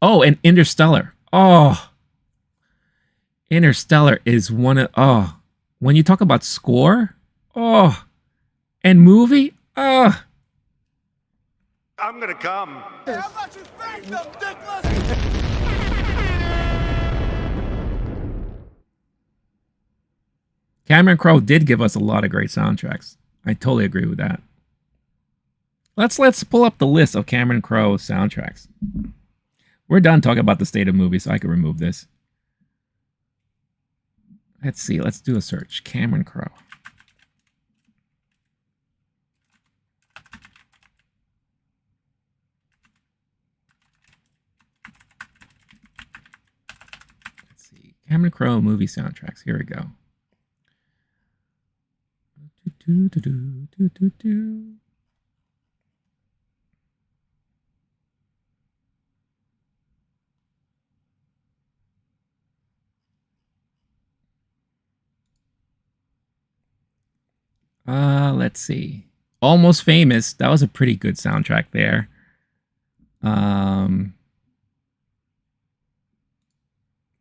Oh, and Interstellar. Oh, Interstellar is one of when you talk about score, and movie, I'm gonna come. How much you think, dumb dickless? Cameron Crowe did give us a lot of great soundtracks. I totally agree with that. Let's pull up the list of Cameron Crowe soundtracks. We're done talking about the state of movies, so I can remove this. Let's see. Let's do a search. Cameron Crowe. Let's see. Cameron Crowe movie soundtracks. Here we go. Let's see. Almost Famous. That was a pretty good soundtrack there.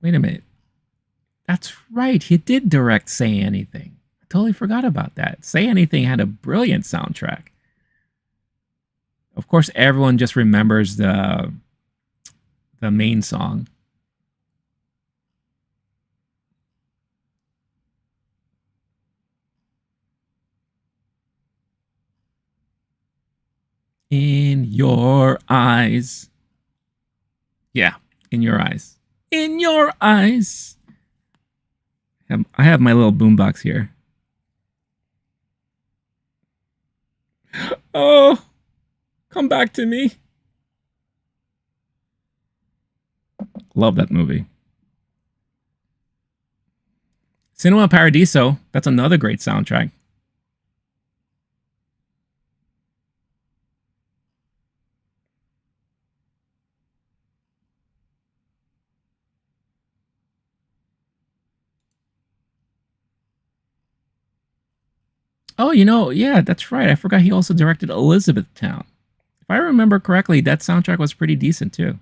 Wait a minute. That's right. He did direct Say Anything. I totally forgot about that. Say Anything had a brilliant soundtrack. Of course, everyone just remembers the main song. In Your Eyes. Yeah, In Your Eyes. In Your Eyes. I have my little boombox here. Oh, come back to me. Love that movie. Cinema Paradiso. That's another great soundtrack. Oh, yeah, that's right. I forgot he also directed Elizabethtown. If I remember correctly, that soundtrack was pretty decent too.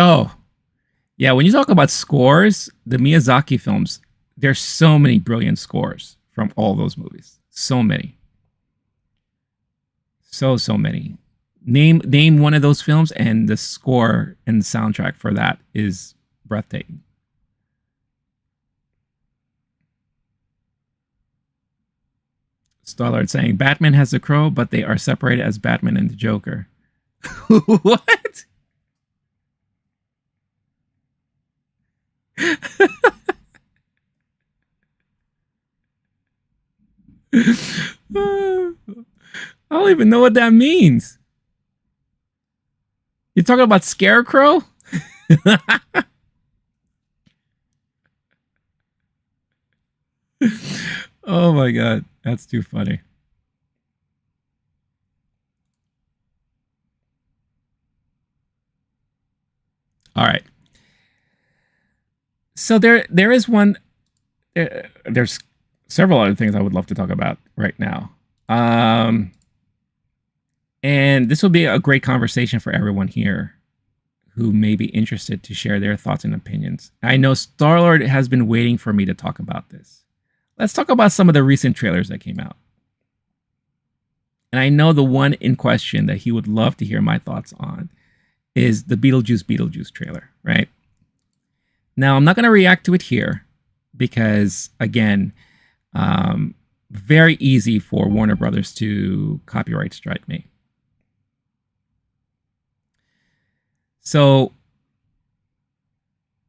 Oh, yeah. When you talk about scores, the Miyazaki films, there's so many brilliant scores from all those movies. So many. So many. Name one of those films, and the score and soundtrack for that is breathtaking. Starlord saying Batman has the Crow, but they are separated as Batman and the Joker. What? I don't even know what that means. You're talking about Scarecrow? Oh my god, that's too funny. All right. So there is one. There's several other things I would love to talk about right now. And this will be a great conversation for everyone here who may be interested to share their thoughts and opinions. I know Starlord has been waiting for me to talk about this. Let's talk about some of the recent trailers that came out. And I know the one in question that he would love to hear my thoughts on is the Beetlejuice trailer, right? Now, I'm not going to react to it here because, again, very easy for Warner Brothers to copyright strike me. So,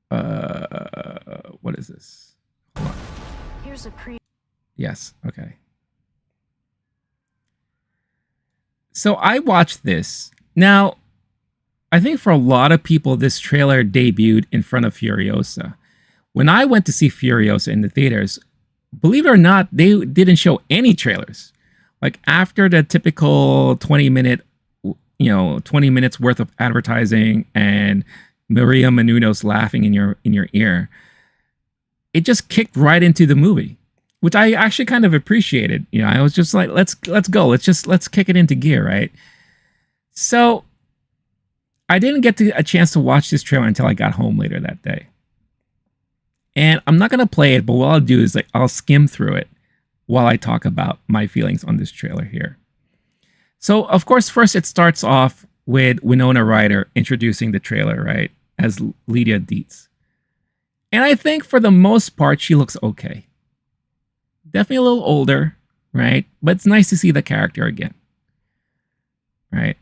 what is this? Hold on. Here's a pre. Yes, okay. So I watched this. Now, I think for a lot of people, this trailer debuted in front of Furiosa. When I went to see Furiosa in the theaters, believe it or not, they didn't show any trailers. Like after the typical 20 minutes worth of advertising and Maria Menounos laughing in your ear, it just kicked right into the movie, which I actually kind of appreciated. You know, I was just like, let's go. Let's kick it into gear, right? So I didn't get a chance to watch this trailer until I got home later that day. And I'm not going to play it, but what I'll do is I'll skim through it while I talk about my feelings on this trailer here. So, of course, first it starts off with Winona Ryder introducing the trailer, right, as Lydia Dietz. And I think for the most part, she looks okay. Definitely a little older, right? But it's nice to see the character again, right?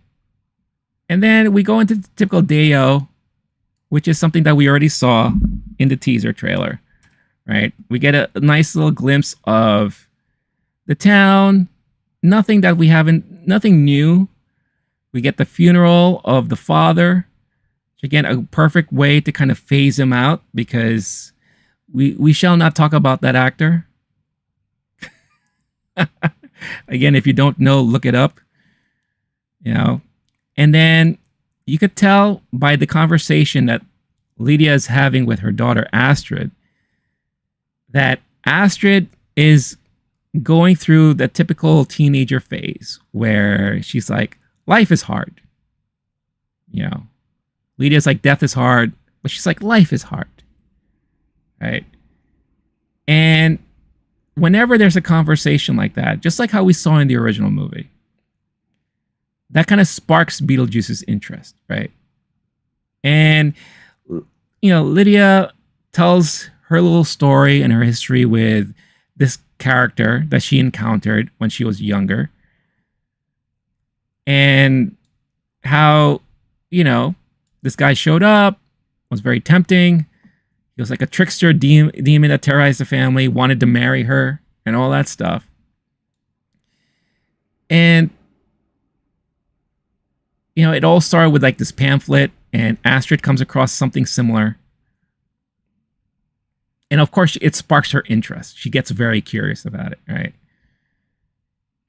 And then we go into the typical Deo, which is something that we already saw in the teaser trailer, right? We get a nice little glimpse of the town, nothing new. We get the funeral of the father, which again, a perfect way to kind of phase him out because we shall not talk about that actor. Again, if you don't know, look it up, you know. And then you could tell by the conversation that Lydia is having with her daughter, Astrid, that Astrid is going through the typical teenager phase where she's like, life is hard. You know, Lydia's like, death is hard, but she's like, life is hard. Right? And whenever there's a conversation like that, just like how we saw in the original movie, that kind of sparks Beetlejuice's interest, right? And, you know, Lydia tells her little story and her history with this character that she encountered when she was younger. And how, you know, this guy showed up, was very tempting. He was like a trickster demon that terrorized the family, wanted to marry her, and all that stuff. And, you know, it all started with like this pamphlet, and Astrid comes across something similar. And of course, it sparks her interest. She gets very curious about it, right?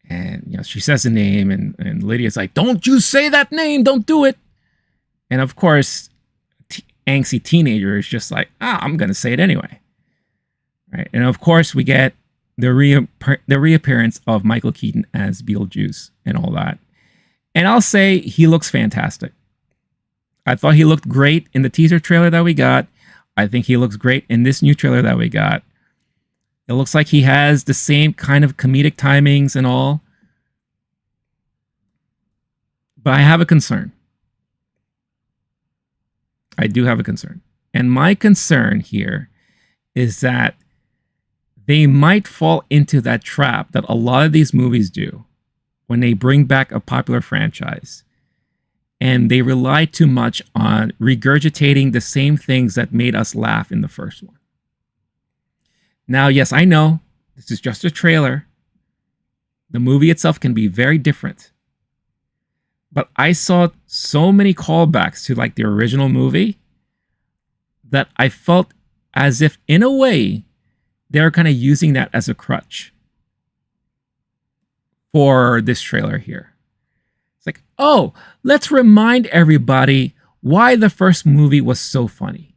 And, you know, she says the name, and Lydia's like, don't you say that name, don't do it. And of course, angsty teenager is just like, I'm going to say it anyway. Right? And of course, we get the reappearance of Michael Keaton as Beetlejuice and all that. And I'll say he looks fantastic. I thought he looked great in the teaser trailer that we got. I think he looks great in this new trailer that we got. It looks like he has the same kind of comedic timings and all. But I have a concern. I do have a concern. And my concern here is that they might fall into that trap that a lot of these movies do when they bring back a popular franchise. And they rely too much on regurgitating the same things that made us laugh in the first one. Now, yes, I know this is just a trailer. The movie itself can be very different. But I saw so many callbacks to like the original movie that I felt as if, in a way, they're kind of using that as a crutch for this trailer here. It's like, oh, let's remind everybody why the first movie was so funny,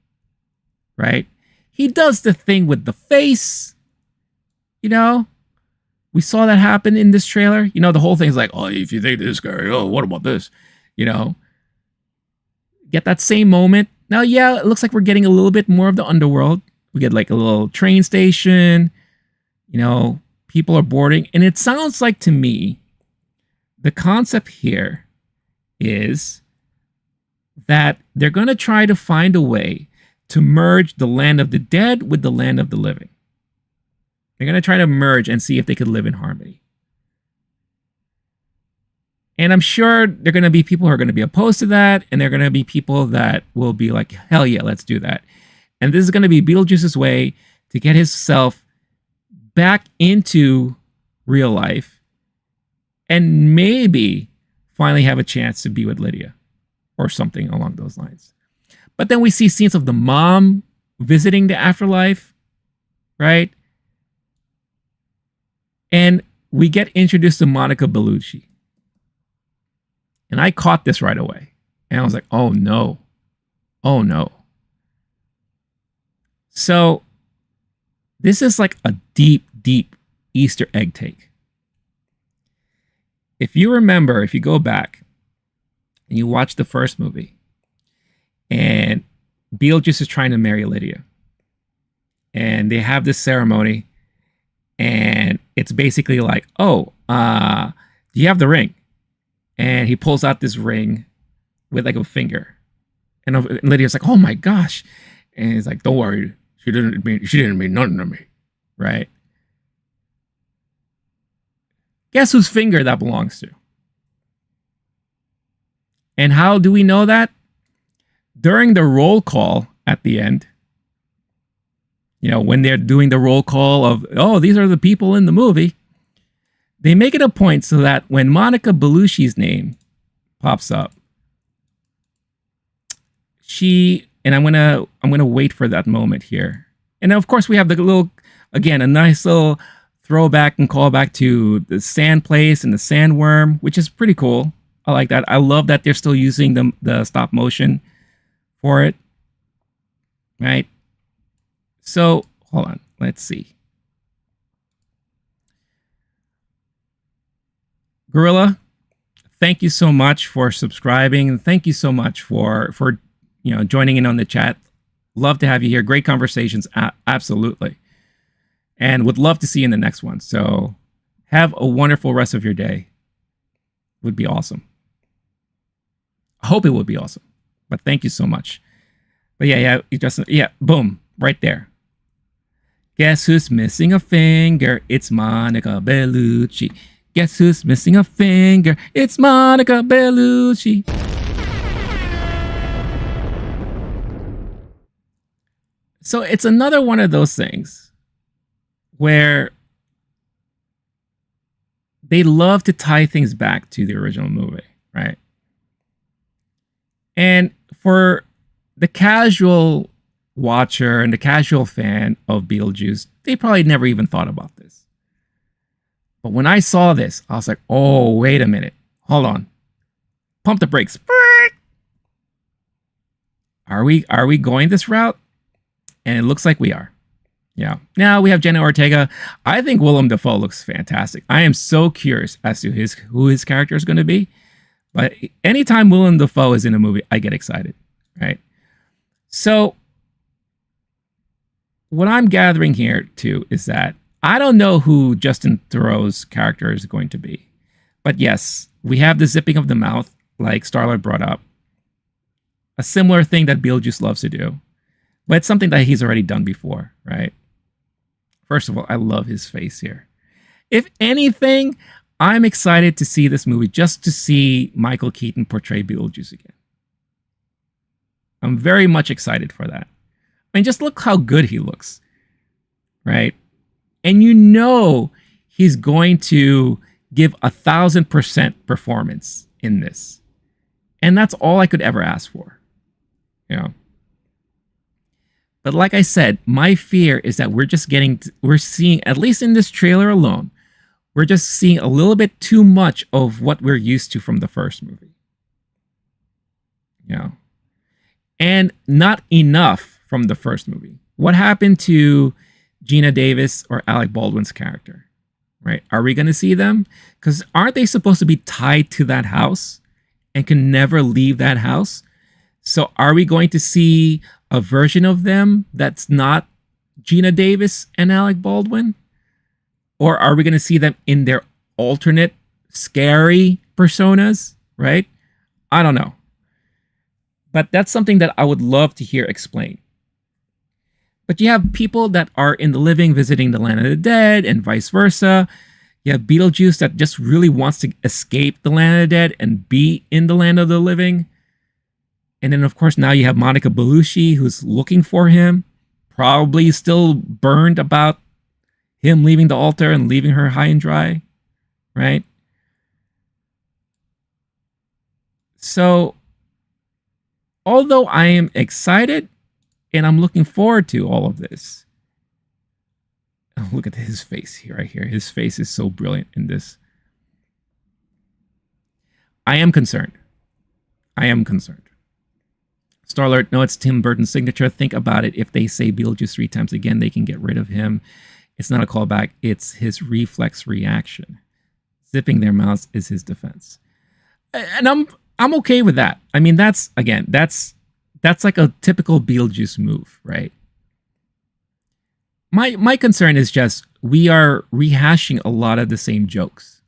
right? He does the thing with the face, you know? We saw that happen in this trailer. You know, the whole thing's like, oh, if you think this guy, oh, what about this? You know? Get that same moment. Now, yeah, it looks like we're getting a little bit more of the underworld. We get like a little train station. You know, people are boarding. And it sounds like to me, the concept here is that they're going to try to find a way to merge the land of the dead with the land of the living. They're going to try to merge and see if they could live in harmony. And I'm sure there are going to be people who are going to be opposed to that. And there are going to be people that will be like, hell yeah, let's do that. And this is going to be Beetlejuice's way to get himself back into real life and maybe finally have a chance to be with Lydia or something along those lines. But then we see scenes of the mom visiting the afterlife, right? And we get introduced to Monica Bellucci. And I caught this right away. And I was like, oh no. Oh no. So this is like a deep, deep Easter egg take. If you remember, if you go back and you watch the first movie and Beetlejuice is trying to marry Lydia and they have this ceremony and it's basically like, oh, do you have the ring? And he pulls out this ring with like a finger. And Lydia's like, oh my gosh. And he's like, don't worry. She didn't mean nothing to me. Right? Guess whose finger that belongs to? And how do we know that? During the roll call at the end, you know, when they're doing the roll call of, oh, these are the people in the movie, they make it a point so that when Monica Bellucci's name pops up, and I'm gonna wait for that moment here. And of course we have the little, again, a nice little throwback and callback to the sand place and the sandworm, which is pretty cool. I like that. I love that they're still using the stop motion for it. Right? So hold on, let's see. Gorilla, thank you so much for subscribing, and thank you so much for joining in on the chat. Love to have you here. Great conversations, absolutely, and would love to see you in the next one. So have a wonderful rest of your day. Would be awesome. I hope it would be awesome. But thank you so much. But yeah, boom, right there. Guess who's missing a finger? It's Monica Bellucci. Guess who's missing a finger? It's Monica Bellucci. So it's another one of those things where they love to tie things back to the original movie, right? And for the casual watcher and the casual fan of Beetlejuice, they probably never even thought about this. But when I saw this, I was like, oh, wait a minute. Hold on. Pump the brakes. Are we going this route? And it looks like we are. Yeah. Now we have Jenna Ortega. I think Willem Dafoe looks fantastic. I am so curious as to who his character is going to be. But anytime Willem Dafoe is in a movie, I get excited, right? So what I'm gathering here too is that I don't know who Justin Theroux's character is going to be. But yes, we have the zipping of the mouth, like Starlord brought up. A similar thing that Beetlejuice loves to do. But it's something that he's already done before, right? First of all, I love his face here. If anything, I'm excited to see this movie just to see Michael Keaton portray Beetlejuice again. I'm very much excited for that. I mean, just look how good he looks, right? And you know he's going to give 1,000% performance in this. And that's all I could ever ask for, you know? But like I said, my fear is that we're seeing, at least in this trailer alone, we're just seeing a little bit too much of what we're used to from the first movie. You know? And not enough from the first movie. What happened to Gina Davis or Alec Baldwin's character? Right? Are we going to see them? Because aren't they supposed to be tied to that house and can never leave that house? So are we going to see a version of them that's not Gina Davis and Alec Baldwin? Or are we going to see them in their alternate scary personas? Right? I don't know. But that's something that I would love to hear explained. But you have people that are in the living visiting the land of the dead and vice versa. You have Beetlejuice that just really wants to escape the land of the dead and be in the land of the living. And then, of course, now you have Monica Bellucci who's looking for him, probably still burned about him leaving the altar and leaving her high and dry, right? So, although I am excited and I'm looking forward to all of this, oh, look at his face here, right here. His face is so brilliant in this. I am concerned. I am concerned. Starlord, no, it's Tim Burton's signature. Think about it. If they say Beetlejuice 3 times again, they can get rid of him. It's not a callback. It's his reflex reaction. Zipping their mouths is his defense. And I'm okay with that. I mean, that's like a typical Beetlejuice move, right? My concern is just we are rehashing a lot of the same jokes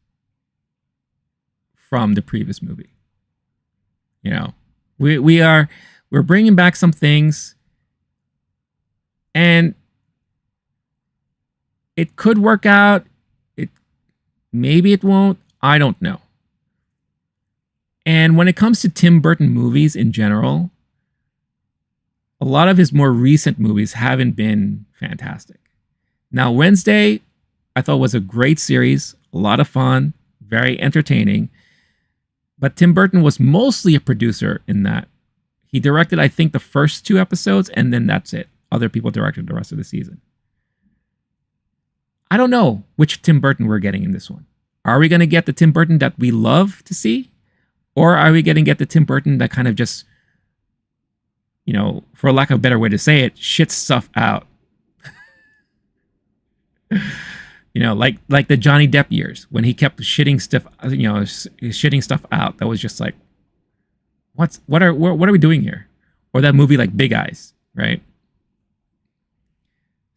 from the previous movie. You know, we're bringing back some things, and it could work out. Maybe it won't. I don't know. And when it comes to Tim Burton movies in general, a lot of his more recent movies haven't been fantastic. Now, Wednesday, I thought was a great series, a lot of fun, very entertaining. But Tim Burton was mostly a producer in that. He directed, I think, the first 2 episodes, and then that's it. Other people directed the rest of the season. I don't know which Tim Burton we're getting in this one. Are we going to get the Tim Burton that we love to see? Or are we going to get the Tim Burton that kind of just, you know, for lack of a better way to say it, shits stuff out? You know, like the Johnny Depp years when he kept shitting stuff, you know, shitting stuff out. That was just like, what are we doing here? Or that movie like Big Eyes, right?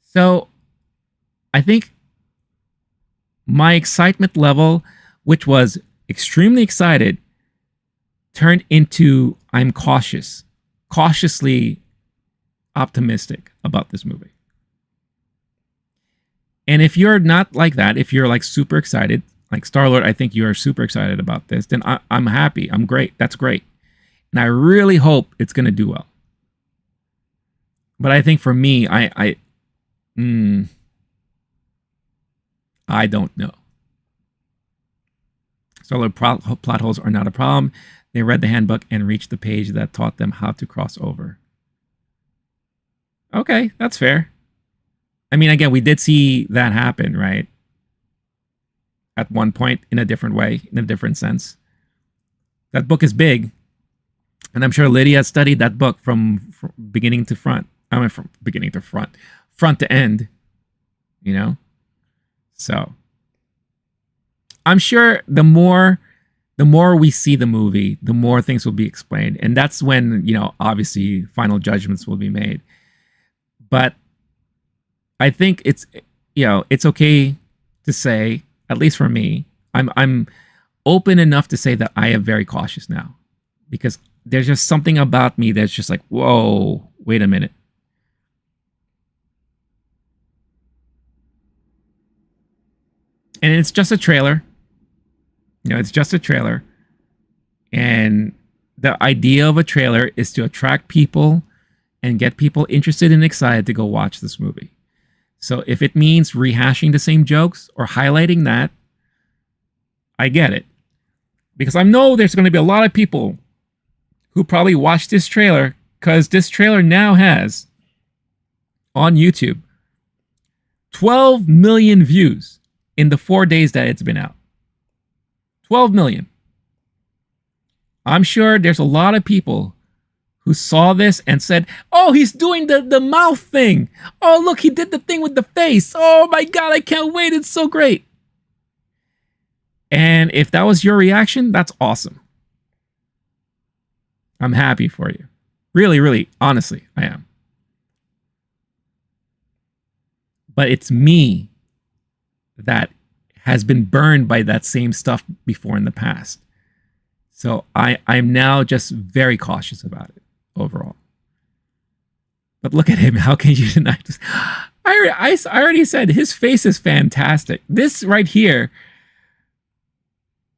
So I think my excitement level, which was extremely excited, turned into I'm cautiously optimistic about this movie. And if you're not like that, if you're like super excited, like Starlord, I think you are super excited about this, then I'm happy. I'm great. That's great. And I really hope it's going to do well. But I think for me, I don't know. Starlord plot holes are not a problem. They read the handbook and reached the page that taught them how to cross over. Okay, that's fair. I mean, again, we did see that happen, right? At one point, in a different way, in a different sense. That book is big. And I'm sure Lydia studied that book from beginning to front. I mean, from beginning to front to end, you know? So, I'm sure the more the more we see the movie, the more things will be explained. And that's when, obviously final judgments will be made. But I think it's okay to say, at least for me, I'm open enough to say that I am very cautious now, because there's just something about me that's just like, whoa, wait a minute. And it's just a trailer. It's just a trailer. And the idea of a trailer is to attract people and get people interested and excited to go watch this movie. So if it means rehashing the same jokes or highlighting that, I get it. Because I know there's going to be a lot of people who probably watched this trailer, because this trailer now has, on YouTube, 12 million views in the 4 days that it's been out. 12 million. I'm sure there's a lot of people who saw this and said, oh, he's doing the mouth thing. Oh, look, he did the thing with the face. Oh my God, I can't wait. It's so great. And if that was your reaction, that's awesome. I'm happy for you. Really, really, honestly, I am. But it's me that has been burned by that same stuff before in the past. So I'm now just very cautious about it overall. But look at him. How can you deny this? I already said his face is fantastic. This right here,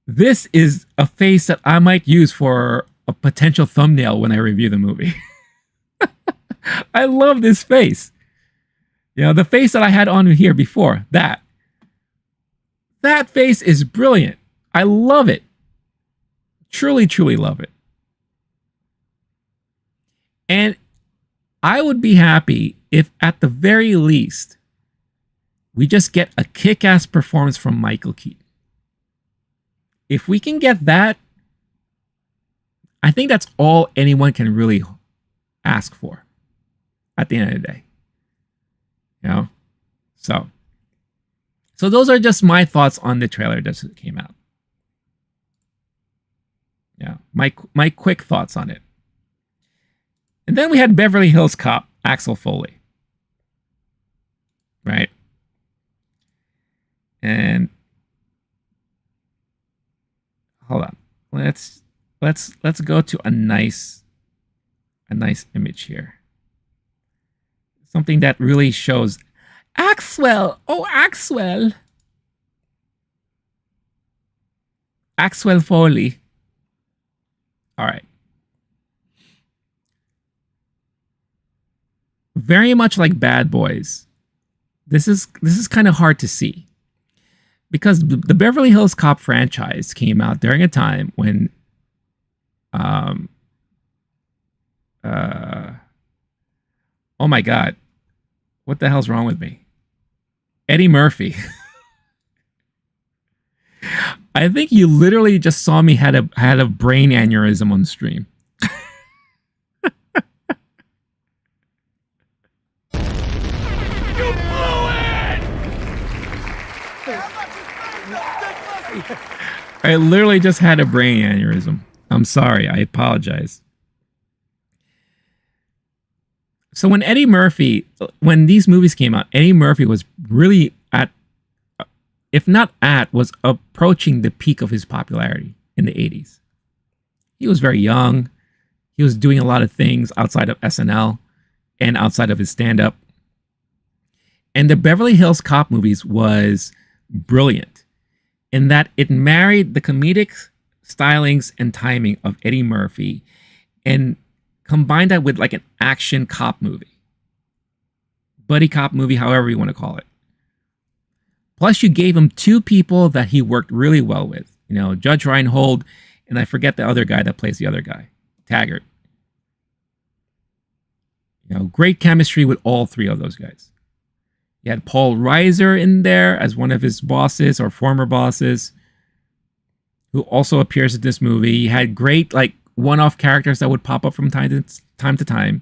this is a face that I might use for a potential thumbnail when I review the movie. I love this face. The face that I had on here before, that face is brilliant. I love it. Truly, truly love it. And I would be happy if at the very least we just get a kick-ass performance from Michael Keaton. If we can get that, I think that's all anyone can really ask for at the end of the day. So those are just my thoughts on the trailer that came out. Yeah, my quick thoughts on it. And then we had Beverly Hills Cop, Axel Foley. Right? And hold on. Let's go to a nice image here. Something that really shows Axel. Oh, Axel. Axel Foley. All right. Very much like Bad Boys. This is kind of hard to see, because the Beverly Hills Cop franchise came out during a time when oh my God, what the hell's wrong with me? Eddie Murphy. I think you literally just saw me had a brain aneurysm on stream. You blew it! I literally just had a brain aneurysm. I'm sorry. I apologize. So when these movies came out, Eddie Murphy was really was approaching the peak of his popularity in the 80s. He was very young. He was doing a lot of things outside of SNL and outside of his stand-up. And the Beverly Hills Cop movies was brilliant in that it married the comedic stylings and timing of Eddie Murphy and combined that with like an action cop movie. Buddy cop movie, however you want to call it. Plus, you gave him two people that he worked really well with. Judge Reinhold, and I forget the other guy that plays the other guy, Taggart. Great chemistry with all three of those guys. You had Paul Reiser in there as one of his bosses or former bosses, who also appears in this movie. You had great one-off characters that would pop up from time to time.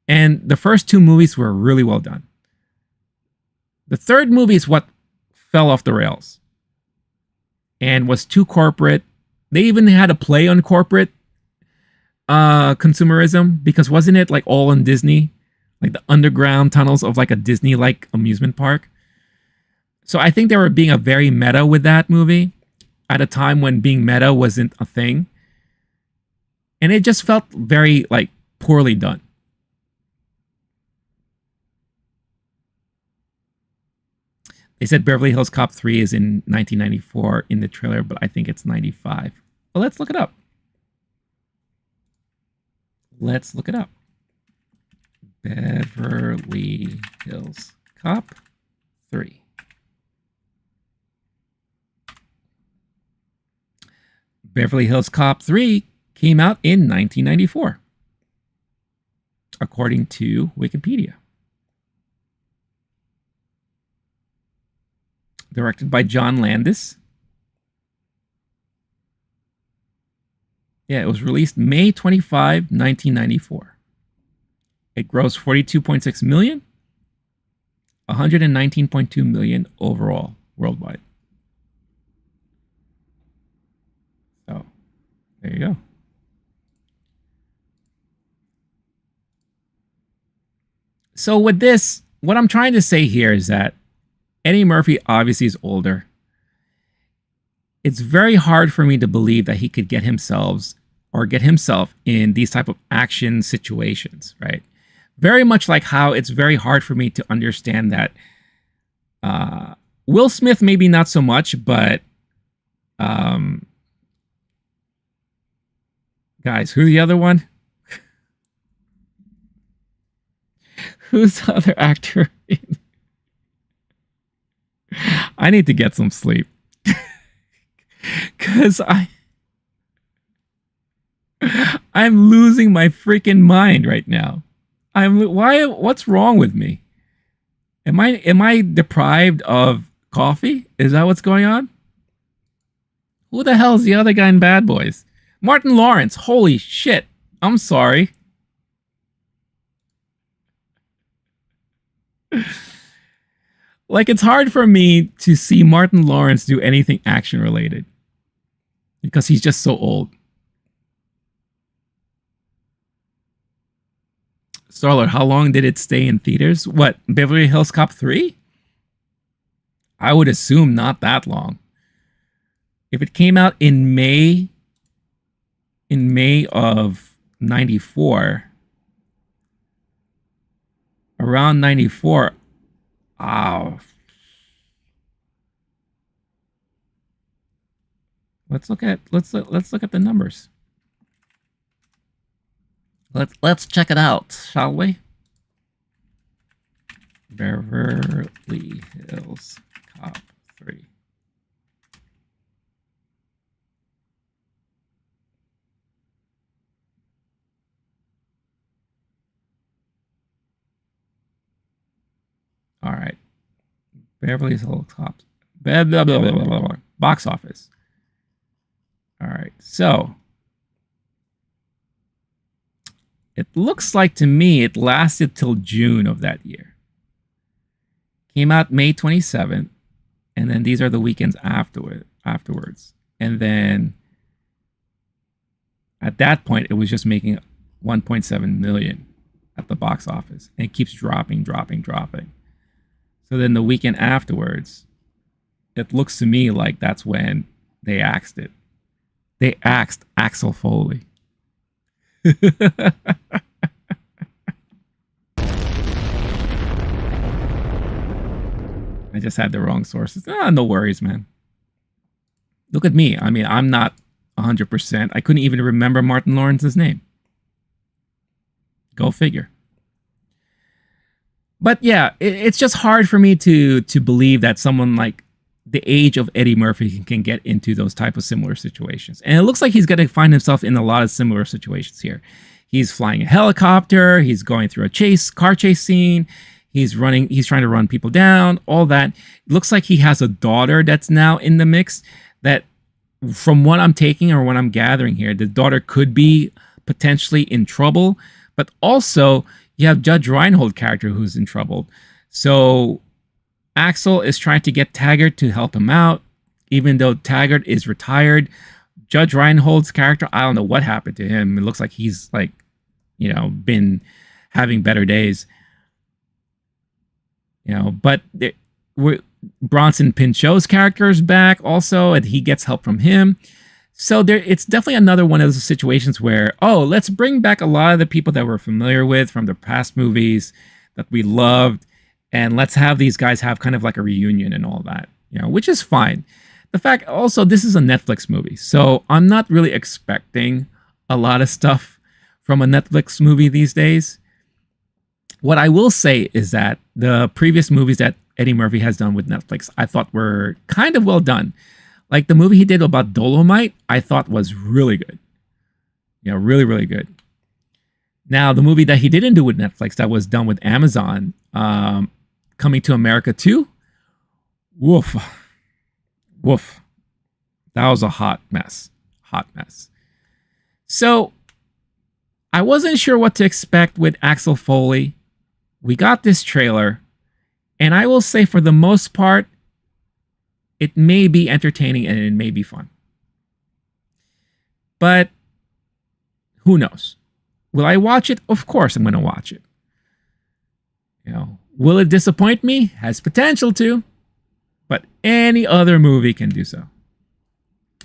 And the first two movies were really well done. The third movie is what fell off the rails and was too corporate They even had a play on corporate consumerism, because wasn't it like all in Disney, like the underground tunnels of like a Disney-like amusement park? So I think they were being a very meta with that movie at a time when being meta wasn't a thing. And it just felt very like poorly done. They said Beverly Hills Cop 3 is in 1994 in the trailer, but I think it's 95. Well, let's look it up. Let's look it up. Beverly Hills Cop 3. Beverly Hills Cop 3 came out in 1994, according to Wikipedia. Directed by John Landis. Yeah, it was released May 25, 1994. It grossed $42.6 million, $119.2 million overall worldwide. So, there you go. So with this, what I'm trying to say here is that Eddie Murphy obviously is older. It's very hard for me to believe that he could get himself in these type of action situations, right? Very much like how it's very hard for me to understand that Will Smith, maybe not so much, but guys, who's the other one? Who's the other actor? I need to get some sleep. Because I'm losing my freaking mind right now. What's wrong with me? Am I deprived of coffee? Is that what's going on? Who the hell is the other guy in Bad Boys? Martin Lawrence. Holy shit. I'm sorry. Like, it's hard for me to see Martin Lawrence do anything action related because he's just so old. Starlord, how long did it stay in theaters? What, Beverly Hills Cop 3? I would assume not that long. If it came out in May of 94, around 94, let's look at the numbers. Let's check it out, shall we? Beverly Hills Cop 3. All right. Beverly Hills Cop. Blah, blah, blah, blah, blah, blah. Box office. All right. So it looks like to me it lasted till June of that year. Came out May 27th. And then these are the weekends afterwards. And then at that point, it was just making 1.7 million at the box office. And it keeps dropping. So then the weekend afterwards, it looks to me like that's when they axed it. They axed Axel Foley. I just had the wrong sources. No worries, man. Look at me. I mean, I'm not 100%. I couldn't even remember Martin Lawrence's name. Go figure. But yeah, it's just hard for me to believe that someone like the age of Eddie Murphy can get into those type of similar situations. And it looks like he's going to find himself in a lot of similar situations here. He's flying a helicopter. He's going through a car chase scene. He's trying to run people down, all that. It looks like he has a daughter that's now in the mix that, from what I'm taking or what I'm gathering here, the daughter could be potentially in trouble. But also, you have Judge Reinhold character who's in trouble. So Axel is trying to get Taggart to help him out, even though Taggart is retired. Judge Reinhold's character, I don't know what happened to him. It looks like he's like, been having better days. But Bronson Pinchot's character is back also, and he gets help from him. So it's definitely another one of those situations where, let's bring back a lot of the people that we're familiar with from the past movies that we loved, and let's have these guys have kind of like a reunion and all that, which is fine. The fact also, this is a Netflix movie, so I'm not really expecting a lot of stuff from a Netflix movie these days. What I will say is that the previous movies that Eddie Murphy has done with Netflix, I thought were kind of well done. Like the movie he did about Dolomite, I thought was really good. Really, really good. Now, the movie that he didn't do with Netflix that was done with Amazon, Coming to America 2, woof. Woof. That was a hot mess. Hot mess. So, I wasn't sure what to expect with Axel Foley. We got this trailer, and I will say for the most part, it may be entertaining and it may be fun. But who knows? Will I watch it? Of course I'm going to watch it. Will it disappoint me? Has potential to. But any other movie can do so.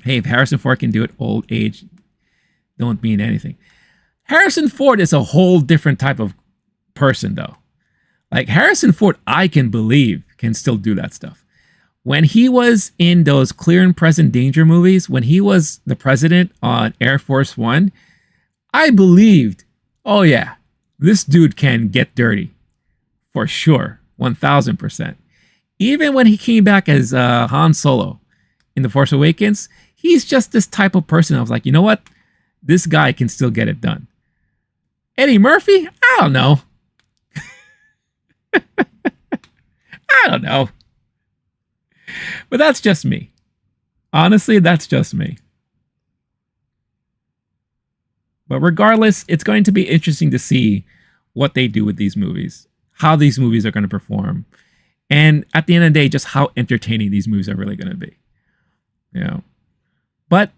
Hey, if Harrison Ford can do it, old age don't mean anything. Harrison Ford is a whole different type of person, though. Like Harrison Ford, I can believe can still do that stuff. When he was in those Clear and Present Danger movies, when he was the president on Air Force One, I believed, oh yeah, this dude can get dirty. For sure, 1000%. Even when he came back as Han Solo in The Force Awakens, he's just this type of person. I was like, you know what? This guy can still get it done. Eddie Murphy? I don't know. I don't know. But that's just me. Honestly, that's just me. But regardless, it's going to be interesting to see what they do with these movies, how these movies are going to perform, and at the end of the day, just how entertaining these movies are really going to be. But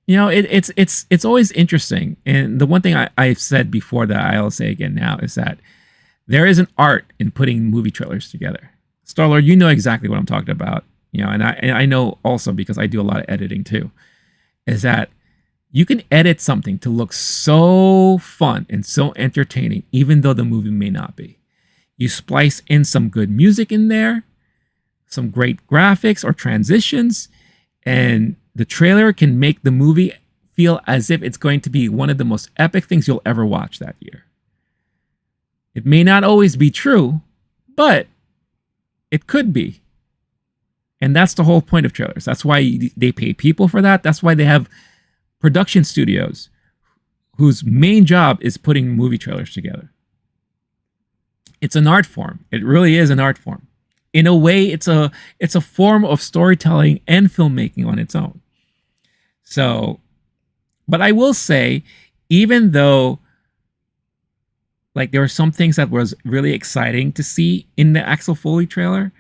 it's always interesting. And the one thing I've said before that I'll say again now is that there is an art in putting movie trailers together. Star-Lord, you know exactly what I'm talking about. And I know also because I do a lot of editing too, is that you can edit something to look so fun and so entertaining, even though the movie may not be. You splice in some good music in there, some great graphics or transitions, and the trailer can make the movie feel as if it's going to be one of the most epic things you'll ever watch that year. It may not always be true, but it could be. And that's the whole point of trailers. That's why they pay people for that. That's why they have production studios whose main job is putting movie trailers together. It's an art form. It really is an art form. In a way, it's a form of storytelling and filmmaking on its own. So, but I will say, even though like there were some things that was really exciting to see in the Axel Foley trailer,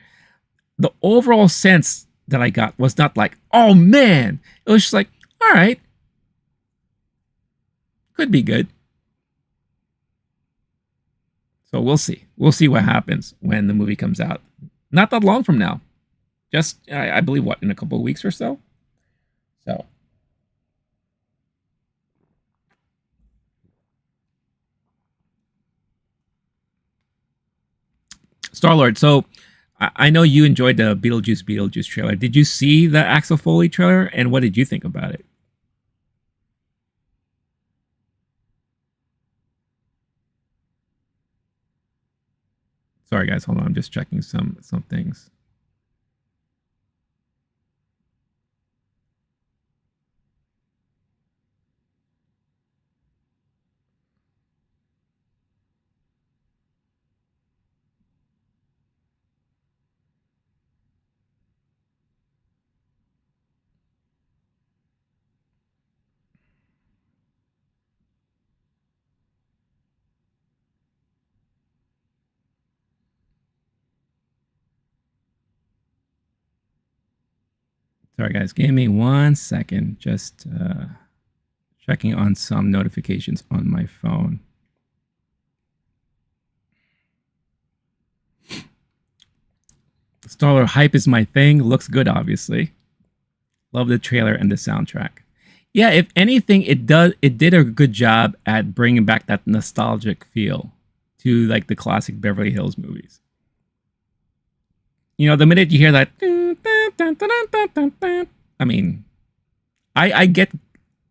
the overall sense that I got was not like, oh man, it was just like, all right, could be good. So we'll see. We'll see what happens when the movie comes out. Not that long from now. Just, I believe, what, in a couple of weeks or so? So. Star-Lord, so I know you enjoyed the Beetlejuice trailer. Did you see the Axel Foley trailer, and what did you think about it? Sorry, guys, hold on. I'm just checking some things. Sorry, guys. Give me 1 second. Just checking on some notifications on my phone. Star Wars hype is my thing. Looks good, obviously. Love the trailer and the soundtrack. Yeah, if anything, it did a good job at bringing back that nostalgic feel to like the classic Beverly Hills movies. You know, the minute you hear that, I mean, I get,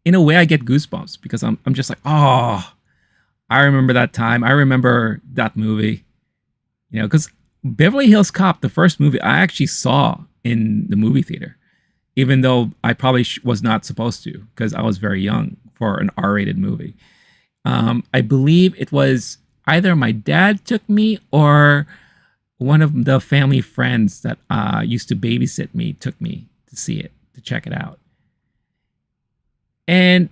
in a way, I get goosebumps because I'm just like, oh, I remember that time. I remember that movie. You know, because Beverly Hills Cop, the first movie, I actually saw in the movie theater, even though I probably was not supposed to because I was very young for an R-rated movie. I believe it was either my dad took me or one of the family friends that used to babysit me took me to see it, to check it out. And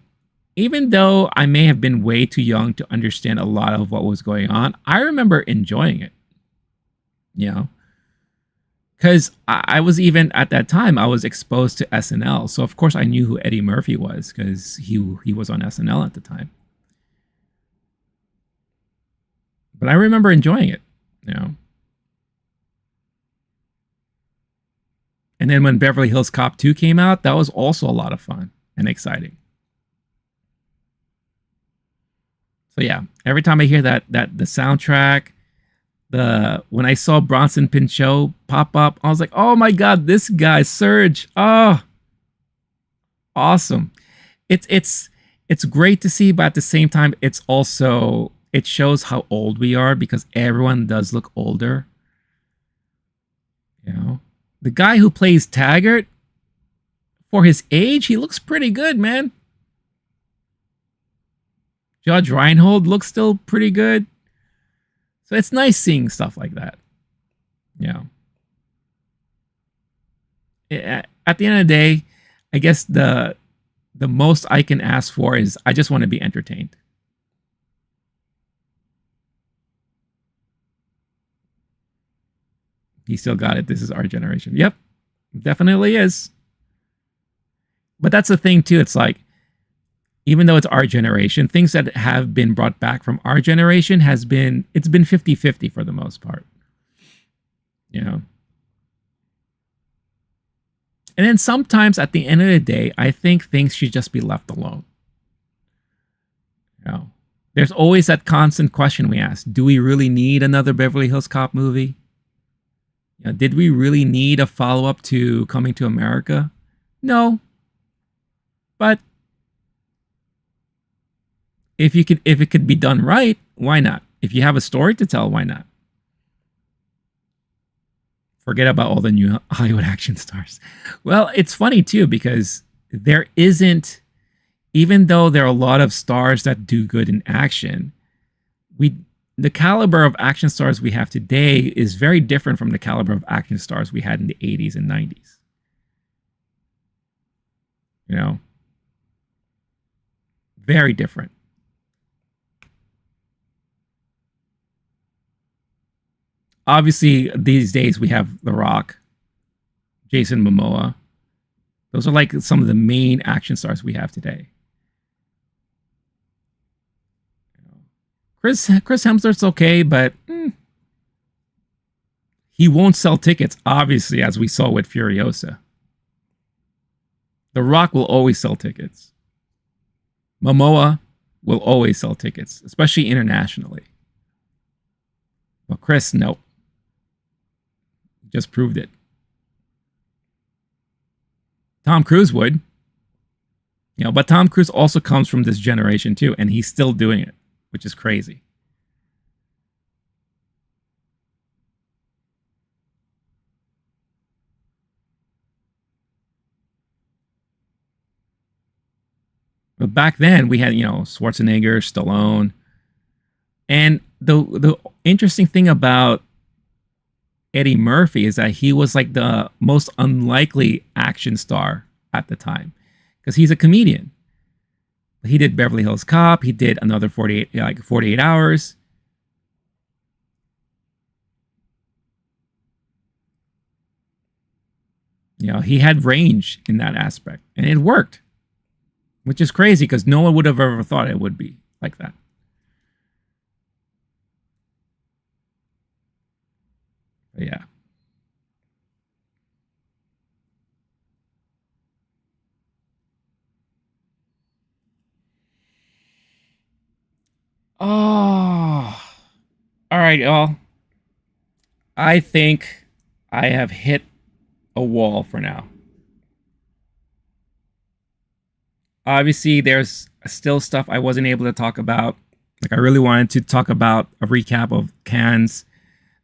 even though I may have been way too young to understand a lot of what was going on, I remember enjoying it. You know, because I was, even at that time, I was exposed to SNL. So, of course, I knew who Eddie Murphy was because he was on SNL at the time. But I remember enjoying it, you know. And then when Beverly Hills Cop 2 came out, that was also a lot of fun and exciting. So, yeah, every time I hear that the soundtrack, when I saw Bronson Pinchot pop up, I was like, oh my god, this guy, Serge. Oh, awesome. It's great to see, but at the same time, it shows how old we are because everyone does look older. You know, the guy who plays Taggart, for his age, he looks pretty good, man. Judge Reinhold looks still pretty good. So it's nice seeing stuff like that. You know, at the end of the day, I guess the most I can ask for is I just want to be entertained. He still got it. This is our generation. Yep, definitely is. But that's the thing too. It's like, even though it's our generation, things that have been brought back from our generation it's been 50-50 for the most part. You know? And then sometimes at the end of the day, I think things should just be left alone. You know? There's always that constant question we ask, do we really need another Beverly Hills Cop movie? You know, did we really need a follow-up to Coming to America? No. But if it could be done right, why not? If you have a story to tell, why not? Forget about all the new Hollywood action stars. Well, it's funny too because there isn't, even though there are a lot of stars that do good in action, the caliber of action stars we have today is very different from the caliber of action stars we had in the 80s and 90s. You know? Very different. Obviously, these days we have The Rock, Jason Momoa. Those are like some of the main action stars we have today. Chris Hemsworth's okay, but he won't sell tickets, obviously, as we saw with Furiosa. The Rock will always sell tickets. Momoa will always sell tickets, especially internationally. But Chris, nope. Just proved it. Tom Cruise would. You know, but Tom Cruise also comes from this generation too, and he's still doing it, which is crazy. But back then we had, you know, Schwarzenegger, Stallone. And the interesting thing about Eddie Murphy is that he was like the most unlikely action star at the time because he's a comedian. He did Beverly Hills Cop. He did another 48 Hours. You know, he had range in that aspect, and it worked, which is crazy because no one would have ever thought it would be like that. But yeah. Oh, all right, y'all. I think I have hit a wall for now. Obviously, there's still stuff I wasn't able to talk about. Like, I really wanted to talk about a recap of Cannes,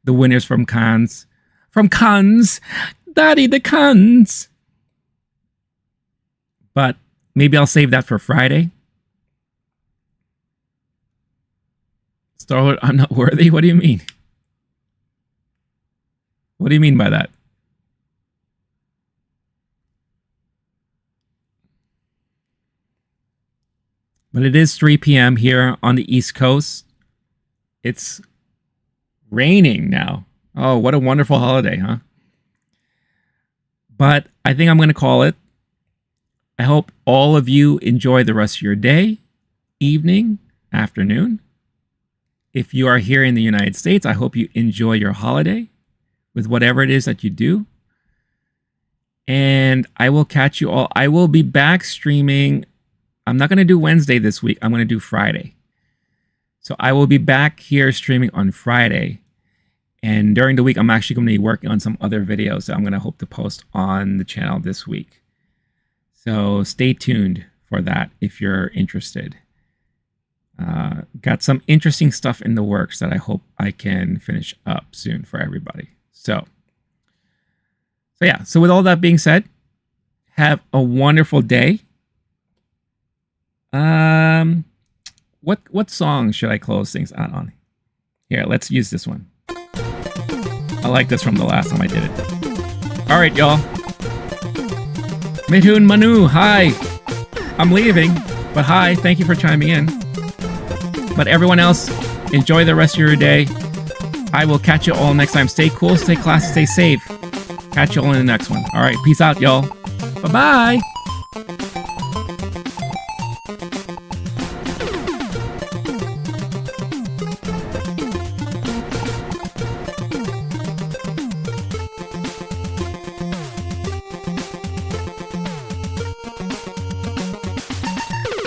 the winners from Cannes. From Cannes! Daddy, the Cannes! But maybe I'll save that for Friday. Star-Lord, I'm not worthy? What do you mean? What do you mean by that? But it is 3 p.m. here on the East Coast. It's raining now. Oh, what a wonderful holiday, huh? But I think I'm going to call it. I hope all of you enjoy the rest of your day, evening, afternoon. If you are here in the United States, I hope you enjoy your holiday with whatever it is that you do. And I will catch you all. I will be back streaming. I'm not going to do Wednesday this week. I'm going to do Friday. So I will be back here streaming on Friday. And during the week, I'm actually going to be working on some other videos that I'm going to hope to post on the channel this week. So stay tuned for that if you're interested. Got some interesting stuff in the works that I hope I can finish up soon for everybody. So yeah. So with all that being said, have a wonderful day. What song should I close things out on? Here, let's use this one. I like this from the last time I did it. All right, y'all. Mithun Manu, hi. I'm leaving, but hi, thank you for chiming in. But everyone else, enjoy the rest of your day. I will catch you all next time. Stay cool, stay classy, stay safe. Catch you all in the next one. All right, peace out, y'all. Bye-bye.